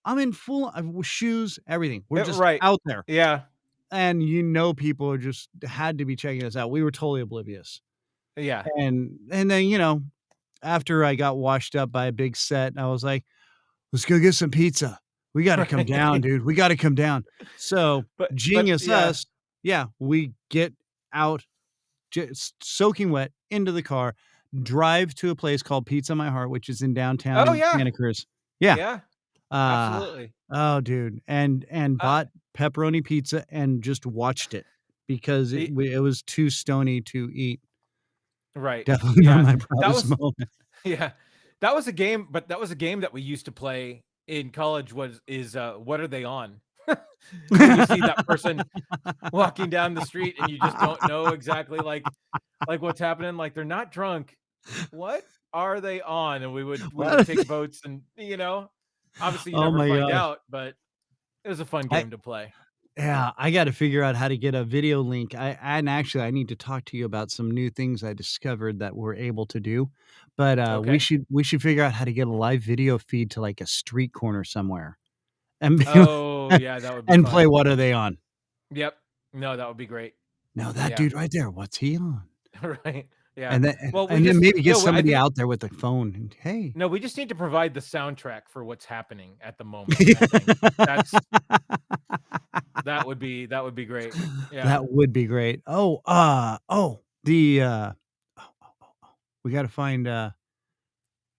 I'm in full shoes, everything. We're just Right. out there. Yeah. And people are just had to be checking us out. We were totally oblivious. Yeah. And then, after I got washed up by a big set, I was like, "Let's go get some pizza. We gotta come down, dude. We gotta come down." So, But genius yeah. us, we get out just soaking wet into the car, drive to a place called Pizza My Heart, which is in downtown Oh yeah. Santa Cruz. Yeah. Yeah. Absolutely. Oh, dude, and bought pepperoni pizza and just watched it because it was too stony to eat. Right. Definitely Yeah. not my That proudest was moment. yeah. That was a game, but that was a game that we used to play in college is what are they on? When you see that person walking down the street and you just don't know exactly like what's happening, like they're not drunk. What are they on? And we would take votes and obviously you Oh never my find gosh. out, but it was a fun game to play. Yeah, I gotta figure out how to get a video link. Actually, I need to talk to you about some new things I discovered that we're able to do. But, Okay. we should figure out how to get a live video feed to, like, a street corner somewhere and Oh yeah, that would be and fun. play What Are They On? Yep. No, that would be great. No, that Yeah. dude right there, what's he on? Right. Yeah. And then Well, and then maybe get I somebody think out there with a phone and, "Hey." no, we just need to provide the soundtrack for what's happening at the moment. I think that would be great. Yeah. That would be great. We gotta find,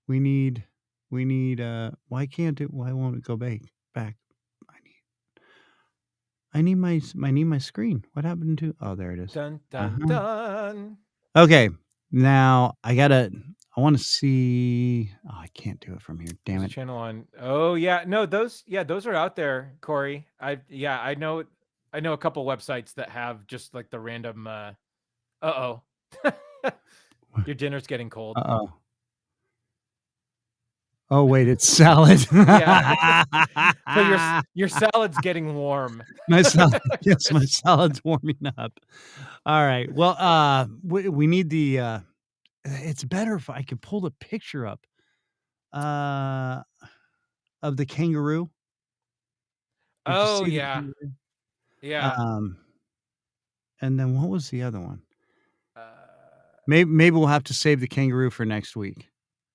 we need, why won't it go back? I need my screen. What happened to there it is. Dun dun Uh-huh. dun. Okay, now I wanna see I can't do it from here, damn There's a it. channel on. Oh yeah, no, those are out there, Corey. I know a couple websites that have just like the random uh-oh. Your dinner's getting cold. Uh-oh. Oh, wait, it's salad. Yeah. So your salad's getting warm. My salad's warming up. All right. Well, we need the, it's better if I could pull the picture up, of the kangaroo. Did you Oh see the yeah. kangaroo? Yeah. And then what was the other one? Uh, Maybe we'll have to save the kangaroo for next week.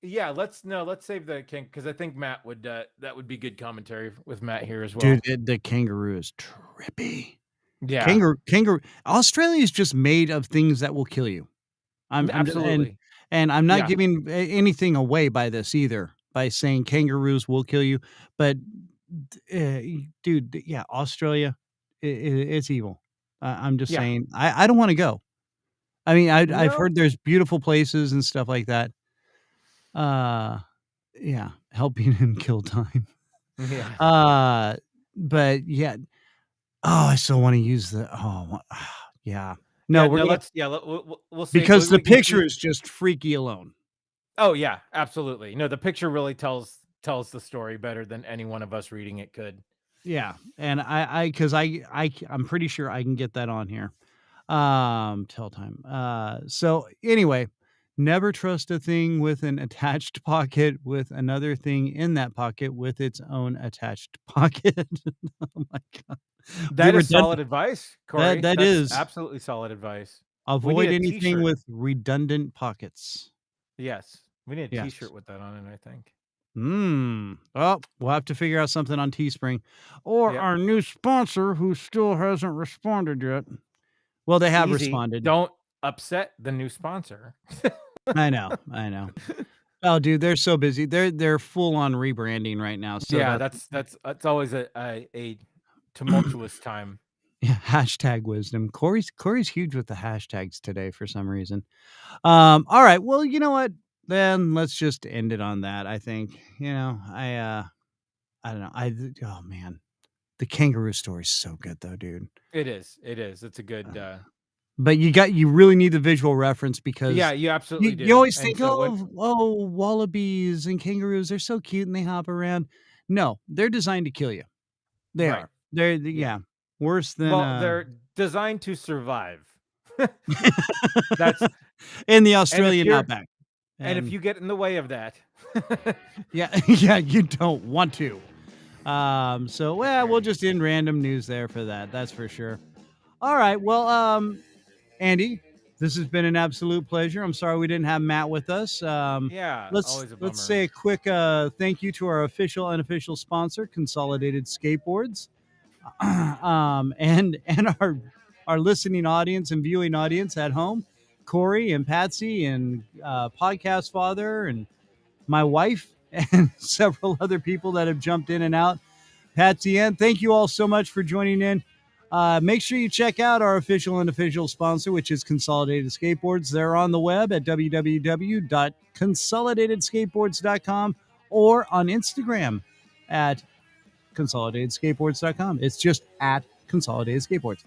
yeah, let's save the king because I think Matt would that would be good commentary with Matt here as well. Dude, the kangaroo is trippy. Yeah. Kangaroo Australia is just made of things that will kill you. Absolutely. And I'm not Yeah. giving anything away by this either, by saying kangaroos will kill you, but, dude, yeah, Australia, it's evil. I'm just Yeah. saying, I don't wanna go. I mean, I've No. heard there's beautiful places and stuff like that. Yeah, helping him kill time. Yeah. But yeah. Oh, I still wanna use yeah. No, Yeah, we're no, gonna we'll see. because the picture is just freaky alone. Oh yeah, absolutely. No, the picture really tells the story better than any one of us reading it could. Yeah, and I'm pretty sure I can get that on here. Tell time. So anyway, never trust a thing with an attached pocket with another thing in that pocket with its own attached pocket. Oh my god. That is solid advice, Corey. That That's is absolutely solid advice. avoid a anything t-shirt. with redundant pockets. Yes. We need a Yes. t-shirt with that on it, I think. Oh, we'll have to figure out something on Teespring or Yep. our new sponsor who still hasn't responded yet. Well, they have Easy. responded. Don't upset the new sponsor. I know. Oh, dude, they're so busy. They're full on rebranding right now. So Yeah, that's always a tumultuous time. yeah, hashtag wisdom. Corey's huge with the hashtags today for some reason. All right. Well, you know what? Then let's just end it on that. I think. I don't know. Oh man, the kangaroo story is so good though, dude. It is. It's a good. But you really need the visual reference because Yeah, you absolutely do. you always And think, so wallabies and kangaroos, they're so cute and they hop around. No, they're designed to kill you. They Right. are. Yeah. Worse than Well, they're designed to survive. That's in the Australian outback. and if you get in the way of that, yeah, you don't want to. So we'll just end random news there for that. That's for sure. All right. Well, Andy, this has been an absolute pleasure. I'm sorry we didn't have Matt with us. yeah, always a bummer. Let's say a quick thank you to our official and unofficial sponsor, Consolidated Skateboards, and our listening audience and viewing audience at home, Corey and Patsy and Podcast Father and my wife and several other people that have jumped in and out. Patsy Ann, thank you all so much for joining in. Make sure you check out our official and unofficial sponsor, which is Consolidated Skateboards. They're on the web at www.consolidatedskateboards.com or on Instagram at consolidatedskateboards.com. It's just at Consolidated Skateboards.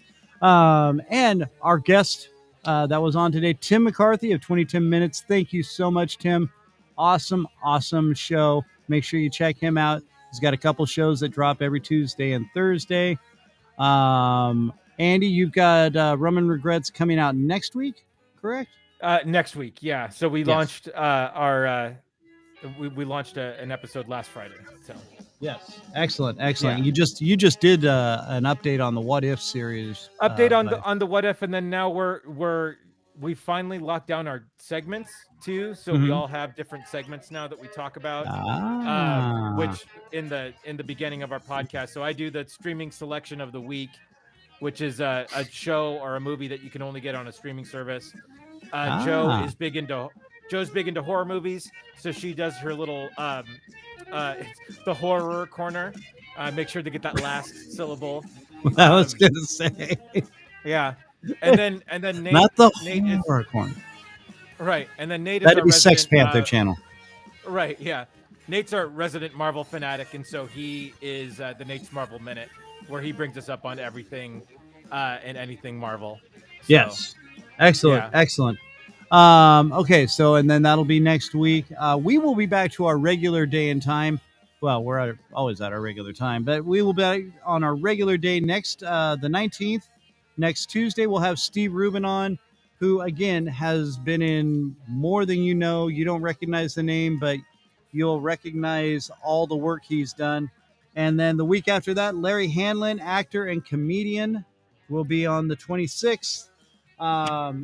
And our guest that was on today, Tim McCarthy of 2010 Minutes. Thank you so much, Tim. Awesome show. Make sure you check him out. He's got a couple shows that drop every Tuesday and Thursday. Andy, you've got Rum and Regrets coming out next week, correct? Next week, yeah. So we launched our we launched an episode last Friday. So yes, excellent. Yeah. You just did an update on the What If series. Update on the What If, and then now we finally locked down our segments too. So we all have different segments now that we talk about. Which in the beginning of our podcast. So I do the streaming selection of the week, which is a show or a movie that you can only get on a streaming service. Joe's big into horror movies, so she does her little the horror corner. Make sure to get that last syllable. I was gonna say, yeah, and then Nate, not the Nate horror corner, right? And then Nate that'd is be our Sex resident, Panther channel, right? Yeah, Nate's our resident Marvel fanatic, and so he is the Nate's Marvel Minute, where he brings us up on everything and anything Marvel. So, yes, excellent. Okay, so and then that'll be next week. We will be back to our regular day and time. Well, we're always at our regular time, but we will be on our regular day next the 19th. Next Tuesday, we'll have Steve Rubin on, who again has been in more than you know. You don't recognize the name, but you'll recognize all the work he's done. And then the week after that, Larry Hanlon, actor and comedian, will be on the 26th.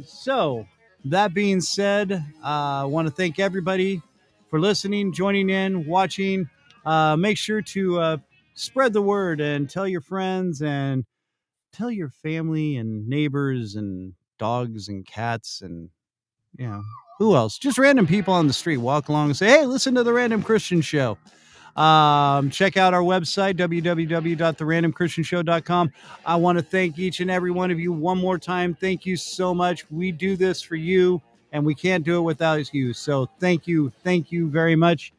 So that being said, I want to thank everybody for listening, joining in, watching. Make sure to spread the word and tell your friends and tell your family and neighbors and dogs and cats and who else? Just random people on the street. Walk along and say, "Hey, listen to the Random Christian Show." Check out our website, www.therandomchristianshow.com. I want to thank each and every one of you one more time. Thank you so much. We do this for you, and we can't do it without you. So thank you very much.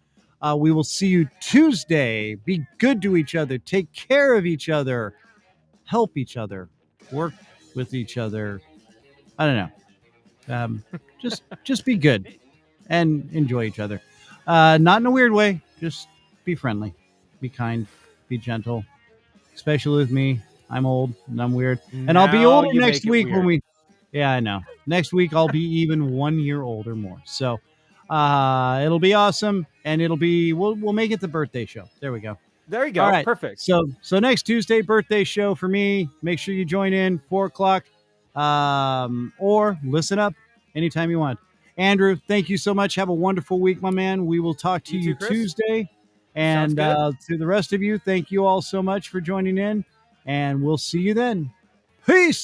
We will see you Tuesday. Be good to each other. Take care of each other. Help each other. Work with each other. I don't know. Just be good and enjoy each other. Not in a weird way. Just be friendly, be kind, be gentle, especially with me. I'm old and I'm weird, and I'll be older next week when we. Yeah, I know. Next week I'll be even 1 year older more. So it'll be awesome, and we'll make it the birthday show. There we go. There you go. All right. Perfect. So next Tuesday, birthday show for me. Make sure you join in 4:00, or listen up anytime you want. Andrew, thank you so much. Have a wonderful week, my man. We will talk to you Chris. Tuesday. And good. to the rest of you, thank you all so much for joining in, and we'll see you then. Peace.